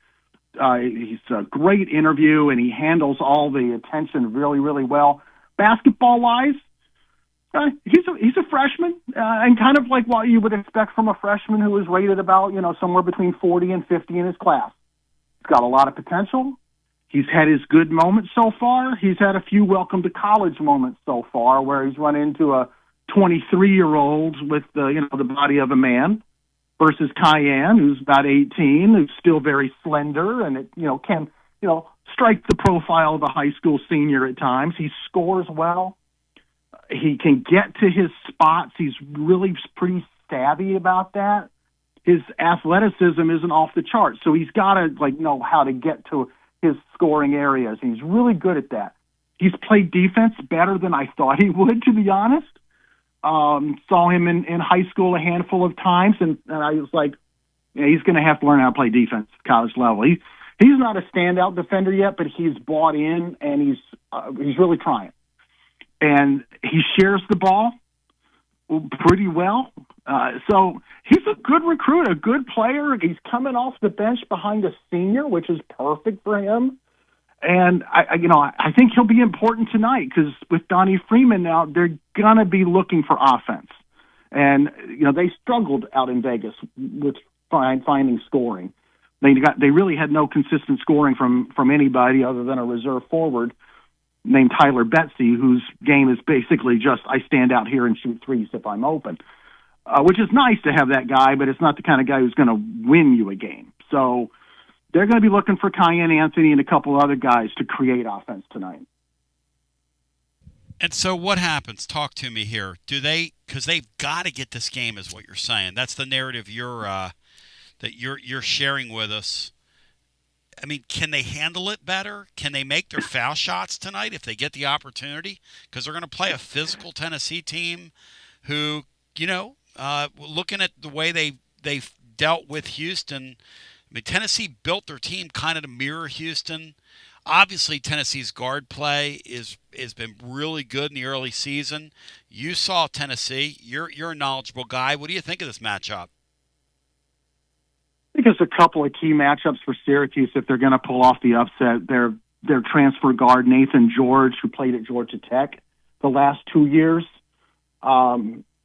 He's a great interview, and he handles all the attention really, really well. Basketball-wise, he's a freshman, and kind of like what you would expect from a freshman who is rated about, somewhere between 40 and 50 in his class. He's got a lot of potential. He's had his good moments so far. He's had a few welcome to college moments so far where he's run into a 23-year-old with the body of a man versus Cayenne, who's about 18, who's still very slender and can strike the profile of a high school senior at times. He scores well. He can get to his spots. He's really pretty savvy about that. His athleticism isn't off the charts, so he's got to know how to get to his scoring areas. He's really good at that. He's played defense better than I thought he would, to be honest. Saw him in high school a handful of times, and I was like, he's going to have to learn how to play defense at college level. He's not a standout defender yet, but he's bought in, and he's really trying. And he shares the ball pretty well. So he's a good recruit, a good player. He's coming off the bench behind a senior, which is perfect for him. And I think he'll be important tonight because with Donnie Freeman now, they're gonna be looking for offense, and they struggled out in Vegas with finding scoring. They really had no consistent scoring from anybody other than a reserve forward named Tyler Betsy, whose game is basically just I stand out here and shoot threes if I'm open, which is nice to have that guy, but it's not the kind of guy who's going to win you a game. So they're going to be looking for Cayenne Anthony and a couple other guys to create offense tonight. And so what happens? Talk to me here. Because they've got to get this game is what you're saying. That's the narrative you're sharing with us. I mean, can they handle it better? Can they make their foul shots tonight if they get the opportunity? Because they're going to play a physical Tennessee team who, looking at the way they've dealt with Houston, I mean, Tennessee built their team kind of to mirror Houston. Obviously, Tennessee's guard play has been really good in the early season. You saw Tennessee. You're a knowledgeable guy. What do you think of this matchup? I think there's a couple of key matchups for Syracuse if they're going to pull off the upset. Their transfer guard, Nathan George, who played at Georgia Tech the last 2 years,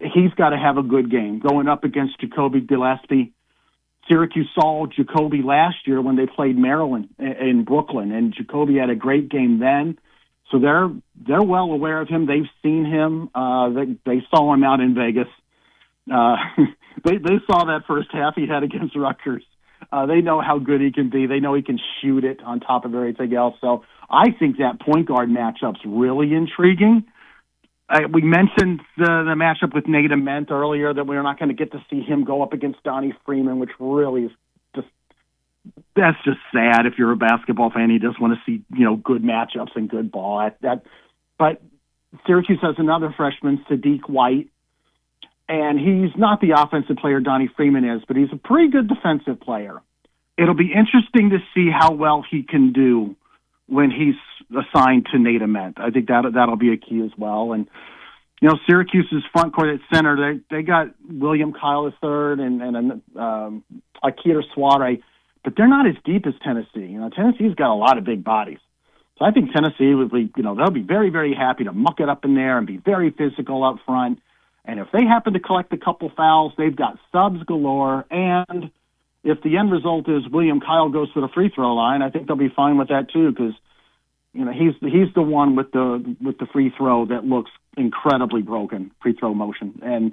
he's got to have a good game going up against Jacoby Gillespie. Syracuse saw Jacoby last year when they played Maryland in Brooklyn, and Jacoby had a great game then. So they're well aware of him. They've seen him. They saw him out in Vegas. They saw that first half he had against Rutgers. They know how good he can be. They know he can shoot it on top of everything else. So I think that point guard matchup's really intriguing. We mentioned the matchup with Nate Ament earlier that we're not going to get to see him go up against Donnie Freeman, which really is that's just sad if you're a basketball fan. You just want to see good matchups and good ball. But Syracuse has another freshman, Sadiq White. And he's not the offensive player Donnie Freeman is, but he's a pretty good defensive player. It'll be interesting to see how well he can do when he's assigned to Nate Ament. I think that'll be a key as well. And Syracuse's front court at center, they got William Kyle III and Akira Suare, but they're not as deep as Tennessee. Tennessee's got a lot of big bodies. So I think Tennessee would be, they'll be very, very happy to muck it up in there and be very physical up front. And if they happen to collect a couple fouls, they've got subs galore. And if the end result is William Kyle goes to the free throw line, I think they'll be fine with that too, because he's the one with the free throw that looks incredibly broken, free throw motion, and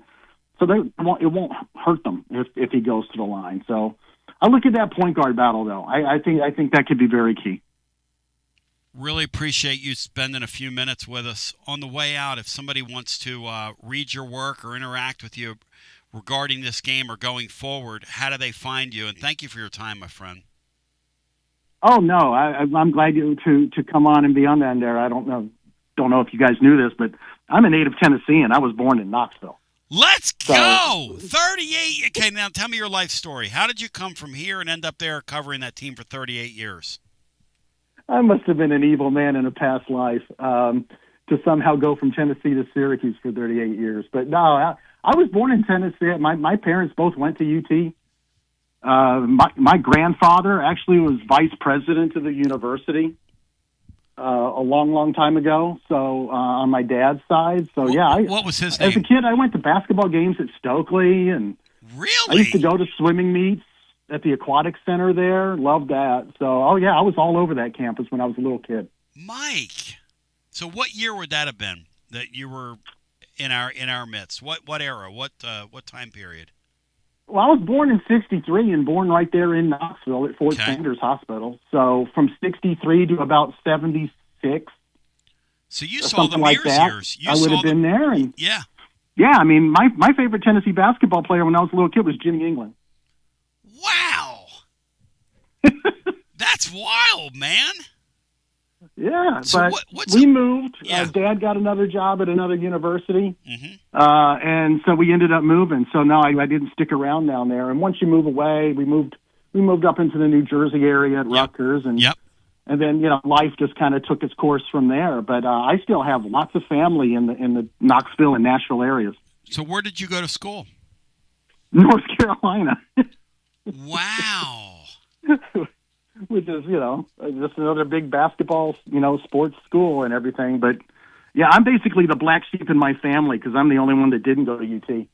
so it won't hurt them if he goes to the line. So I look at that point guard battle though. I think that could be very key. Really appreciate you spending a few minutes with us. On the way out, if somebody wants to read your work or interact with you regarding this game or going forward, how do they find you? And thank you for your time, my friend. Oh, no, I'm glad to come on and be on that there. I don't know if you guys knew this, but I'm a native Tennessean. I was born in Knoxville. Let's go! 38. Okay, now tell me your life story. How did you come from here and end up there covering that team for 38 years? I must have been an evil man in a past life to somehow go from Tennessee to Syracuse for 38 years. But no, I was born in Tennessee. My parents both went to UT. My grandfather actually was vice president of the university a long, long time ago. So on my dad's side. So yeah, what was his name? As a kid, I went to basketball games at Stokely, and really, I used to go to swimming meets. at the aquatic center there. Loved that. So, I was all over that campus when I was a little kid. Mike, so what year would that have been that you were in our midst? What era? What time period? Well, I was born in '63 and born right there in Knoxville at Fort Sanders Hospital. So from '63 to about '76. So you saw the Mears years. I would have been there. And yeah. Yeah, I mean, my favorite Tennessee basketball player when I was a little kid was Jimmy England. Wow. That's wild, man. Yeah, so but we moved. Dad got another job at another university, and so we ended up moving. So no, I didn't stick around down there. And once you move away, we moved up into the New Jersey area at Rutgers, and then life just kind of took its course from there. But I still have lots of family in the Knoxville and Nashville areas. So where did you go to school? North Carolina. Wow. Which is, just another big basketball, sports school and everything. But, yeah, I'm basically the black sheep in my family because I'm the only one that didn't go to UT.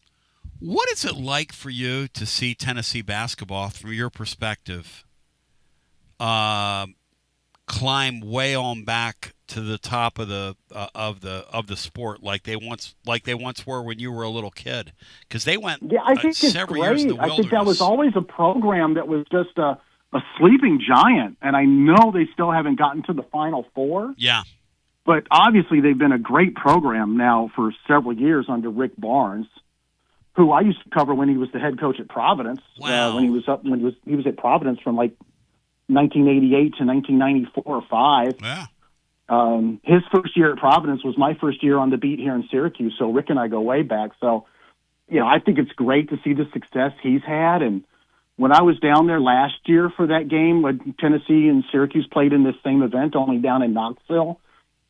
What is it like for you to see Tennessee basketball, from your perspective, climb way on back to the top of the sport like they once were when you were a little kid? Because they went I think several it's years in great. the wilderness. I think that was always a program that was just a sleeping giant, and I know they still haven't gotten to the Final Four. Yeah. But obviously they've been a great program now for several years under Rick Barnes, who I used to cover when he was the head coach at Providence. Wow. When he was at Providence from like 1988 to 1994 or 5. Yeah. His first year at Providence was my first year on the beat here in Syracuse, so Rick and I go way back. So, I think it's great to see the success he's had. And when I was down there last year for that game, when Tennessee and Syracuse played in this same event, only down in Knoxville,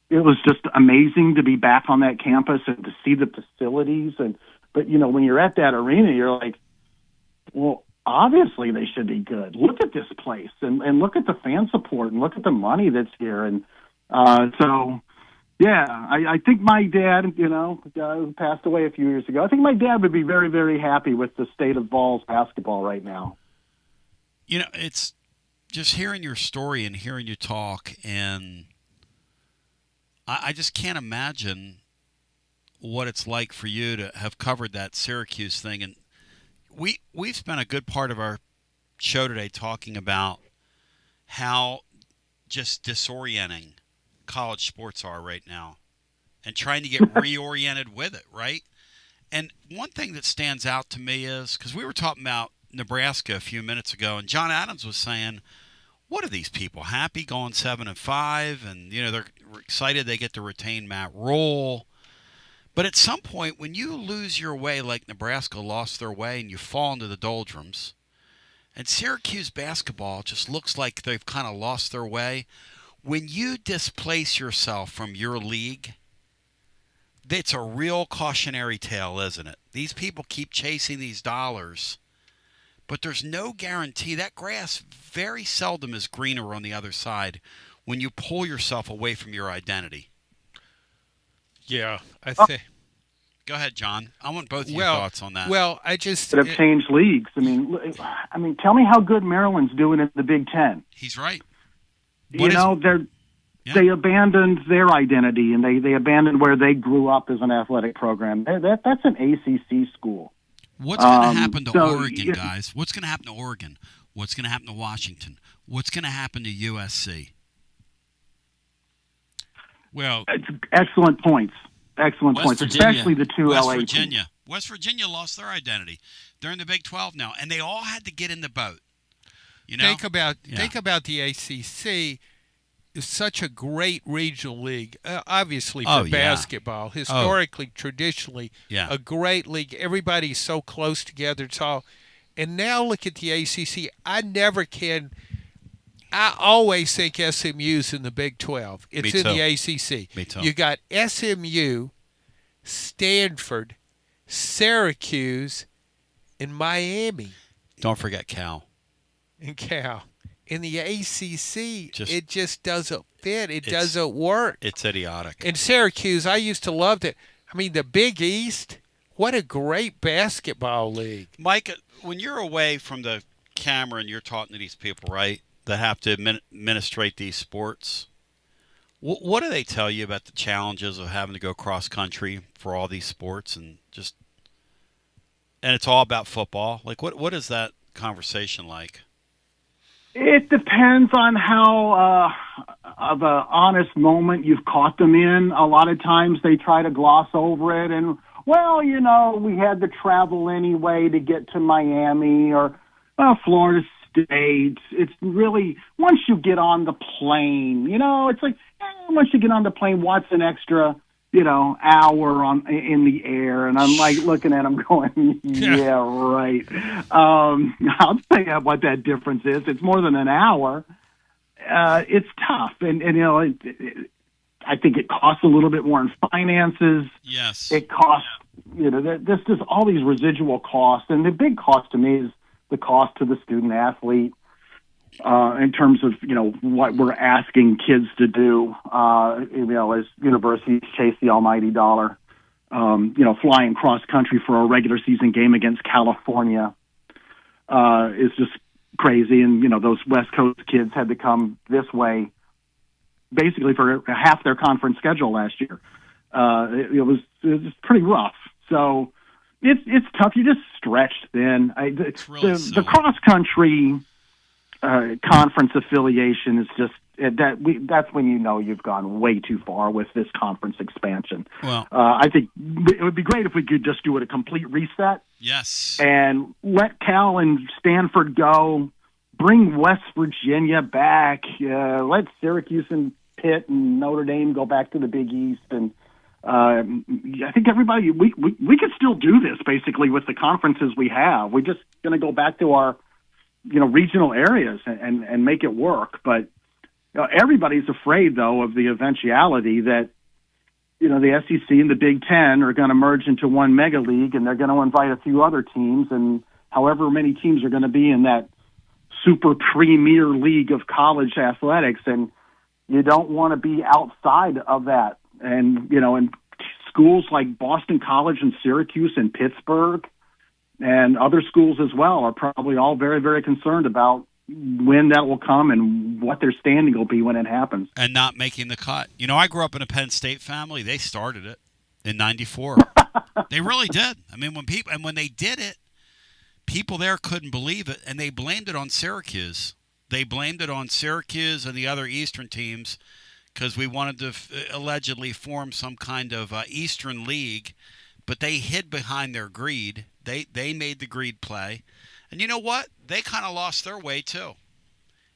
it was just amazing to be back on that campus and to see the facilities. But when you're at that arena, you're like, well, obviously they should be good. Look at this place and look at the fan support and look at the money that's here. And I think my dad, who passed away a few years ago, I think my dad would be very, very happy with the state of Vols basketball right now. It's just hearing your story and hearing you talk, and I just can't imagine what it's like for you to have covered that Syracuse thing. And we've spent a good part of our show today talking about how just disorienting college sports are right now and trying to get reoriented with it, right? And one thing that stands out to me is, because we were talking about Nebraska a few minutes ago, and John Adams was saying, what are these people, happy going 7-5? And, they're excited they get to retain Matt Rule. But at some point, when you lose your way like Nebraska lost their way and you fall into the doldrums, and Syracuse basketball just looks like they've kind of lost their way, when you displace yourself from your league, it's a real cautionary tale, isn't it? These people keep chasing these dollars, but there's no guarantee. That grass very seldom is greener on the other side when you pull yourself away from your identity. Yeah, I think. Go ahead, John. I want both of your thoughts on that. Well, I just that have changed leagues. I mean, tell me how good Maryland's doing in the Big Ten. He's right. They abandoned their identity and they abandoned where they grew up as an athletic program. That's an ACC school. What's going to happen to Oregon, guys? What's going to happen to Oregon? What's going to happen to Washington? What's going to happen to USC? Well, excellent points. Excellent points, Virginia. especially the two West LA Virginia. teams. West Virginia lost their identity. They're in the Big 12 now, and they all had to get in the boat. Think about the ACC. It's such a great regional league, obviously for basketball. Historically, traditionally, a great league. Everybody's so close together. And now look at the ACC. I always think SMU's in the Big 12. It's in the ACC. Me too. You got SMU, Stanford, Syracuse, and Miami. Don't forget Cal. And Cal. In the ACC, it just doesn't fit. It doesn't work. It's idiotic. And Syracuse, I used to love it. I mean, the Big East, what a great basketball league. Mike, when you're away from the camera and you're talking to these people, right, that have to administrate these sports, what do they tell you about the challenges of having to go cross country for all these sports and it's all about football? Like, what is that conversation like? It depends on how of an honest moment you've caught them in. A lot of times they try to gloss over it and, well, we had to travel anyway to get to Miami or Florida State. It's really, once you get on the plane, it's like, once you get on the plane, what's an extra, hour in the air? And I'm like looking at them going, yeah, right. I'll tell you what that difference is. It's more than an hour. It's tough. And I think it costs a little bit more in finances. Yes. It costs, there's just all these residual costs. And the big cost to me is the cost to the student athlete in terms of, what we're asking kids to do, as universities chase the almighty dollar, flying cross country for a regular season game against California is just crazy. And, those West Coast kids had to come this way basically for half their conference schedule last year. It was pretty rough. So it's tough. You're just stretched thin. The cross country conference affiliation is just that's when you've gone way too far with this conference expansion. Well, I think it would be great if we could just do it a complete reset. Yes. And let Cal and Stanford go. Bring West Virginia back. Let Syracuse and Pitt and Notre Dame go back to the Big East. And I think everybody, we could still do this basically with the conferences we have. We're just going to go back to our regional areas and make it work. But everybody's afraid, though, of the eventuality that, the SEC and the Big Ten are going to merge into one mega league, and they're going to invite a few other teams, and however many teams are going to be in that super premier league of college athletics, and you don't want to be outside of that. And, and schools like Boston College and Syracuse and Pittsburgh and other schools as well are probably all very, very concerned about when that will come and what their standing will be when it happens. And not making the cut. I grew up in a Penn State family. They started it in '94. They really did. I mean, when they did it, people there couldn't believe it, and they blamed it on Syracuse. They blamed it on Syracuse and the other Eastern teams because we wanted to allegedly form some kind of Eastern League, but they hid behind their greed. They made the greed play. And you know what? They kind of lost their way, too.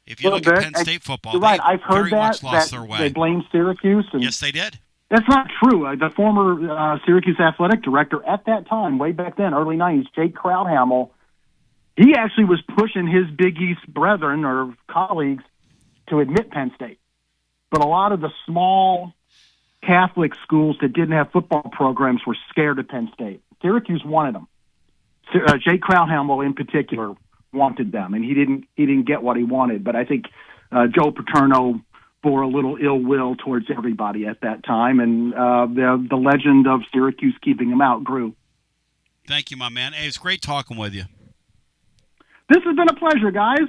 If you look at Penn State football, you're right. They I've heard very much lost their way. They blamed Syracuse. And yes, they did. That's not true. The former Syracuse athletic director at that time, way back then, early 90s, Jake Crowdhamel, he actually was pushing his Big East brethren or colleagues to admit Penn State. But a lot of the small Catholic schools that didn't have football programs were scared of Penn State. Syracuse wanted them. Jake Crowdhamel in particular wanted them, and he didn't get what he wanted. But I think Joe Paterno bore a little ill will towards everybody at that time, and the legend of Syracuse keeping him out grew. Thank you, my man. Hey, it's great talking with you. This has been a pleasure, guys.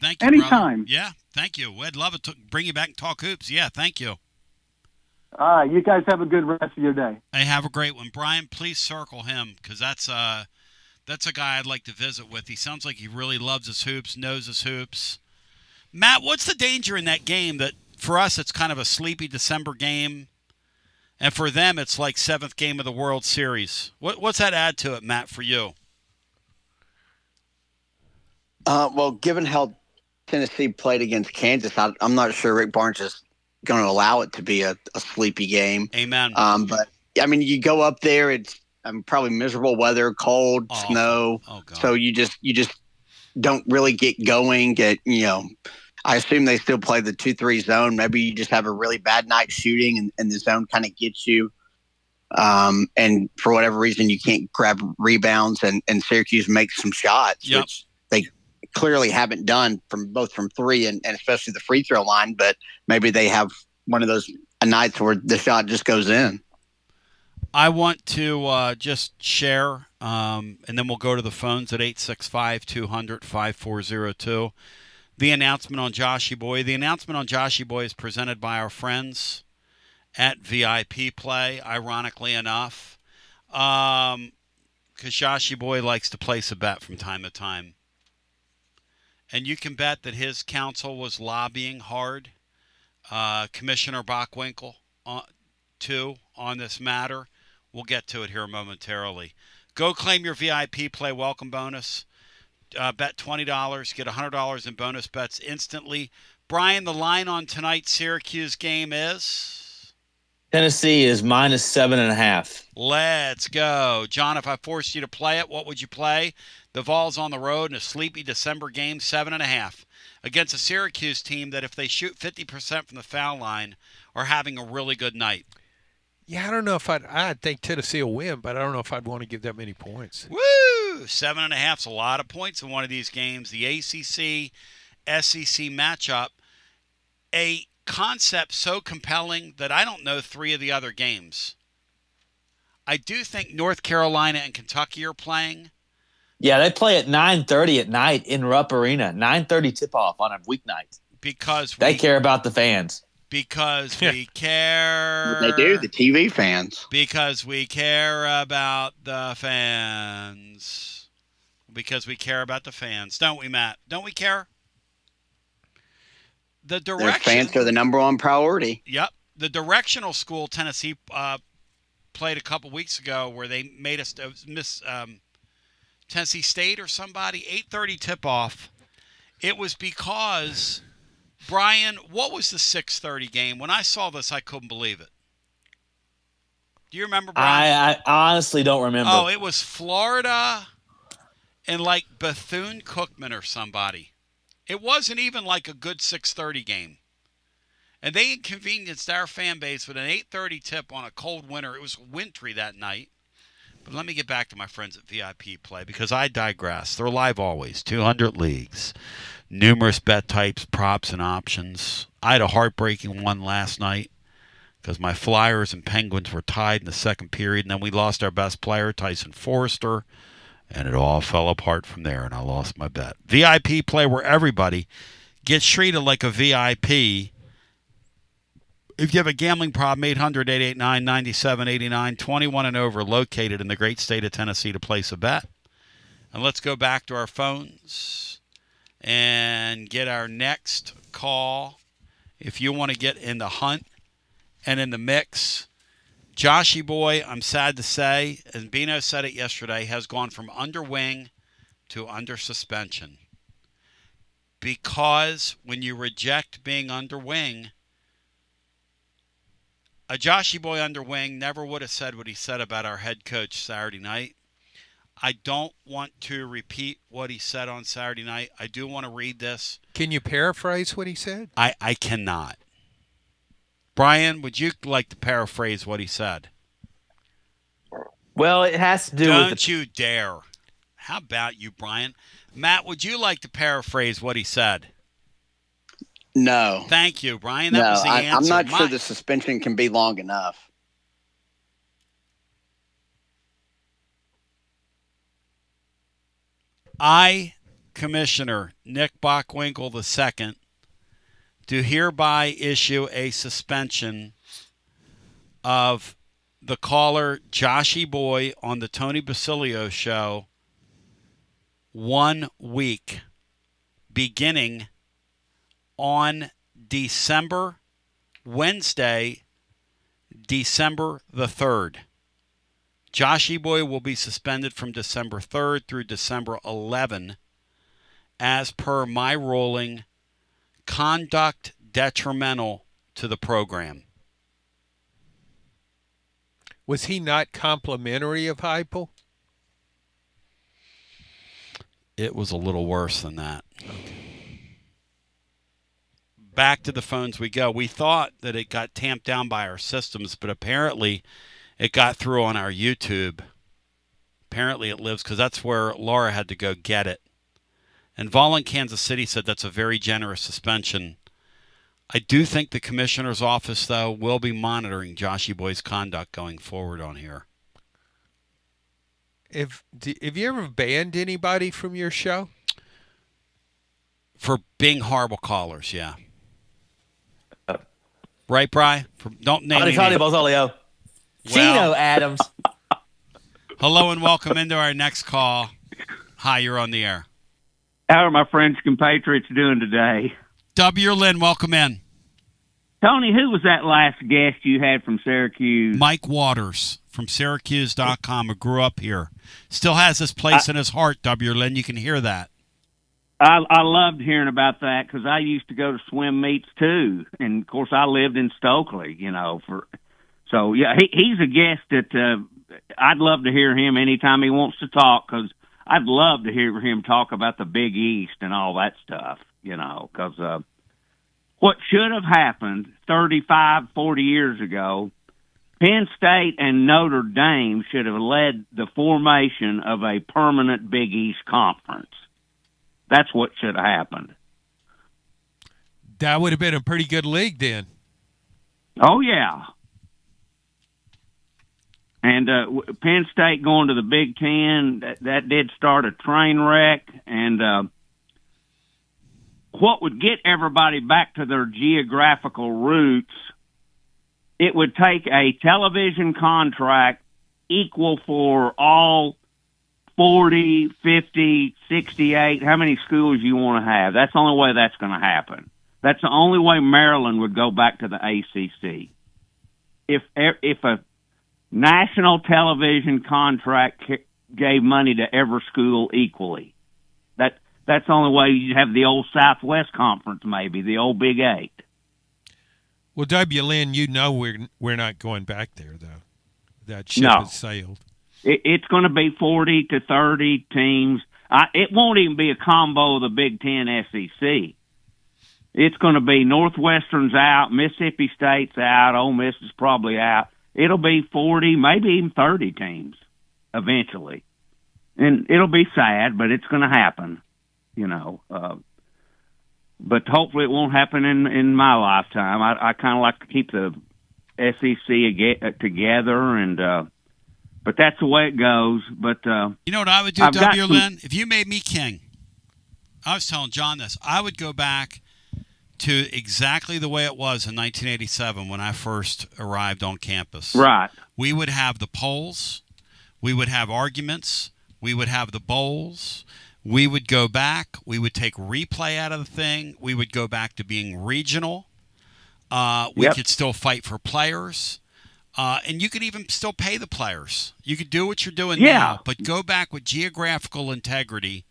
Thank you, anytime. Brother. Yeah, thank you. I'd love it to bring you back and talk hoops. Yeah, thank you. All right, you guys have a good rest of your day. Hey, have a great one. Brian, please circle him because that's a guy I'd like to visit with. He sounds like he really loves his hoops, knows his hoops. Matt, what's the danger in that game that for us it's kind of a sleepy December game, and for them it's like 7th game of the World Series? What's that add to it, Matt, for you? Well, given how Tennessee played against Kansas, I'm not sure Rick Barnes is going to allow it to be a sleepy game. Amen. But, I mean, you go up there, it's probably miserable weather, cold, snow. Oh, God. So you just don't really get going. I assume they still play the 2-3 zone. Maybe you just have a really bad night shooting and the zone kind of gets you. And for whatever reason, you can't grab rebounds and Syracuse makes some shots, which they clearly haven't done from 3 and especially the free throw line. But maybe they have one of those nights where the shot just goes in. I want to just share And then we'll go to the phones at 865-200-5402. The announcement on Joshy Boy. The announcement on Joshy Boy is presented by our friends at VIP Play, ironically enough. Because Joshy Boy likes to place a bet from time to time. And you can bet that his counsel was lobbying hard, Commissioner Bockwinkel, too, on this matter. We'll get to it here momentarily. Go claim your VIP Play welcome bonus. Bet $20, get $100 in bonus bets instantly. Brian, the line on tonight's Syracuse game is? Tennessee is -7.5. Let's go. John, if I forced you to play it, what would you play? The Vols on the road in a sleepy December game, 7.5. Against a Syracuse team that if they shoot 50% from the foul line are having a really good night. Yeah, I don't know if I'd think Tennessee will win, but I don't know if I'd want to give that many points. Woo! 7.5 is a lot of points in one of these games. The ACC-SEC matchup, a concept so compelling that I don't know 3 of the other games. I do think North Carolina and Kentucky are playing. Yeah, they play at 9:30 at night in Rupp Arena. 9:30 tip-off on a weeknight. Because they care about the fans. Because we care. They do, the TV fans. Because we care about the fans. Because we care about the fans. Don't we, Matt? Don't we care? The direction. Their fans are the number one priority. Yep. The directional school Tennessee played a couple weeks ago where they made us miss Tennessee State or somebody. 8:30 tip-off. It was because... Brian, what was the 6:30 game? When I saw this, I couldn't believe it. Do you remember, Brian? I honestly don't remember. Oh, it was Florida and like Bethune-Cookman or somebody. It wasn't even like a good 6:30 game. And they inconvenienced our fan base with an 8:30 tip on a cold winter. It was wintry that night. But let me get back to my friends at VIP Play because I digress. They're live always. 200 leagues. Numerous bet types, props, and options. I had a heartbreaking one last night because my Flyers and Penguins were tied in the second period, and then we lost our best player, Tyson Forrester, and it all fell apart from there, and I lost my bet. VIP Play where everybody gets treated like a VIP. If you have a gambling problem, 800-889-9789, 21 and over, located in the great state of Tennessee to place a bet. And let's go back to our phones and get our next call. If you want to get in the hunt and in the mix, Joshy Boy, I'm sad to say, and Bino said it yesterday, has gone from under wing to under suspension. Because when you reject being under wing, a Joshy Boy under wing never would have said what he said about our head coach Saturday night. I don't want to repeat what he said on Saturday night. I do want to read this. Can you paraphrase what he said? I cannot. Brian, would you like to paraphrase what he said? Well, it has to do with... Don't you dare. How about you, Brian? Matt, would you like to paraphrase what he said? No. Thank you, Brian. That was the answer. I'm not sure the suspension can be long enough. I, Commissioner Nick Bockwinkel II, do hereby issue a suspension of the caller Joshy Boy on the Tony Basilio show 1 week, beginning on Wednesday, December the 3rd. Joshy Boy will be suspended from December 3rd through December 11 as per my ruling, conduct detrimental to the program. Was he not complimentary of Heupel? It was a little worse than that. Back to the phones we go. We thought that it got tamped down by our systems, but apparently it got through on our YouTube. Apparently it lives because that's where Laura had to go get it. And Vol in Kansas City said that's a very generous suspension. I do think the commissioner's office, though, will be monitoring Joshy Boy's conduct going forward on here. Have you ever banned anybody from your show? For being horrible callers, yeah. Right, Bri? Don't name me. Basilio. Chino Adams. Hello and welcome into our next call. Hi, you're on the air. How are my French compatriots doing today? W. Lynn, welcome in. Tony, who was that last guest you had from Syracuse? Mike Waters from Syracuse.com, who grew up here. Still has this place in his heart, W. Lynn. You can hear that. I loved hearing about that because I used to go to swim meets too, and of course I lived in Stokely. So yeah, he's a guest that I'd love to hear him anytime he wants to talk because I'd love to hear him talk about the Big East and all that stuff. Because what should have happened 35, 40 years ago, Penn State and Notre Dame should have led the formation of a permanent Big East conference. That's what should have happened. That would have been a pretty good league then. Oh, yeah. And Penn State going to the Big Ten, that did start a train wreck. And what would get everybody back to their geographical roots, it would take a television contract equal for all 40, 50, 68, how many schools you want to have. That's the only way that's going to happen. That's the only way Maryland would go back to the ACC. If a national television contract gave money to every school equally, that's the only way you'd have the old Southwest Conference, maybe, the old Big Eight. Well, W. Lynn, we're not going back there, though. That ship has sailed. It's going to be 40 to 30 teams. It won't even be a combo of the Big Ten SEC. It's going to be Northwestern's out, Mississippi State's out, Ole Miss is probably out. It'll be 40, maybe even 30 teams eventually. And it'll be sad, but it's going to happen, but hopefully it won't happen in my lifetime. I kind of like to keep the SEC together and but that's the way it goes. But you know what I would do, W. Lynn? If you made me king, I was telling John this, I would go back to exactly the way it was in 1987 when I first arrived on campus. Right. We would have the polls. We would have arguments. We would have the bowls. We would go back. We would take replay out of the thing. We would go back to being regional. We could still fight for players. And you could even still pay the players. You could do what you're doing now, but go back with geographical integrity.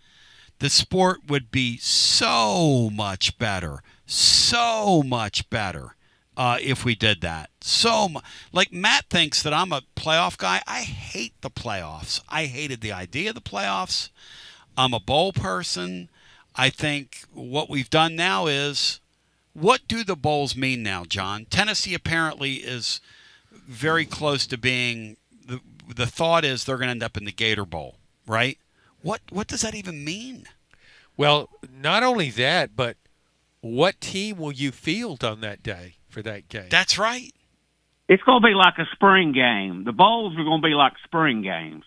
The sport would be so much better if we did that. Like Matt thinks that I'm a playoff guy. I hate the playoffs. I hated the idea of the playoffs. I'm a bowl person. I think what we've done now is, what do the bowls mean now, John? Tennessee apparently is very close to being the thought is they're going to end up in the Gator Bowl, right? What does that even mean? Well, not only that, but what team will you field on that day for that game? That's right. It's going to be like a spring game. The bowls are going to be like spring games.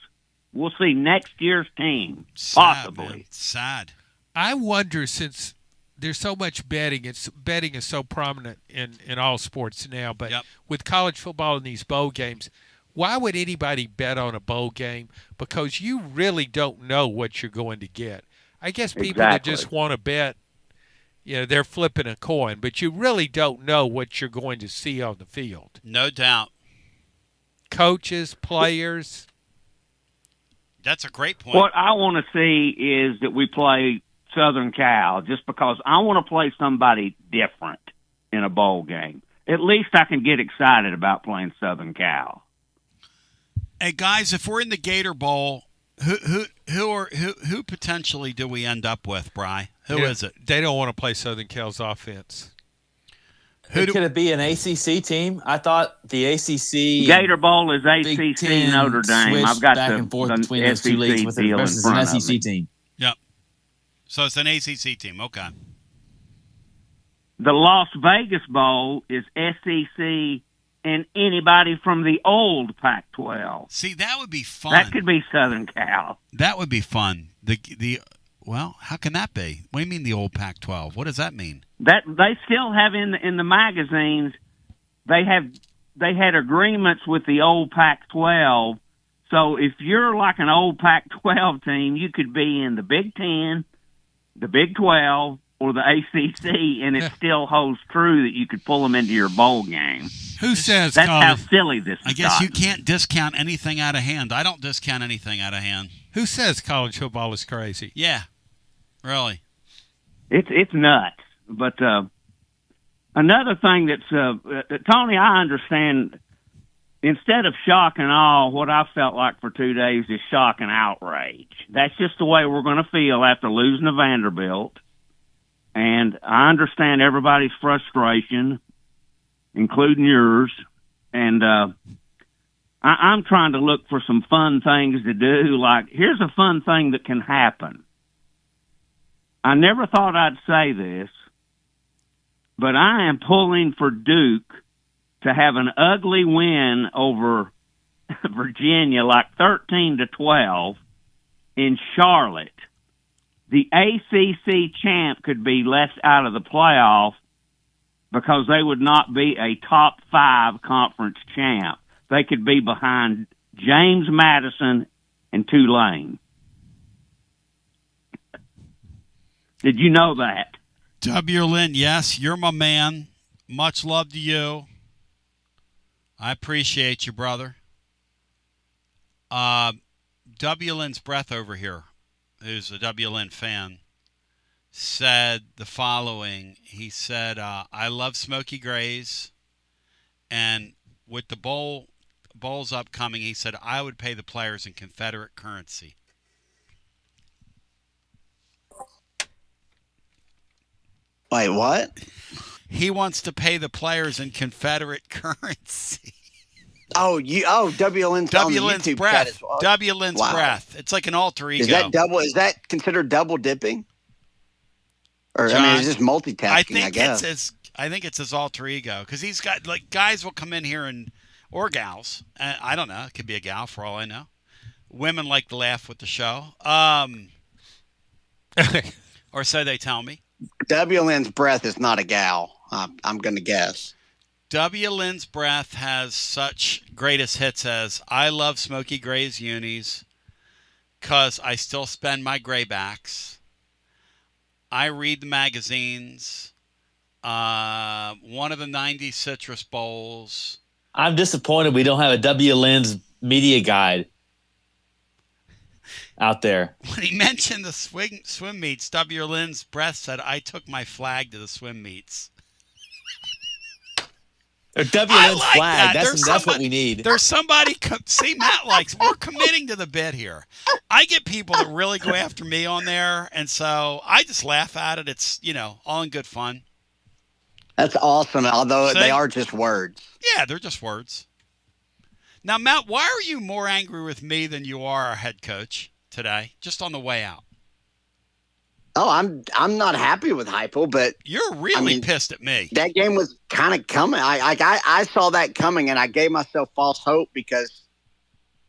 We'll see next year's team, possibly. Man. Sad. I wonder, since there's so much betting, betting is so prominent in all sports now, but with college football and these bowl games, why would anybody bet on a bowl game? Because you really don't know what you're going to get. I guess people that just want to bet, they're flipping a coin, but you really don't know what you're going to see on the field. No doubt. Coaches, players. That's a great point. What I want to see is that we play Southern Cal, just because I want to play somebody different in a bowl game. At least I can get excited about playing Southern Cal. Hey guys, if we're in the Gator Bowl, who potentially do we end up with, Bri? Who is it? They don't want to play Southern Cal's offense. Could it be an ACC team? I thought the ACC Gator Bowl is ACC Notre Dame. I've got back and forth between those two leagues with it versus an SEC team. Yep. So it's an ACC team. Okay. The Las Vegas Bowl is SEC and anybody from the old Pac-12. See, that would be fun. That could be Southern Cal. That would be fun. Well, how can that be? What do you mean the old Pac-12? What does that mean? That they still have in the magazines. They had agreements with the old Pac-12. So if you're like an old Pac-12 team, you could be in the Big Ten, the Big 12, or the ACC, and it still holds true that you could pull them into your bowl game. Who says that's how silly this is? I guess you can't discount anything out of hand. I don't discount anything out of hand. Who says college football is crazy? Yeah, really. It's nuts. But another thing that's Tony, I understand. Instead of shock and awe, what I felt like for 2 days is shock and outrage. That's just the way we're going to feel after losing to Vanderbilt. And I understand everybody's frustration, including yours. And I'm trying to look for some fun things to do. Like, here's a fun thing that can happen. I never thought I'd say this, but I am pulling for Duke to have an ugly win over Virginia, like 13-12 in Charlotte. The ACC champ could be left out of the playoff because they would not be a top 5 conference champ. They could be behind James Madison and Tulane. Did you know that? W. Lynn, yes, you're my man. Much love to you. I appreciate you, brother. W. Lynn's breath over here, who's a W. Lynn fan, said the following. He said, I love Smoky Grays, and with the bowls upcoming, he said, I would pay the players in Confederate currency. Wait, what? He wants to pay the players in Confederate currency. W. Lynn's breath. W. Lynn's breath. It's like an alter ego. Is that considered double dipping? Or John, I mean, it's just multitasking. I guess. I think it's his alter ego because he's got like guys will come in here or gals. I don't know. It could be a gal for all I know. Women like to laugh with the show. Or so they tell me. W. Lynn's breath is not a gal. I'm going to guess. W. Lynn's breath has such greatest hits as I love Smoky Gray's unis because I still spend my graybacks. I read the magazines. One of the 90s Citrus Bowls. I'm disappointed we don't have a W. Lynn's media guide out there. When he mentioned the swim meets, W. Lynn's breath said, I took my flag to the swim meets. W. Lynn's flag. That's what we need. There's somebody. See, Matt likes. We're committing to the bit here. I get people that really go after me on there, and so I just laugh at it. It's all in good fun. That's awesome. Although they are just words. Yeah, they're just words. Now, Matt, why are you more angry with me than you are our head coach today? Just on the way out. Oh, I'm not happy with Heupel, but you're really pissed at me. That game was kind of coming. I saw that coming, and I gave myself false hope because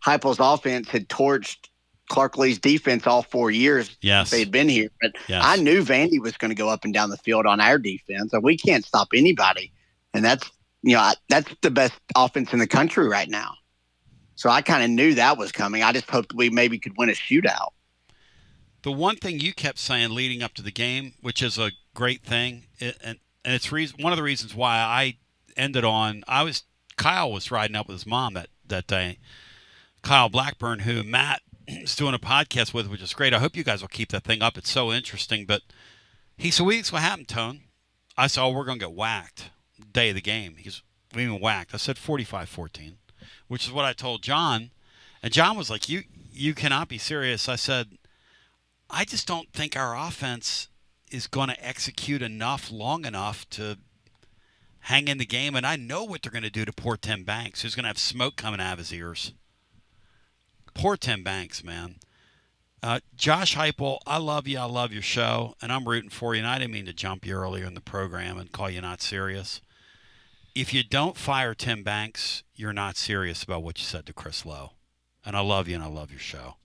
Heupel's offense had torched Clark Lee's defense all 4 years. Yes, they'd been here, but yes. I knew Vandy was going to go up and down the field on our defense, and we can't stop anybody. And that's the best offense in the country right now. So I kind of knew that was coming. I just hoped we maybe could win a shootout. The one thing you kept saying leading up to the game, which is a great thing, and it's one of the reasons why I ended on Kyle was riding up with his mom that day. Kyle Blackburn, who Matt is doing a podcast with, which is great. I hope you guys will keep that thing up. It's so interesting. But he said, "What happened, Tone?" I said, we're going to get whacked day of the game. We even whacked. I said 45-14, which is what I told John. And John was like, you cannot be serious. I said, I just don't think our offense is going to execute long enough to hang in the game. And I know what they're going to do to poor Tim Banks, who's going to have smoke coming out of his ears. Poor Tim Banks, man. Josh Heupel, I love you. I love your show, and I'm rooting for you. And I didn't mean to jump you earlier in the program and call you not serious. if you don't fire Tim Banks, you're not serious about what you said to Chris Lowe. And I love you, and I love your show.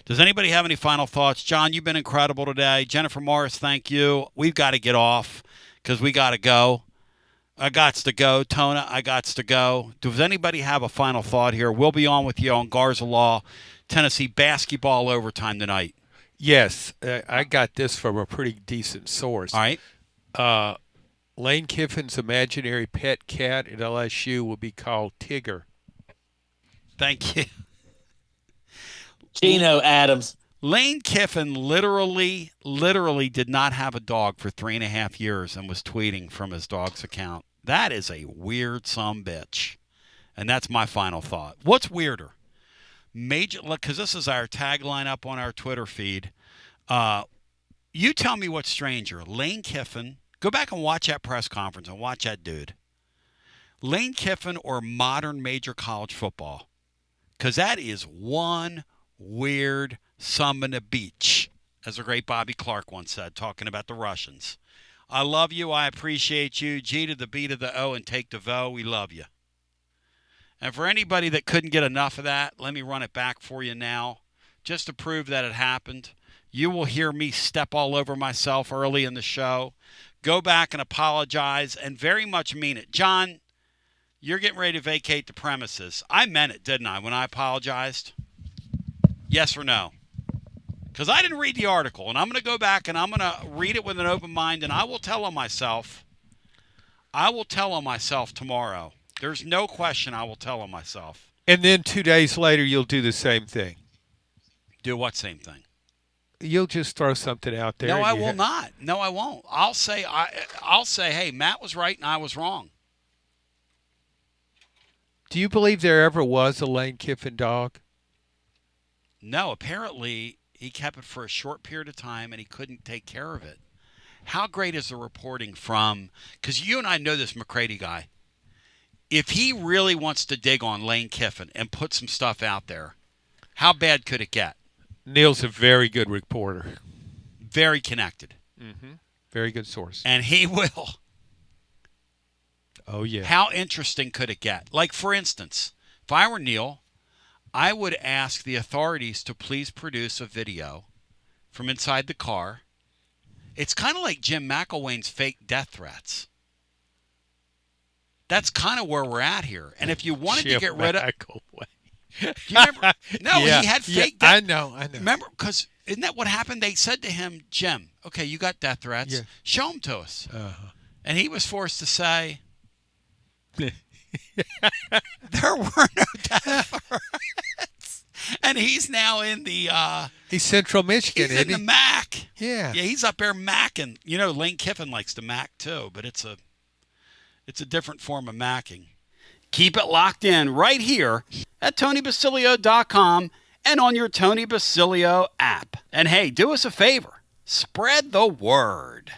Does anybody have any final thoughts? John, you've been incredible today. Jennifer Morris, thank you. We've got to get off because we got to go. I gots to go. Tona, I gots to go. Does anybody have a final thought here? We'll be on with you on Garza Law, Tennessee basketball overtime tonight. Yes, I got this from a pretty decent source. All right. Lane Kiffin's imaginary pet cat at LSU will be called Tigger. Thank you. Geno Adams. Lane Kiffin literally did not have a dog for 3.5 years and was tweeting from his dog's account. That is a weird sumbitch. And that's my final thought. What's weirder? Because this is our tagline up on our Twitter feed. You tell me what's stranger. Lane Kiffin. Go back and watch that press conference and watch that dude. Lane Kiffin or modern major college football. Because that is one weird some in the beach, as the great Bobby Clark once said, talking about the Russians. I love you. I appreciate you. G to the B to the O and take the VO. We love you. And for anybody that couldn't get enough of that, let me run it back for you now, just to prove that it happened. You will hear me step all over myself early in the show. Go back and apologize and very much mean it. John, you're getting ready to vacate the premises. I meant it, didn't I, when I apologized? Yes or no? Because I didn't read the article, and I'm going to go back and I'm going to read it with an open mind, and I will tell on myself. Tomorrow. There's no question I will tell on myself. And then 2 days later, you'll do the same thing. Do what same thing? You'll just throw something out there. No, I will not. No, I won't. I'll say, hey, Matt was right and I was wrong. Do you believe there ever was a Lane Kiffin dog? No, apparently he kept it for a short period of time and he couldn't take care of it. How great is the reporting from, because you and I know this McCready guy. If he really wants to dig on Lane Kiffin and put some stuff out there, how bad could it get? Neil's a very good reporter. Very connected. Mm-hmm. Very good source. And he will. Oh, yeah. How interesting could it get? Like, for instance, if I were Neil, I would ask the authorities to please produce a video from inside the car. It's kind of like Jim McElwain's fake death threats. That's kind of where we're at here. And if you wanted to get rid of... Do you remember? No, yeah, he had fake death. I know. Remember, because isn't that what happened? They said to him, Jim, okay, you got death threats. Yeah. Show them to us. Uh-huh. And he was forced to say, there were no death threats. And he's now in the... he's Central Michigan, he's in the MAC. Yeah. Yeah, he's up there macking. You know, Lane Kiffin likes to mac too, but it's a different form of macking. Keep it locked in right here at TonyBasilio.com and on your Tony Basilio app. And hey, do us a favor. Spread the word.